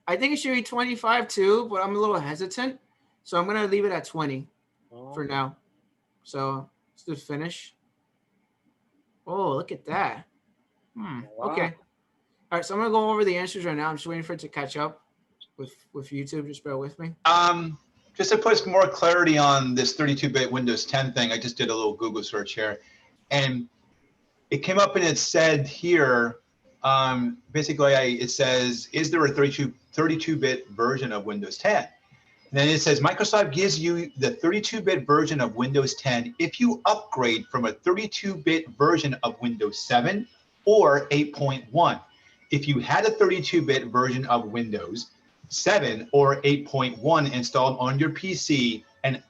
I think it should be 25 too, but I'm a little hesitant, so I'm gonna leave it at 20 for now. So let's do finish. Oh, look at that. Wow. Okay. All right, so I'm gonna go over the answers right now. I'm just waiting for it to catch up with YouTube. Just bear with me. Just to put some more clarity on this 32-bit Windows 10 thing, I just did a little Google search here, and it came up and it said here, basically, it says, is there a 32-bit version of Windows 10? And then it says Microsoft gives you the 32-bit version of Windows 10 if you upgrade from a 32-bit version of Windows 7 or 8.1. If you had a 32-bit version of Windows 7 or 8.1 installed on your PC and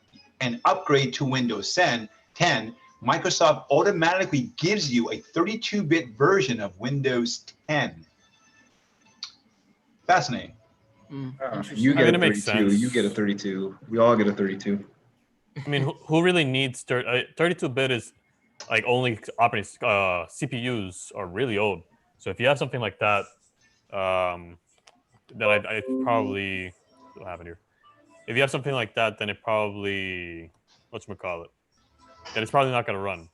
upgrade to Windows 10, Microsoft automatically gives you a 32-bit version of Windows 10. Fascinating. You I get mean, a it makes 32. sense. You get a 32. We all get a 32. I mean, who really needs 32-bit is like only operating CPUs are really old. So if you have something like that, then I probably what happened here. If you have something like that, then it probably whatchamacallit, then it's probably not going to run.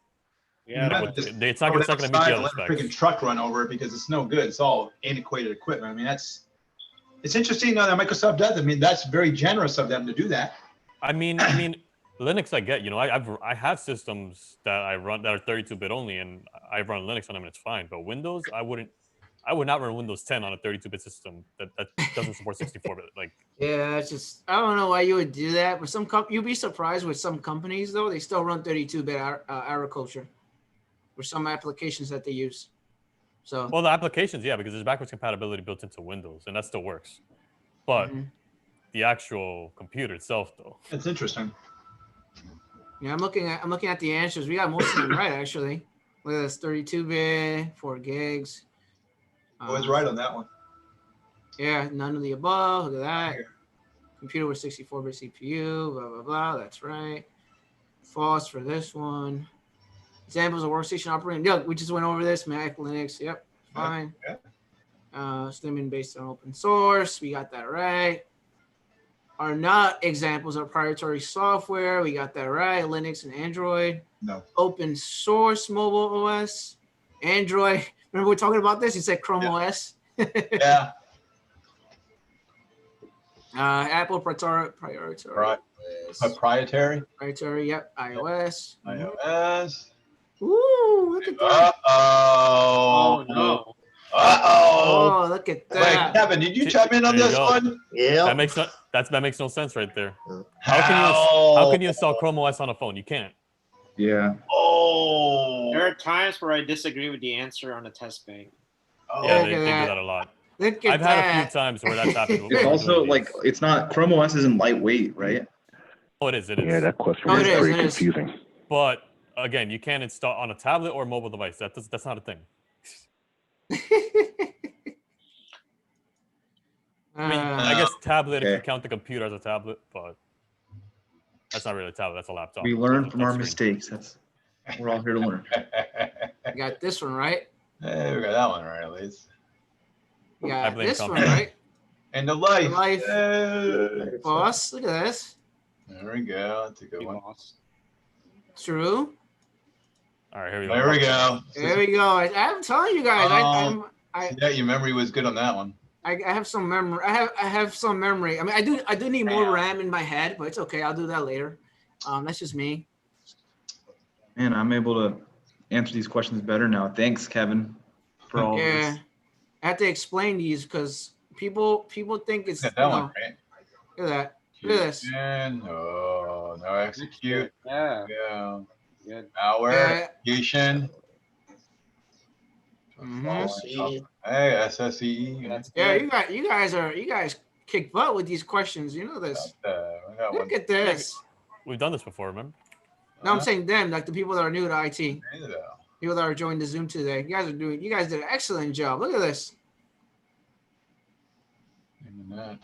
Yeah. Like it's not going to meet the other let specs. a freaking truck run over it because it's no good. It's all antiquated equipment. I mean, it's interesting that Microsoft does. I mean, that's very generous of them to do that. I mean, Linux, I get. I have systems that I run that are 32-bit only, and I run Linux on them, and it's fine. But Windows, I would not run Windows 10 on a 32-bit system that doesn't support 64-bit. Like, Yeah, it's just I don't know why you would do that. But you'd be surprised with some companies though. They still run 32-bit agriculture for some applications that they use. So well, the applications, yeah, because there's backwards compatibility built into Windows, and that still works. But the actual computer itself, though, it's interesting. yeah, I'm looking at the answers. We got most of them right actually. Look at this, 32-bit, 4 gigs. Always right on that one. Yeah, none of the above. Look at that. Computer with 64-bit CPU, blah, blah, blah. That's right. False for this one. Examples of workstation operating. Yeah, we just went over this. Mac, Linux. Yep, fine. Slimming based on open source. We got that right. Are not examples of proprietary software. We got that right. Linux and Android. No. Open source mobile OS. Android. Remember we were talking about this? You said Chrome OS. Yeah. Apple proprietary. Proprietary. Yep. iOS. iOS. Ooh, look at that. Oh no. Oh, look at that. Wait, Kevin, did you chime in on this one? Yeah. that makes no sense right there. How can you install Chrome OS on a phone? You can't. Yeah. Oh. There are times where I disagree with the answer on a test bank. Yeah, they do that a lot. Look at I've had a few times where that's happened. It's also like it's not Chrome OS isn't lightweight, right? Oh, it is. Yeah, that question Oh, is it is, very it is. confusing. But again, you can't install on a tablet or mobile device. That's not a thing. I mean, I guess tablet if you count the computer as a tablet, but that's not really a tablet. That's a laptop. We learn from our mistakes. We're all here to learn. You got this one right. Hey, we got that one right at least. You got this one right. And the life. Boss, look at this. There we go. That's a good one. True. All right, here we go. There we go. There we go. I'm telling you guys, yeah, your memory was good on that one. I have some memory. I have some memory. I mean, I do need more RAM in my head, but it's okay. I'll do that later. That's just me. Man, I'm able to answer these questions better now. Thanks, Kevin, for all this. I have to explain these because people think it's that one, right? Look at that. Look at this. No execute. Yeah. Good. Malware. Execution. Hey, SSE. Yeah, you guys kick butt with these questions. You know this. Look at this. We've done this before, remember? No, I'm saying them, like the people that are new to IT. People that are joining the Zoom today. You guys did an excellent job. Look at this. that.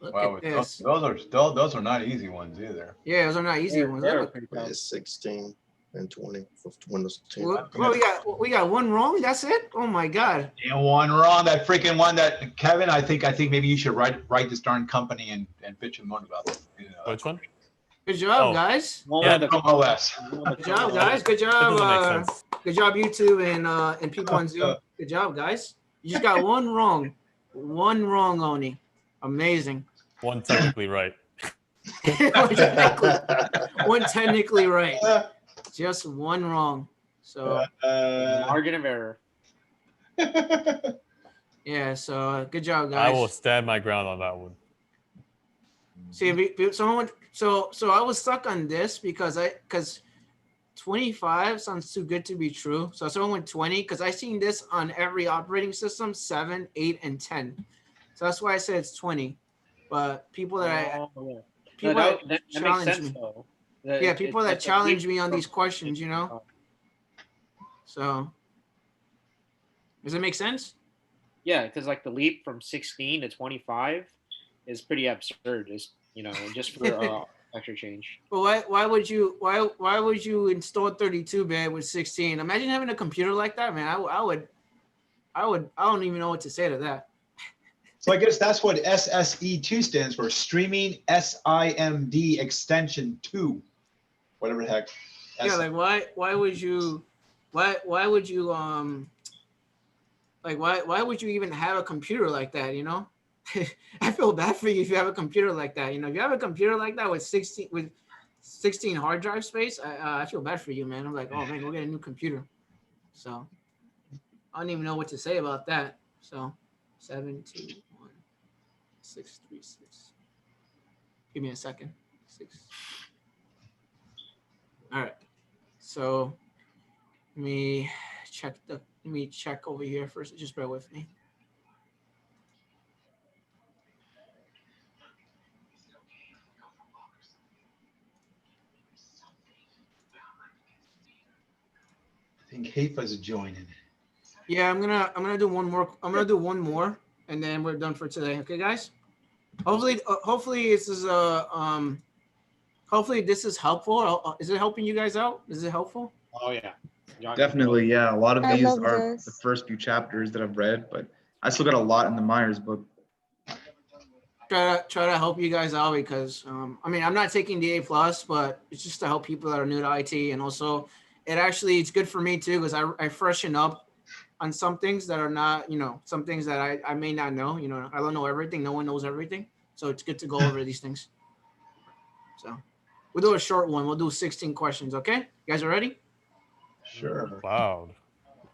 Look Wow, at this. those are not easy ones either. Yeah, those are not easy ones. That look- It's 16 and 20 for Windows 10. well, we got one wrong. That's it. Oh my god. And one wrong. That freaking one that Kevin. I think maybe you should write this darn company and bitch and moan about it. You know, Which one? Good job, Oh. guys. Yeah, Chrome OS. Good job, guys. Good That job. doesn't make sense. Good job, YouTube and people on Zoom. Good job, guys. You just got one wrong. One wrong, Oni. Amazing. One technically right. one technically right. Just one wrong. So Margin of error. yeah. So good job, I guys. will stand my ground on that one. See, if someone. So I was stuck on this because 25 sounds too good to be true. So someone went 20 because I seen this on every operating system, 7, 8, and 10. So that's why I said it's 20. But people that that challenge makes sense, me. though. Yeah, people that challenge me on these questions, you know. So does it make sense? Yeah, because like the leap from 16 to 25 is pretty absurd. Is just for extra change. But why would you install 32-bit with 16? Imagine having a computer like that, man. I don't even know what to say to that. So I guess that's what SSE2 stands for, Streaming SIMD Extension 2, whatever the heck. Yeah, like why would you even have a computer like that, you know? I feel bad for you if you have a computer like that. You know, if you have a computer like that with 16 hard drive space, I feel bad for you, man. I'm like, oh man, go get a new computer. So I don't even know what to say about that. So 7, 2, 1, 6, 3, 6. Give me a second. 6. All right. So let me check over here first. Just bear with me. I think Hafa's joining. Yeah, I'm gonna do one more. I'm gonna do one more, and then we're done for today. Okay, guys. Hopefully this is hopefully this is helpful. Is it helping you guys out? Is it helpful? Oh yeah, Definitely, yeah. A lot of I these love are this. the first few chapters that I've read, but I still got a lot in the Myers book. Try to help you guys out because I mean I'm not taking the A+, but it's just to help people that are new to IT, and also it's good for me too because I freshen up on some things that are not, some things that I may not know. I don't know everything. No one knows everything, so it's good to go over these things. So we'll do a short one. We'll do 16 questions. Okay, you guys are ready? Sure. Cloud.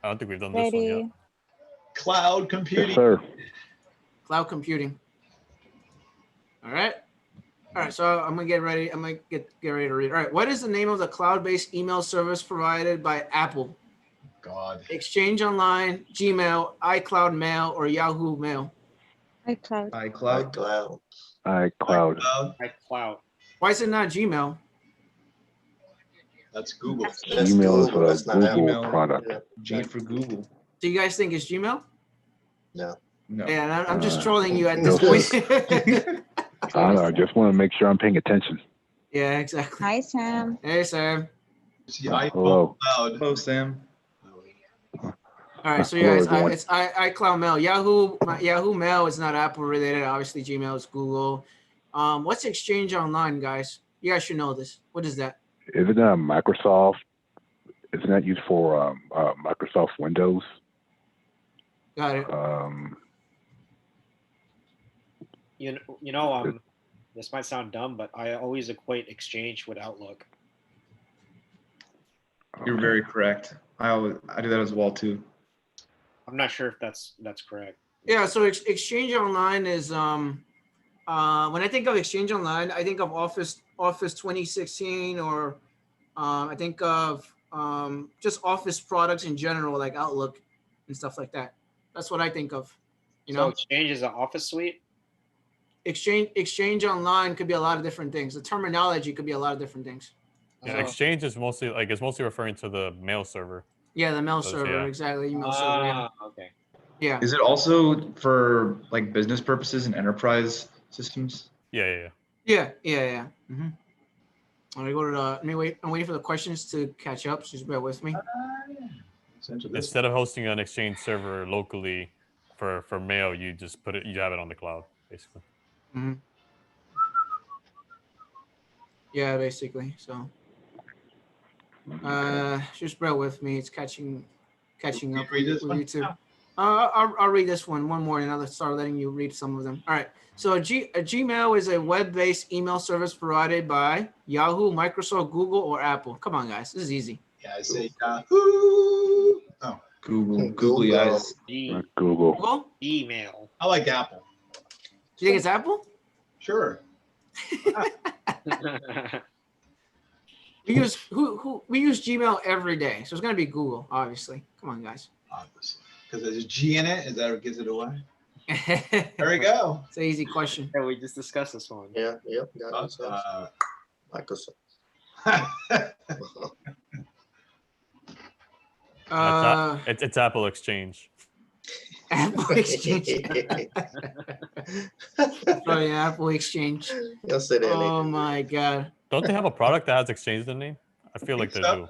I don't think we've done this one yet. Cloud computing. Yes, sir. Cloud computing. All right. So I'm gonna get ready. I'm gonna get ready to read. All right. What is the name of the cloud-based email service provided by Apple? God. Exchange Online, Gmail, iCloud Mail, or Yahoo Mail? iCloud. iCloud. iCloud. iCloud. Why is it not Gmail? That's Google. That's Gmail Google, is that's a not Google Apple. product. Yeah. G for Google. Do you guys think it's Gmail? No. No. Yeah, I'm just trolling you at no, this sir. point. I just want to make sure I'm paying attention. Yeah, exactly. Hi, Sam. Hey, Sam. It's the iPhone Hello. Cloud. Hello, Sam. All right, so Hello, you guys, everyone. it's iCloud Mail. Yahoo Mail is not Apple related. Obviously, Gmail is Google. What's Exchange Online, guys? You guys should know this. What is that? Isn't that Microsoft? Isn't that used for Microsoft Windows? Got it. This might sound dumb, but I always equate Exchange with Outlook. You're very correct. I do that as well too. I'm not sure if that's correct. Yeah, so Exchange Online is when I think of Exchange Online, I think of Office 2016, or I think of just Office products in general, like Outlook and stuff like that. That's what I think of. So Exchange is an Office suite. Exchange Online could be a lot of different things. The terminology could be a lot of different things. Yeah, Exchange is mostly referring to the mail server. Yeah, the mail So, server, yeah. exactly. Email server. Yeah. Okay. Yeah. Is it also for like business purposes and enterprise systems? Yeah. Yeah. Mm-hmm. Let me go to the. Let me wait. I'm waiting for the questions to catch up. So just bear with me. Instead of hosting an Exchange server locally for mail, you just put it. You have it on the cloud, basically. Mm-hmm. Yeah, basically. So, just bear with me. It's catching up with YouTube. I'll read this one more, and I'll start letting you read some of them. All right. So a Gmail is a web-based email service provided by Yahoo, Microsoft, Google, or Apple. Come on, guys. This is easy. Yeah, I say Yahoo. Oh, Googly eyes. Google. Google? Email. I like Apple. You think it's Apple? Sure. We use we use Gmail every day, so it's gonna be Google, obviously. Come on, guys. Obviously, because there's a G in it. Is that what gives it away? There we go. It's an easy question. Yeah, we just discussed this one. Yeah, yep. Got it. Microsoft. It's Apple Exchange. Apple Exchange. Sorry, Apple Exchange. Oh my God. Don't they have a product that has Exchange in the name? I feel like they do.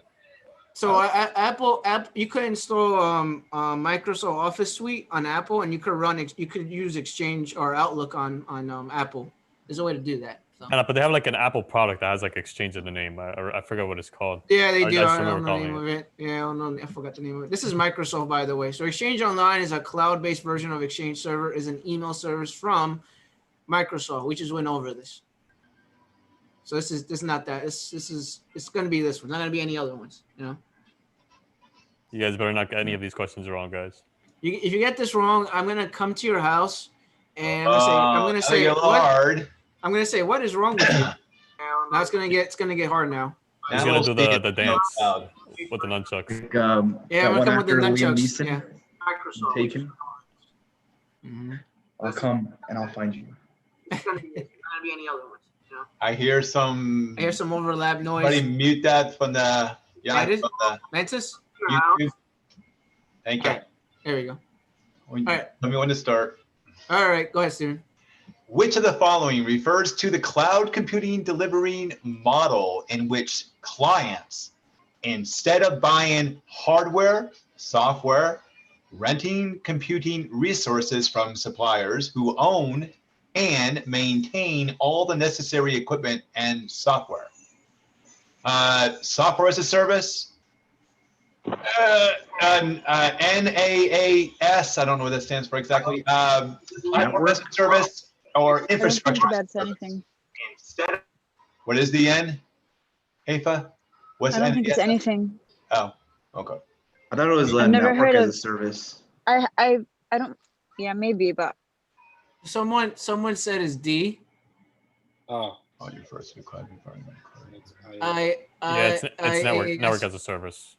So Apple, you could install Microsoft Office Suite on Apple, and you could use Exchange or Outlook on Apple. There's a way to do that. So. But they have like an Apple product that has like Exchange in the name. I forgot what it's called. Yeah, they do. I I don't know the name of it. Yeah, I forgot the name of it. This is Microsoft, by the way. So Exchange Online is a cloud-based version of Exchange Server. Is an email service from Microsoft. We just went over this. So this is not that. It's going to be this one. Not going to be any other ones. You know. You guys better not get any of these questions wrong, guys. If you get this wrong, I'm going to come to your house and I'm going to say what. I'm going to say what is wrong with you. Now it's going to get hard now. He's going to do the dance with the nunchucks. Yeah, I'm going to come with the nunchucks. Yeah. Taken. I'll come and I'll find you. It's going to be any other ones. You know? I hear some overlap noise. Somebody mute that from the Mantis? YouTube. Thank you. Right. There we go. All right. Let me want to start. All right. Go ahead, Steven. Which of the following refers to the cloud computing delivering model in which clients, instead of buying hardware, software, renting computing resources from suppliers who own and maintain all the necessary equipment and software? Software as a service, NAAS, I don't know what that stands for exactly. Platform as a service or infrastructure. I don't think that's anything. What is the N, Afa? What's I don't think it's anything. Oh, okay. I thought it was I've never network heard as of- a service. I don't. Yeah, maybe, but Someone said it's D. Oh, your first requirement. It's network as a service.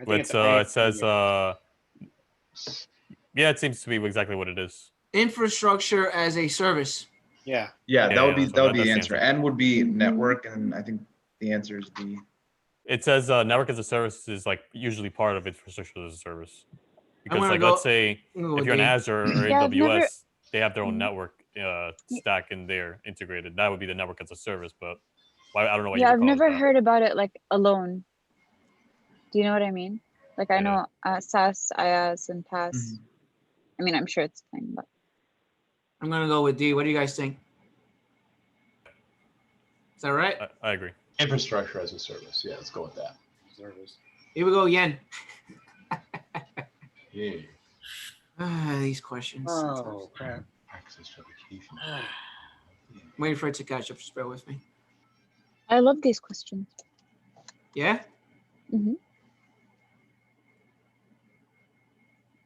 It says it seems to be exactly what it is. Infrastructure as a service. Yeah. That would be that's the the answer. N would be network, and I think the answer is D. It says network as a service is like usually part of infrastructure as a service. Because let's say if you're in Azure or AWS, they have their own network stack in there integrated. That would be the network as a service, but I don't know what. yeah, I've never heard about it like alone. Do you know what I mean? Like I know SAS, IaaS, and PaaS. Mm-hmm. I mean, I'm sure it's fine, but I'm gonna go with D. What do you guys think? Is that right? I agree. Infrastructure as a service. Yeah, let's go with that. Service. Here we go, Yen. Yeah. These questions. Oh crap. Access to application. Waiting for it to catch up. Just bear with me. I love these questions. Yeah. Mm-hmm.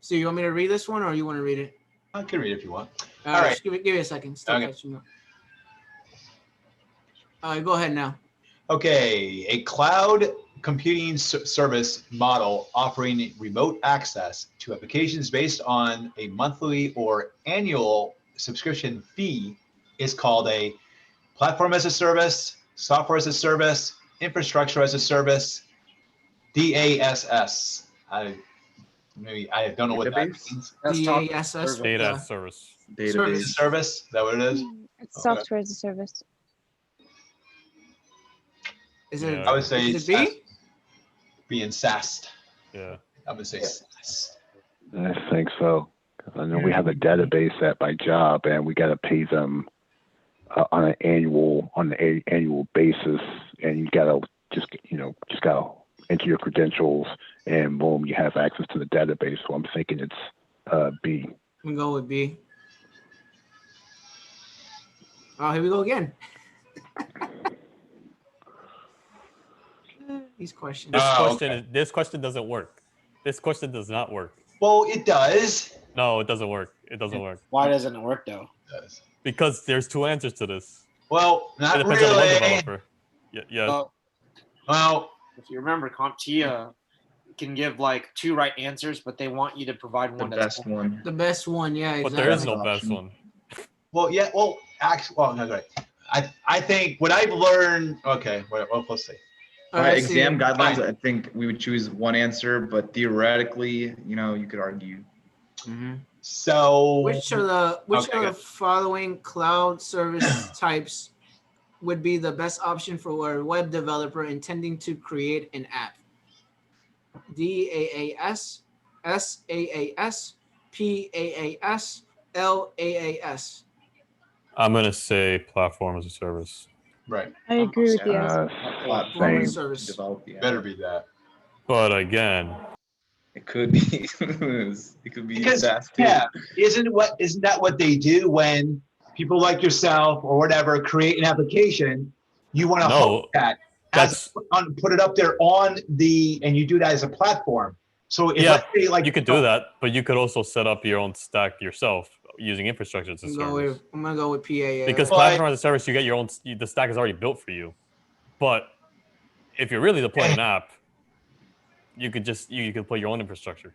So you want me to read this one, or you want to read it? I can read it if you want. All right. Give me a second. Still catching up. Go ahead now. Okay, a cloud computing service model offering remote access to applications based on a monthly or annual subscription fee is called a platform as a service, software as a service, infrastructure as a service, DASS. Maybe I don't know what that Database? means. Desktop DASS. service. Data Yeah. as service. Database. Service? Is that what it is? It's Okay. software as a service. Is it? Yeah. I would say Is it B? being sassed. Yeah. I would say SaaS. I think so. I know we have a database at my job, and we got to pay them on an annual basis, and you got to just gotta enter your credentials, and boom, you have access to the database. So I'm thinking it's B. We go with B. Oh, here we go again. These questions. This question doesn't work. This question does not work. Well, it does. No, it doesn't work. It doesn't work. Why doesn't it work though? It does. Because there's two answers to this. Well, It not depends on the web really. developer. Yeah. Well, If you remember, Comptia can give like 2 right answers, but they want you to provide The one that's best one. The best one, yeah. But Exactly. there is no Option. best one. well, yeah. Well, actually, well, no, right. I think what I've learned. Okay, well, let's see. All By right, exam Steve. guidelines, I think we would choose one answer, but theoretically, you could argue. Mhm. So, Which of the good. following cloud service types would be the best option for a web developer intending to create an app? DAAS, SAAS, PAAS, LAAS. I'm gonna say platform as a service. right, I agree with you. Platform as a Same. service. Develop the app. better be that. But again, It could be. It could be Because SaaS too. yeah, isn't that what they do when people like yourself or whatever create an application? You want to No, host that put it up there and you do that as a platform. So if Yeah, let's say, like you could do that, but you could also set up your own stack yourself using infrastructure as a I'm service. gonna go with PAAS. Because But- platform as a service, you get your own. The stack is already built for you. But if you're really deploying an app, you could put your own infrastructure.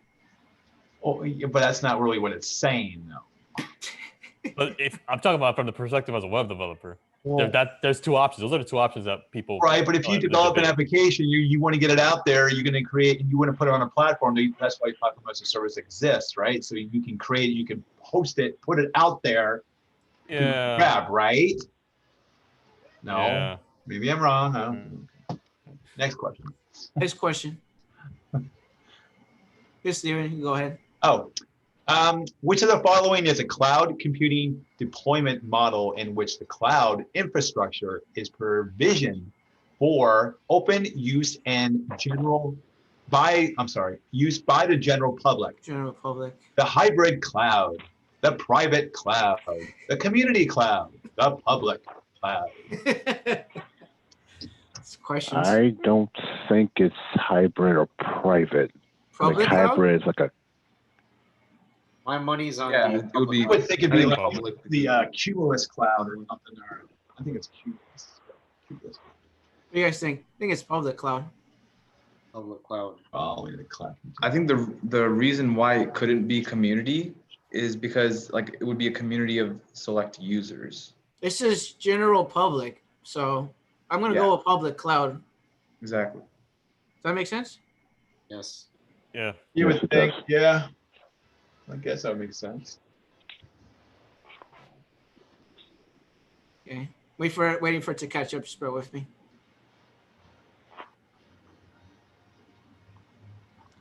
Oh, yeah, but that's not really what it's saying, though. But if I'm talking about from the perspective as a web developer, Well, there's 2 options. Those are the 2 options that people. right, but if you develop an debate. application, you want to get it out there, you're going to create, and you want to put it on a platform. That's why platform as a service exists, right? So you can create, you can host it, put it out there, Yeah. grab, right? No, Yeah. maybe I'm wrong. I don't know. Next question. Next question. Yes, Steven, you can go ahead. Oh, which of the following is a cloud computing deployment model in which the cloud infrastructure is provisioned for open use and use by the general public? General public. The hybrid cloud, the private cloud, the community cloud, the public cloud. It's questions. I don't think it's hybrid or private. Public like cloud? hybrid is like a My money's on Yeah, the it would be. I would think it'd be I like think the Cumulus cloud or something. Or I think it's Cumulus. What do you guys think? I think it's public cloud. public cloud. Oh, the cloud. I think the reason why it couldn't be community is because like it would be a community of select users. This is general public, so I'm gonna go with public cloud. Does Exactly. that make sense? Yes. Yeah. You Yes, would it think, does. yeah. I guess that makes sense. Okay. Waiting for it to catch up. Just bear with me.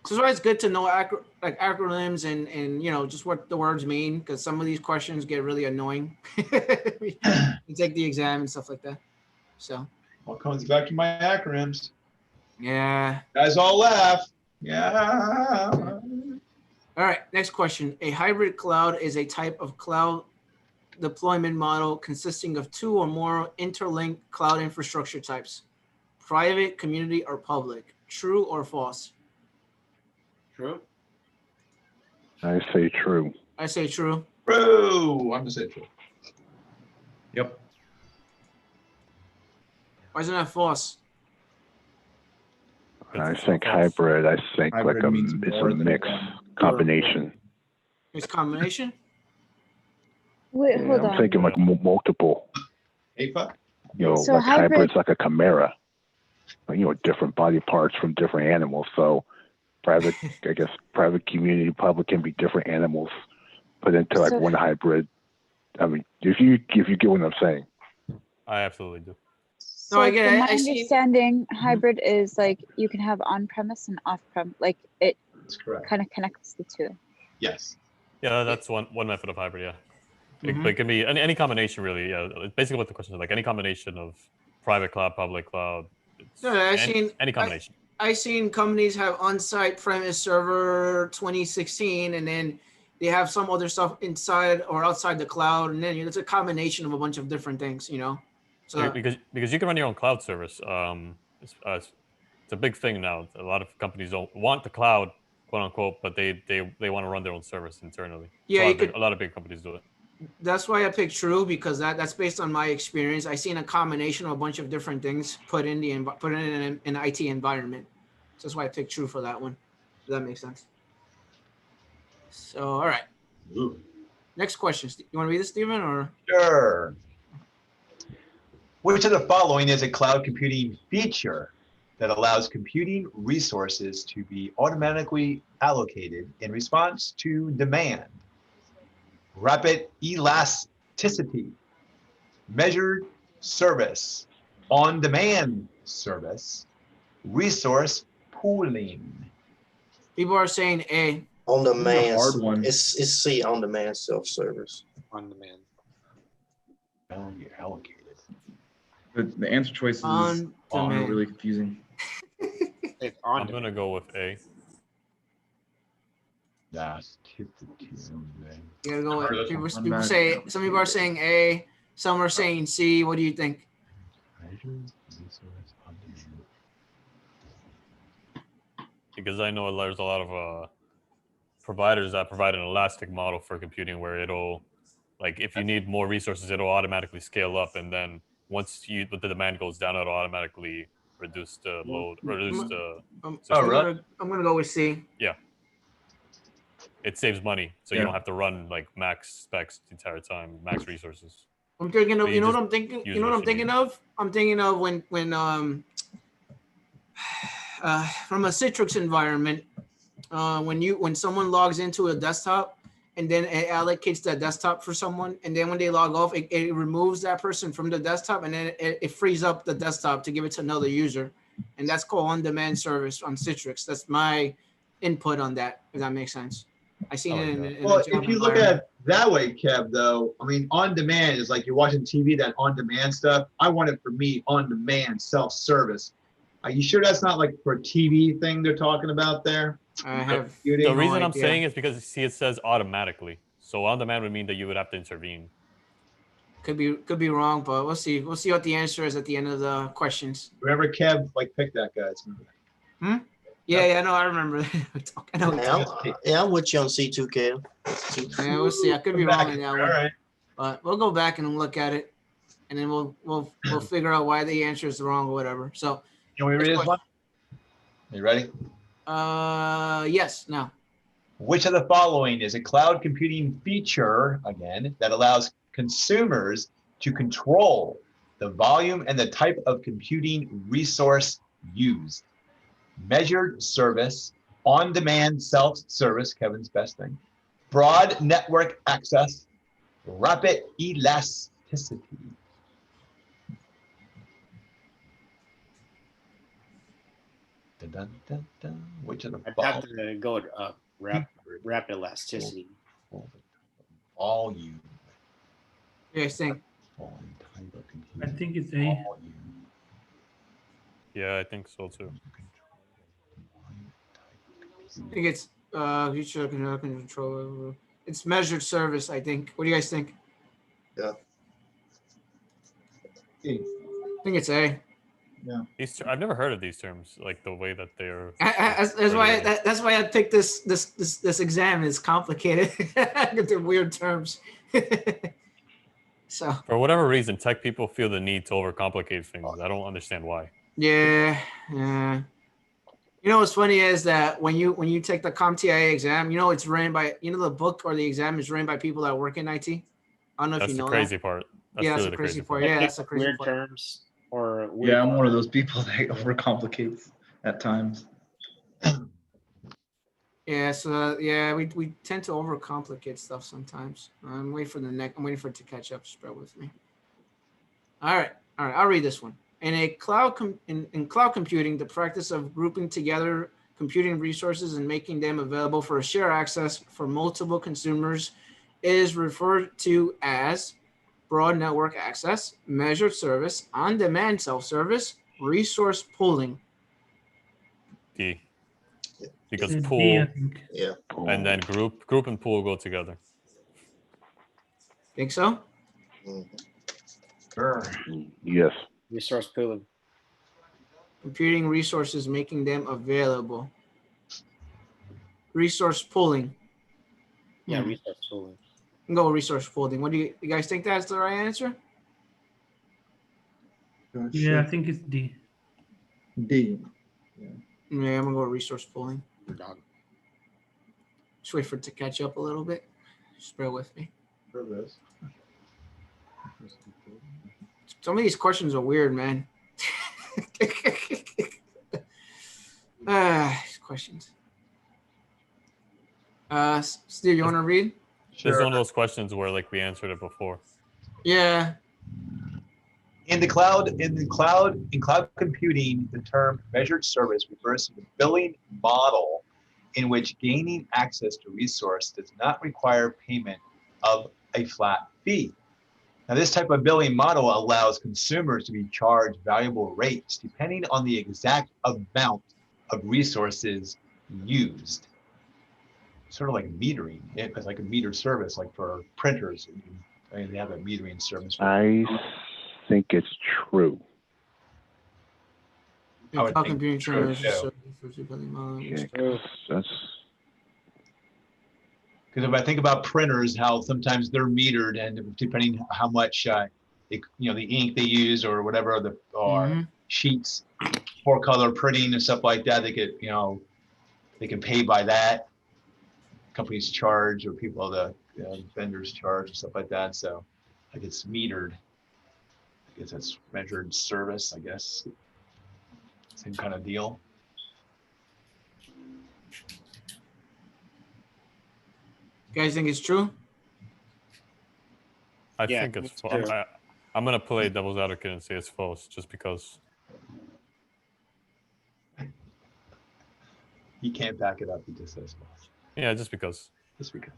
So it's always good to know acronyms and just what the words mean, because some of these questions get really annoying. You take the exam and stuff like that. So All comes back to my acronyms. yeah. Guys all laugh. Yeah. All right, next question. A hybrid cloud is a type of cloud deployment model consisting of 2 or more interlinked cloud infrastructure types: private, community, or public. True or false? True. I say true. I say true. True. I'm just saying true. Yep. Why isn't that false? I think hybrid. I think Hybrid like means it's more a than mix one. combination. It's combination. Wait, Yeah, hold I'm on. thinking like multiple. APA? So Like hybrid- hybrid's like a chimera. Like, different body parts from different animals. So private, I guess private community, public can be different animals put into like So- one hybrid. I mean, if you get what I'm saying. I absolutely do. So I get from it. my I see- understanding, hybrid is like you can have on-premise and off-prem. Like it That's correct. kind of connects the two. Yes. Yeah, that's one method of hybrid. Yeah, Mhm. but it can be any combination really. Yeah, basically what the question is like any combination of private cloud, public cloud. It's No, I've any, seen- any combination. I seen companies have on-site premise server 2016, and then they have some other stuff inside or outside the cloud, and then it's a combination of a bunch of different things, you know. So because you can run your own cloud service. It's a big thing now. A lot of companies don't want the cloud, quote unquote, but they want to run their own service internally. Yeah, you a lot of big companies do it. that's why I picked True, because that's based on my experience. I seen a combination of a bunch of different things put in an IT environment. So that's why I picked True for that one. Does that make sense? So all right, Ooh. next question. You want to read this, Steven, or? Sure. Which of the following is a cloud computing feature that allows computing resources to be automatically allocated in response to demand? Rapid elasticity, measured service, on-demand service, resource pooling. People are saying A. On This is a demand. hard one. It's C, on demand self-service. On demand. Value allocated. The answer choices On are demand. really confusing. It's on I'm demand. gonna go with A. Elasticity. You gotta go with people. People Automatic say some people are saying A. Some are saying C. What do you think? Measured resource on-demand. Because I know there's a lot of providers that provide an elastic model for computing where it'll, like, if you need more resources, it'll automatically scale up, and then once the demand goes down, it'll automatically reduce the load, reduce the. I'm gonna go with C. It saves money, so you Yeah. don't have to run like max specs the entire time, max resources. I'm thinking of. So You know what just I'm thinking. use You know what what I'm you thinking need. of. I'm thinking of when from a Citrix environment, when someone logs into a desktop and then it allocates that desktop for someone, and then when they log off, it removes that person from the desktop, and then it frees up the desktop to give it to another user, and that's called on-demand service on Citrix. That's my input on that. If that makes sense. I seen I it like in Well, a job if you look environment. at it that way, Kev, though, I mean, on demand is like you're watching TV, that on demand stuff. I want it for me on demand, self service. Are you sure that's not like for a TV thing they're talking about there? I have The No reason I'm idea. saying is because see, it says automatically, so on demand would mean that you would have to intervene. Could be wrong, but we'll see. We'll see what the answer is at the end of the questions. Remember, Kev, like pick that guy. Yeah, no, I remember. I know. I'm with you on C2, Kev. Yeah, we'll see. I could be Come back. wrong in that All one, right. but we'll go back and look at it, and then we'll figure out why the answer is wrong or whatever. So, Can we read this one? You ready? yes. Now, Which of the following is a cloud computing feature, again, that allows consumers to control the volume and the type of computing resource used? Measured service, on-demand self-service, Kevin's best thing, broad network access, rapid elasticity. Dun, dun, dun, dun. Which of the I'd have following? to go with rapid elasticity. Volume. what do you guys think? I think it's A. Volume. Yeah, I think so too. I think it's future control. It's measured service. I think. What do you guys think? Yeah. I think it's A. I've never heard of these terms, like the way that they're. That's why I picked this exam. Is complicated. They're weird terms. So For whatever reason, tech people feel the need to overcomplicate things. I don't understand why. yeah. You know what's funny is that when you take the Comptia exam, it's written by the book or the exam is written by people that work in IT. I don't know if That's you the know crazy that. part. That's Yeah, that's really the the crazy crazy part. part. Yeah, that's the crazy Weird part. terms or weird. Yeah, I'm one of those people that overcomplicates at times. Yeah, so yeah, we tend to overcomplicate stuff sometimes. I'm waiting for I'm waiting for it to catch up. Just bear with me. All right. I'll read this one. In cloud computing, the practice of grouping together computing resources and making them available for share access for multiple consumers is referred to as broad network access, measured service, on-demand self-service, resource pooling. D. Because D, I pool think. Yeah. and then group and pool go together. Think so? Sure. Yes. Resource pooling. Computing resources, making them available. Resource pooling. Yeah, resource pooling. Go with resource pooling. What do you guys think that's the right answer? Yeah, I think it's D. D. Yeah, I'm gonna go with resource pooling. Dog. Just wait for it to catch up a little bit. Just bear with me. Some of these questions are weird, man. These questions. Steve, you want to read? This is one of those questions where like we answered it before. Yeah. In cloud computing, the term measured service refers to the billing model in which gaining access to resource does not require payment of a flat fee. Now, this type of billing model allows consumers to be charged valuable rates depending on the exact amount of resources used. Sort of like metering. It's like a meter service, like for printers. I mean, they have a metering service. I think it's true. I would Cloud think computing true, terms too. Yeah, 'cause that's Because if I think about printers, how sometimes they're metered, and depending how much the ink they use or whatever or sheets, 4-color printing and stuff like that, they can pay by that. Companies charge, or vendors charge and stuff like that. So like it's metered. I guess that's measured service, I guess. Same kind of deal. You guys think it's true? I think it's false. I'm gonna play devil's advocate and say it's false, just because. He can't back it up. He just says false. Yeah, just because. Just because.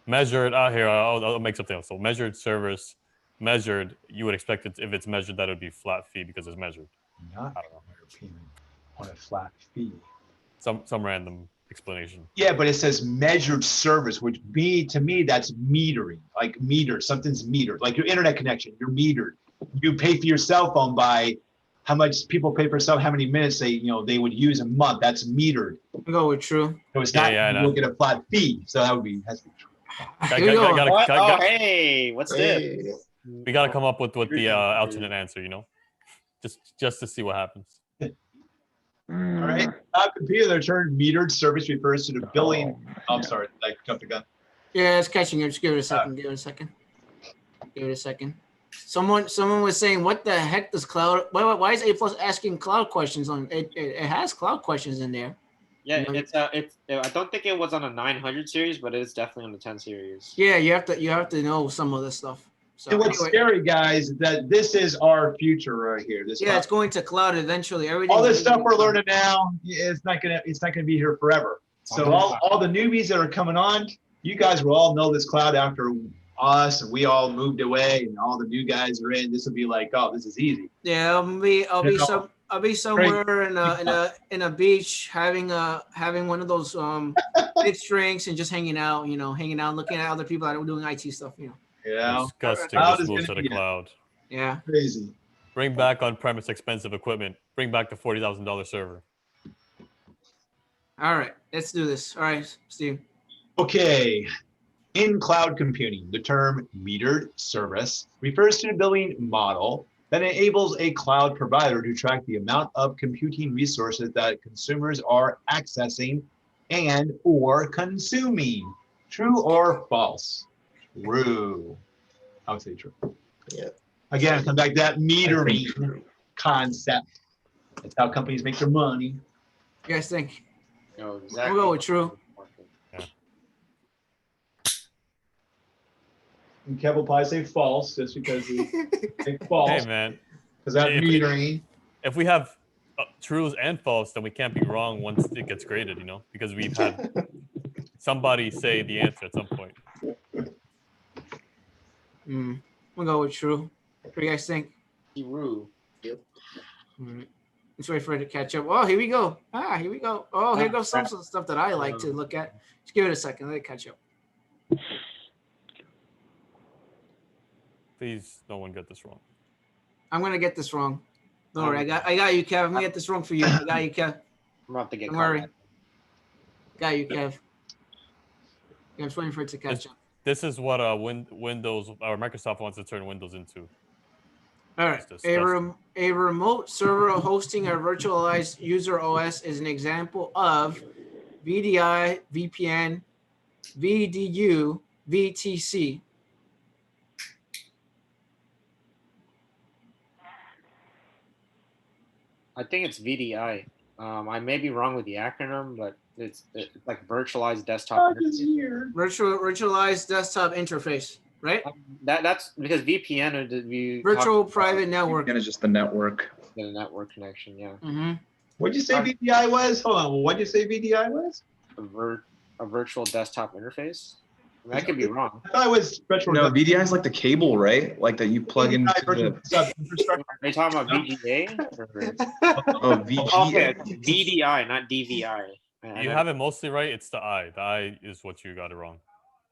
Measured. Here, I'll make something else. So measured service, measured. You would expect it if it's measured that it would be flat fee because it's measured. Not I don't know. payment on a flat fee. Some random explanation. Yeah, but it says measured service, which to me that's metering, like meter. Something's metered, like your internet connection. You're metered. You pay for your cell phone by how much people pay for how many minutes they would use a month. That's metered. I'll go with true. So it's not Yeah, look at a flat fee. So that has to be true. Hey, what's this? We gotta come up with the alternate answer, just to see what happens. All right. Computer term metered service refers to the billing. I'm sorry, I jumped the gun. Yeah, it's catching up. Just give it a second. Give it a second. Give it a second. Someone was saying, "What the heck does cloud? Why is A+ asking cloud questions on it? It has cloud questions in there." Yeah, it's I don't think it was on a 900 series, but it is definitely on the 10 series. Yeah, you have to know some of this stuff. So and what's scary, guys, is that this is our future right here. It's going to cloud eventually. Everything. All this stuff we're learning now, it's not gonna be here forever. So all the newbies that are coming on, you guys will all know this cloud after us, and we all moved away, and all the new guys are in. This will be like, oh, this is easy. Yeah, I'll be somewhere in a beach having one of those mixed drinks and just hanging out, looking at other people that are doing IT stuff, Yeah. Disgusting. This moves to the cloud. Yeah. Crazy. Bring back on-premise expensive equipment. Bring back the $40,000 server. All right, let's do this. All right, Steve. Okay. In cloud computing, the term metered service refers to the billing model that enables a cloud provider to track the amount of computing resources that consumers are accessing and or consuming. True or false? True. I would say true. Yeah. Again, come back to that metering concept. That's how companies make their money. You guys think? No, exactly. We'll go with true. And Kev will probably say false just because he say false. Hey man, Because that metering. If we have trues and false, then we can't be wrong once it gets graded, you know, because we've had somebody say the answer at some point. We'll go with true. What do you guys think? True. Yep. All right. Let's wait for it to catch up. Oh, here we go. Here we go. Oh, here goes some stuff that I like to look at. Just give it a second. Let it catch up. Please, no one get this wrong. I'm gonna get this wrong. Don't worry. I got you, Kev. I'm gonna get this wrong for you. I got you, Kev. I'm about to get. Don't worry. Got you, Kev. I'm just waiting for it to catch up. This is what Windows or Microsoft wants to turn Windows into. All right. A remote server hosting a virtualized user OS is an example of VDI, VPN, VDU, VTC. I think it's VDI. I may be wrong with the acronym, but it's like virtualized desktop interface. Virtualized desktop interface, right? That's because VPN virtual private network. VPN is just the network. The network connection, yeah. What'd you say VDI was? Hold on. What'd you say VDI was? A virtual desktop interface. I mean, I could be wrong. I thought it was virtual. No, VDI is like the cable, right? Like that you plug into the. Are you talking about VGA? Oh, VGA. Okay, VDI, not DVI. You have it mostly right. It's the I. The I is what you got it wrong.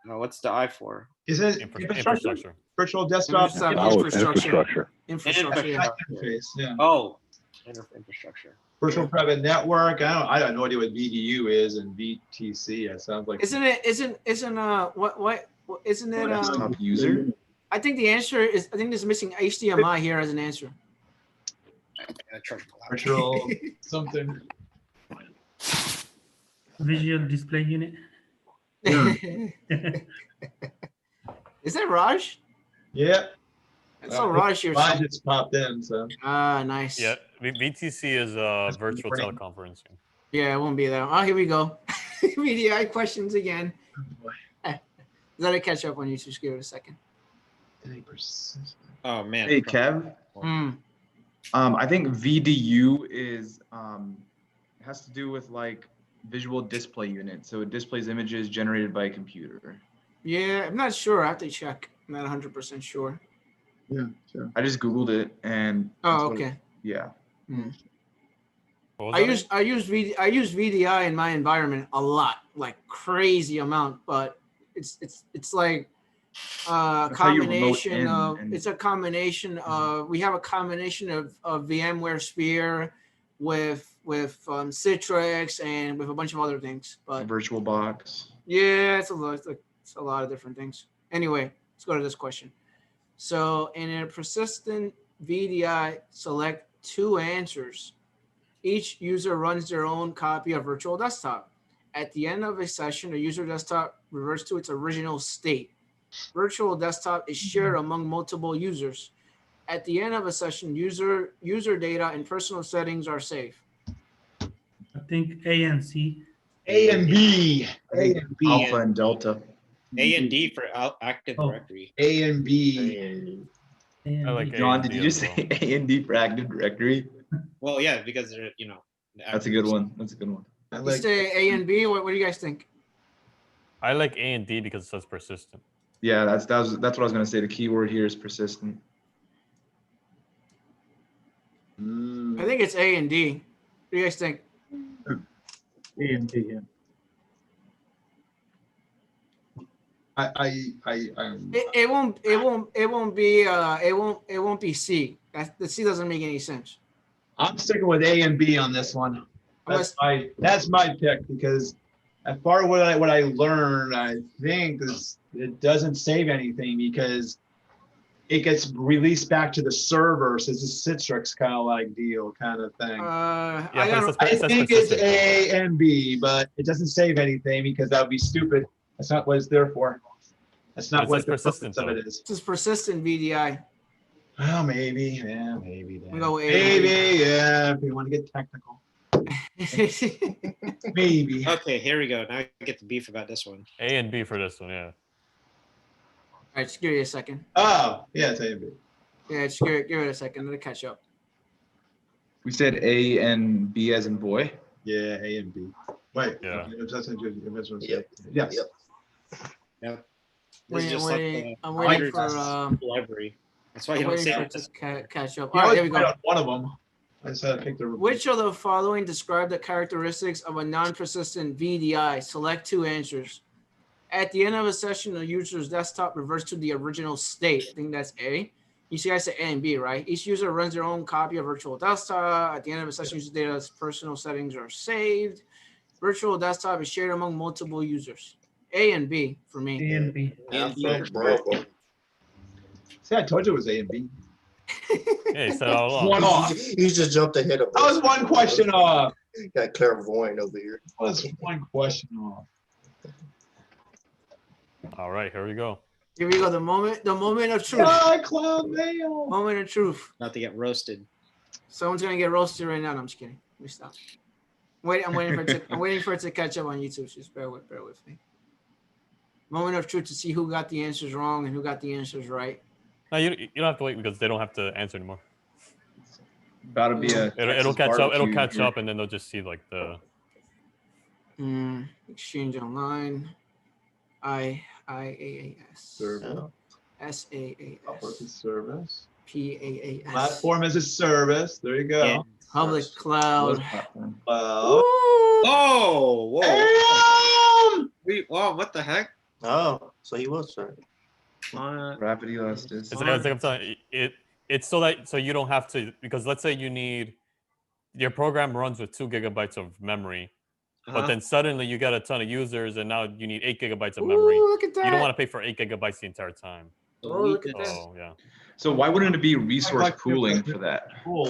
No, what's the I for? Is it infrastructure? Virtual desktop infrastructure. Interface. Yeah. Oh, infrastructure. Virtual private network. I don't know what VDU is and VTC. It sounds like. Isn't it isn't it desktop user? I think the answer is there's missing HDMI here as an answer. Virtual something. Visual display unit. Yeah. Is that Raj? Yeah. That's all Raj here. Mine just popped in, so. Nice. Yeah, VTC is virtual teleconferencing. Yeah, it won't be there. Oh, here we go. VDI questions again. Let it catch up on you. Just give it a second. Oh man. Hey Kev. I think VDU is has to do with like visual display unit. So it displays images generated by a computer. Yeah, I'm not sure. I have to check. I'm not 100% sure. Yeah, sure. I just Googled it and. Oh, okay. Yeah. I use VDI in my environment a lot, like crazy amount, but it's like a combination of it's a combination of we have a combination of VMware Sphere with Citrix and with a bunch of other things, but VirtualBox. Yeah, it's a lot of different things. Anyway, let's go to this question. So in a persistent VDI, select two answers. Each user runs their own copy of virtual desktop. At the end of a session, the user desktop reverts to its original state. Virtual desktop is shared among multiple users. At the end of a session, user data and personal settings are safe. I think A and C. A and B. A and B. Alpha and Delta. A and D for Active Directory. A and B. I like John, did you just say A and D for Active Directory? Well, yeah, because they're, That's a good one. That's a good one. I like say A and B. What do you guys think? I like A and D because it says persistent. Yeah, that's what I was gonna say. The keyword here is persistent. I think it's A and D. What do you guys think? A and D. Yeah. It won't be C. The C doesn't make any sense. I'm sticking with A and B on this one. That's my pick because as far as what I learned, I think it doesn't save anything because it gets released back to the server. So it's a Citrix kind of like deal kind of thing. I think it's A and B, but it doesn't save anything because that would be stupid. That's not what it's there for. That's not what the purpose of it is. This is persistent VDI. Well, maybe. Yeah, maybe. We go maybe, yeah, if you want to get technical. Maybe. Okay, here we go. Now I get the beef about this one. A and B for this one, yeah. right, just give it a second. Oh, yeah, it's A and B. Yeah, just give it a second. Let it catch up. We said A and B as in boy. Yeah, A and B. Wait. Yeah. Okay, that's what I'm saying. Yep. Yes. Yep. Yep. This is Waiting, just waiting, like I'm the waiting writer's for library. That's why you I'm don't waiting say for it this. to catch up. You All right, always there we right go. on one of them. I just had to pick the. Which of the following describe the characteristics of a non-persistent VDI? Select two answers. At the end of a session, the user's desktop reverts to the original state. I think that's A. You see, I said A and B, right? Each user runs their own copy of virtual desktop. At the end of a session, user data's personal settings are saved. Virtual desktop is shared among multiple users. A and B for me. A and B. Alpha, Bravo. See, I told you it was A and B. Yeah, he said all along. One off. You just jumped ahead of us. I was one question off. Got clairvoyant over here. I was one question off. All right, here we go. Here we go. The moment of truth. Ah, clown mail. Moment of truth. About to get roasted. Someone's gonna get roasted right now. No, I'm just kidding. Let me stop. I'm waiting for it to, I'm waiting for it to catch up on YouTube. Just bear with me. Moment of truth to see who got the answers wrong and who got the answers right. No, you don't have to wait because they don't have to answer anymore. About to be a. It'll catch up. It'll barbecue catch here. up, and then they'll just see like the. Exchange online. IaaS. Service. SaaS. Service. PaaS. Platform as a service. There you go. Yeah. Public cloud. Cloud. Oh, whoa. Wow, what the heck? Oh, so he was right. Rapid elasticity. It's like I'm telling you, it's so you don't have to, because let's say you need your program runs with 2 gigabytes of memory, but then suddenly you got a ton of users and now you need 8 gigabytes of memory. Ooh, look at that. You don't want to pay for 8 gigabytes the entire time. Oh, look at this. Oh yeah. So why wouldn't it be resource pooling for that? Pool.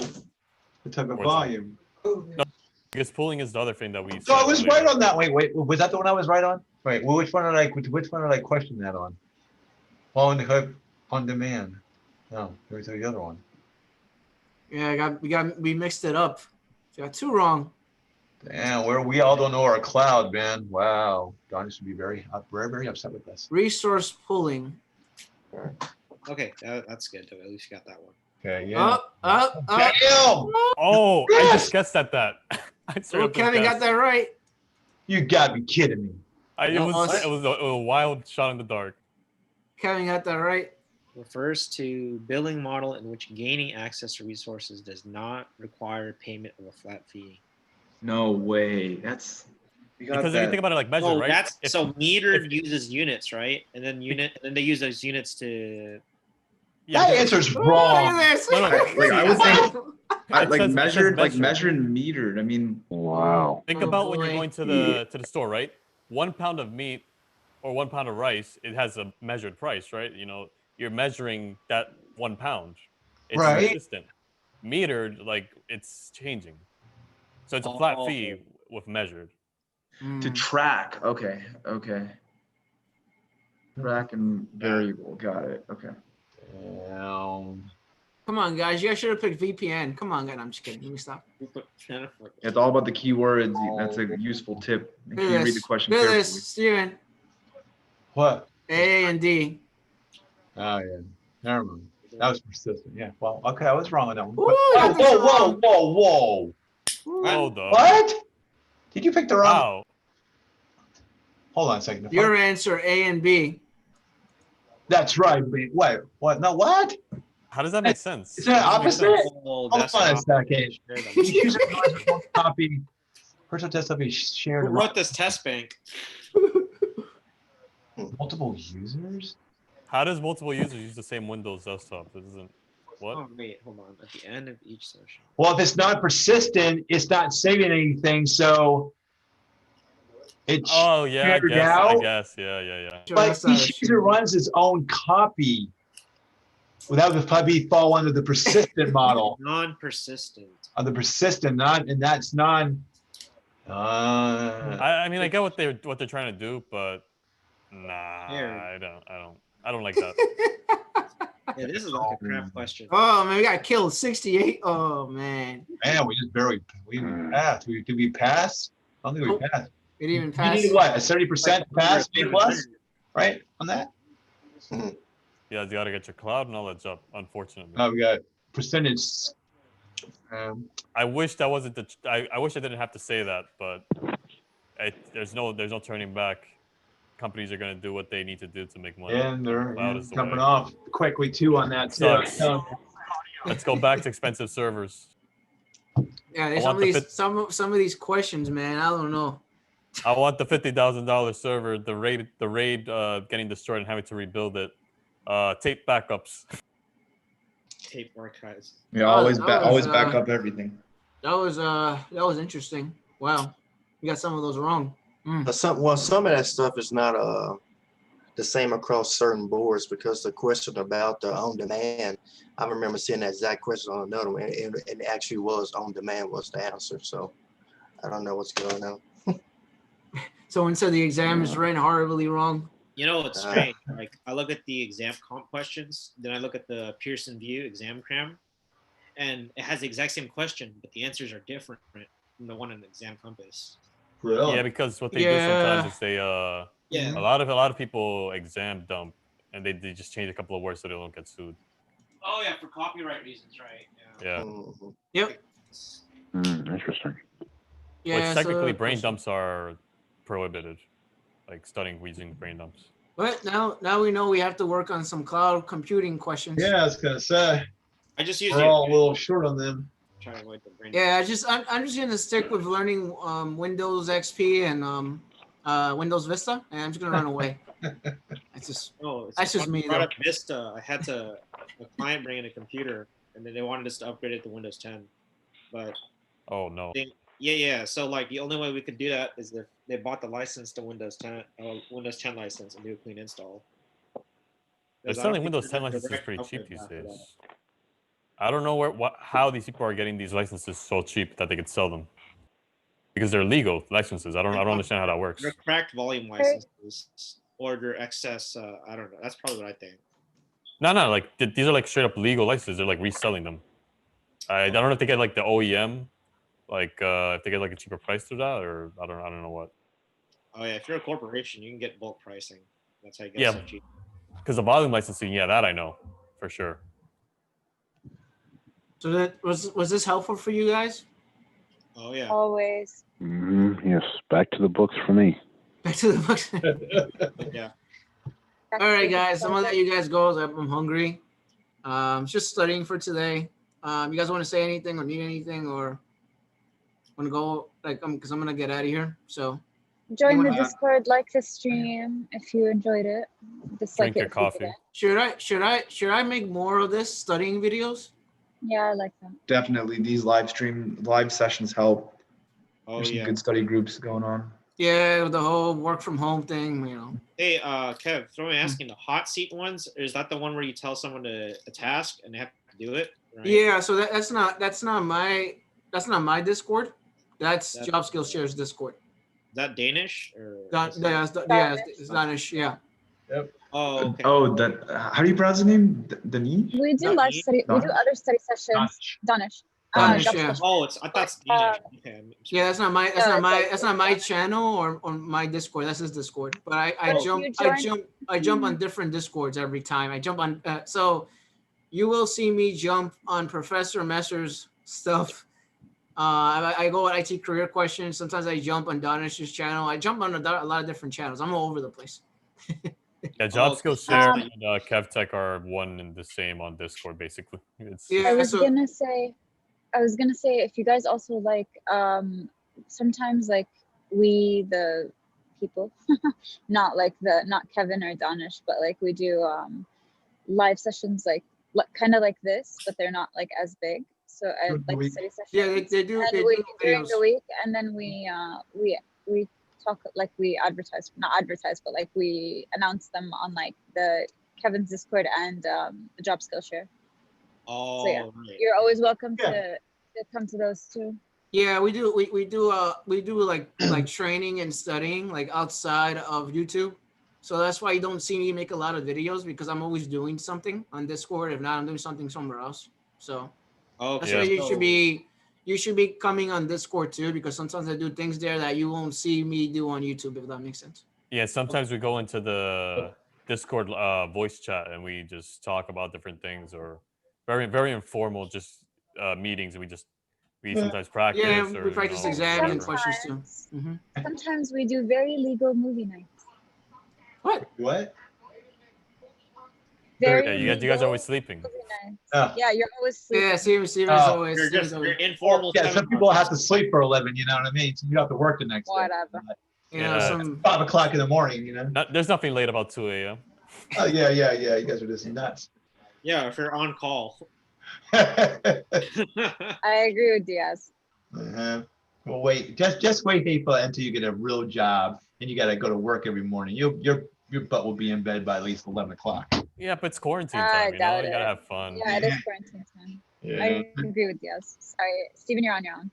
The type of Where's volume. No, because pooling is the other thing that we. So I said was earlier. right on that. Wait. Was that the one I was right on? Wait. Well, which one did I question that on? On demand. No, there was the other one. Yeah, we mixed it up. So I got 2 wrong. Damn, we all don't know our cloud, man. Wow. Donnie should be very, very upset with us. Resource pooling. Okay, that's good. At least you got that one. Okay, yeah. Up. Damn! Oh, I just guessed at that. I straight Oh, up just Kevin got guessed. that right. You gotta be kidding me. It was a wild shot in the dark. Kevin got that right. Refers to billing model in which gaining access to resources does not require payment of a flat fee. No way. That's Because if you think about it like measured, Oh, right? that's so metered uses units, right? And then they use those units to. Yeah, That because- answer's wrong. like I would think It like says measured, like measured. measured and metered. I mean, Wow. Think Oh, about when you're boy. going to the store, right? 1 pound of meat or 1 pound of rice, it has a measured price, right? You know, you're measuring that 1 pound. It's Right. consistent. Metered, like it's changing. So it's a flat fee with measured. to track. Okay. Track and variable. Got it. Okay. Damn. Come on, guys. You guys should have picked VPN. Come on, guys. I'm just kidding. Let me stop. It's all about the keywords. That's a useful tip. Make sure you read the question Look at carefully. this, Steven. What? A and D. Oh, yeah. Never mind. That was persistent. Yeah. Well, okay. I was wrong on that one. Ooh, Whoa, that's whoa. Hold up. What? Did you pick the wrong? Wow. Hold on a second. Your answer, A and B. That's right. Wait. What? No, what? How does that make sense? Is that How does that make opposite? sense? Oh, Hold that's on a not- second. Each user has one copy. Personal desktop is shared Who among wrote this test bank? multiple users. How does multiple users use the same Windows desktop? This isn't what? Oh wait, hold on. At the end of each session. Well, if it's not persistent, it's not saving anything. So it's Oh yeah, I shared guess. out. Yeah. Like each user runs his own copy. Well, that would probably fall under the persistent model. Non-persistent. On the persistent, and that's non. I mean, I get what they're trying to do, but nah, Here. I don't like that. Yeah, this is like a crap question. Oh man, we got killed 68. Oh man. Man, we just barely passed. Did we pass? I don't think we passed. We didn't even You pass. need what? A 70% pass, B plus, right? On that? Yeah, you gotta get your cloud knowledge up. Unfortunately. We got percentage. I wish that wasn't the. I wish I didn't have to say that, but there's no turning back. Companies are gonna do what they need to do to make money. And they're Cloud is the jumping way. off quickly too on that. Sucks. Let's go back to expensive servers. Yeah, some of these questions, man. I don't know. I want the $50,000 server. The raid getting destroyed and having to rebuild it. Tape backups. Tape archives. Yeah, always back up everything. That was interesting. Wow, you got some of those wrong. But some of that stuff is not the same across certain boards, because the question about the on demand, I remember seeing that exact question on another one, and it actually was on demand was the answer. So I don't know what's going on. Someone said the exam is ran horribly wrong. You know what's strange? Like I look at the exam comp questions, then I look at the Pearson VUE exam cram, and it has the exact same question, but the answers are different from the one in the exam compass. Really? Yeah, because what they do sometimes is they a lot of people exam dump, and they just change a couple of words so they don't get sued. Oh yeah, for copyright reasons, right? Yeah. Yep. Interesting. Yeah. Which technically brain dumps are prohibited, like studying using brain dumps. But now we know we have to work on some cloud computing questions. Yeah, I was gonna say. I just use We're all a little short on them. Try to avoid the brain. Yeah, I'm just gonna stick with learning Windows XP and Windows Vista, and I'm just gonna run away. That's just me. Brought up Vista. I had a client bring in a computer, and then they wanted us to upgrade it to Windows 10, but oh no. Yeah. So like the only way we could do that is if they bought the license to Windows 10, Windows 10 license, and do a clean install. They're selling Windows 10 licenses pretty cheap these days. I don't know how these people are getting these licenses so cheap that they could sell them, because they're legal licenses. I don't understand how that works. They're cracked volume licenses, or they're excess. I don't know. That's probably what I think. No, like these are like straight up legal licenses. They're like reselling them. I don't know if they get like the OEM, like if they get like a cheaper price through that, or I don't know what. Oh yeah, if you're a corporation, you can get bulk pricing. That's how you get so cheap. Because the volume licensing, that I know for sure. So that was this helpful for you guys? Oh yeah. Always. Yes, back to the books for me. Back to the books. Yeah. All right, guys. I'm gonna let you guys go. I'm hungry. Just studying for today. You guys want to say anything or need anything, or want to go? Like, because I'm gonna get out of here. So join the Discord, like the stream if you enjoyed it. Drink your coffee. Should I make more of this studying videos? Yeah, I like that. Definitely, these live sessions help. There's some good study groups going on. Yeah, the whole work from home thing, Hey, Kev, throw me asking, the hot seat ones, is that the one where you tell someone a task and they have to do it? Right? Yeah, so that's not my Discord. That's Job Skills Share's Discord. Is that Danish or? It's Danish. Yeah. Yep. Oh. Okay. Oh, how do you pronounce the name? Danish? We do live study. We do other study sessions. Danish. Yeah. Oh, I thought it's Danish. Okay. Yeah, that's not my channel or my Discord. That's his Discord. But I jump on different Discords every time. I jump on so you will see me jump on Professor Messer's stuff. I go at IT career questions. Sometimes I jump on Danish's channel. I jump on a lot of different channels. I'm all over the place. Yeah, Job Skills Share and Kevtech are one and the same on Discord, basically. I was gonna say if you guys also like sometimes like we the people not Kevin or Danish, but like we do live sessions like kind of like this, but they're not like as big. So I like study sessions. Yeah, they do. And during the week, and then we talk, like we not advertise, but like we announce them on like the Kevin's Discord and the Job Skill Share. Oh, so yeah, you're always welcome to come to those too. Yeah, we do like training and studying like outside of YouTube. So that's why you don't see me make a lot of videos, because I'm always doing something on Discord. If not, I'm doing something somewhere else. So that's why you should be coming on Discord too, because sometimes I do things there that you won't see me do on YouTube, if that makes sense. Yeah, sometimes we go into Discord voice chat, and we just talk about different things, or very informal, just meetings. And we sometimes practice. Yeah, or, we practice you know, exams and whatever. questions too. Sometimes we do very legal movie nights. What? What? Very Yeah, you guys are legal always sleeping. movie nights. Oh. Yeah, you're always sleeping. Yeah, Steven's Oh, always. They're Steven's just always they're informal. Yeah, some seminars. people have to sleep for a living, you know what I mean? So you have to work the next day. Whatever. you know, Yeah. some 5 o'clock in the morning, you know? There's nothing late about 2 a.m. Oh, yeah. You guys are just nuts. Yeah, if you're on call. I agree with Diaz. Uh-huh. Well, wait, just wait until you get a real job and you got to go to work every morning. Your butt will be in bed by at least 11 o'clock. Yeah, but it's quarantine I time. You know, doubt you gotta it. have fun. Yeah, it is quarantine time. Yeah. I agree with Diaz. Sorry, Steven, you're on your own.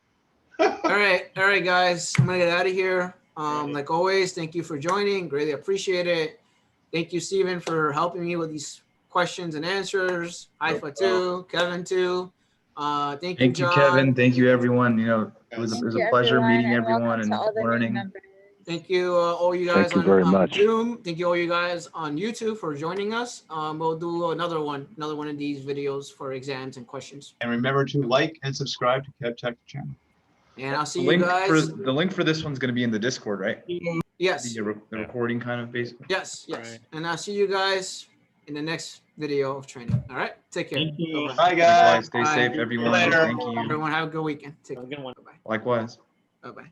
all right, guys. I'm gonna get out of here. Like always, thank you for joining. Greatly appreciate it. Thank you, Steven, for helping me with these questions and answers. Haifa too, Kevin too. Thank you, Thank you, John. Kevin. Thank you, everyone. You know, it was Thank a you, pleasure everyone, meeting and everyone welcome to all and the new learning. members. Thank you, all you guys Thank you very on much. Zoom. Thank you, all you guys on YouTube for joining us. We'll do another one of these videos for exams and questions. And remember to like and subscribe to Kevtech channel. And I'll see The you link guys. the link for this one's going to be in the Discord, right? Yes. The recording kind of basically. Yes. Right. And I'll see you guys in the next video of training. All right. Take care. Thank you. Bye-bye. Bye, guys. Stay Bye. safe, everyone. Later. Thank you. Everyone have a good weekend. Take Have a care. good one. Bye-bye. Likewise. Bye-bye.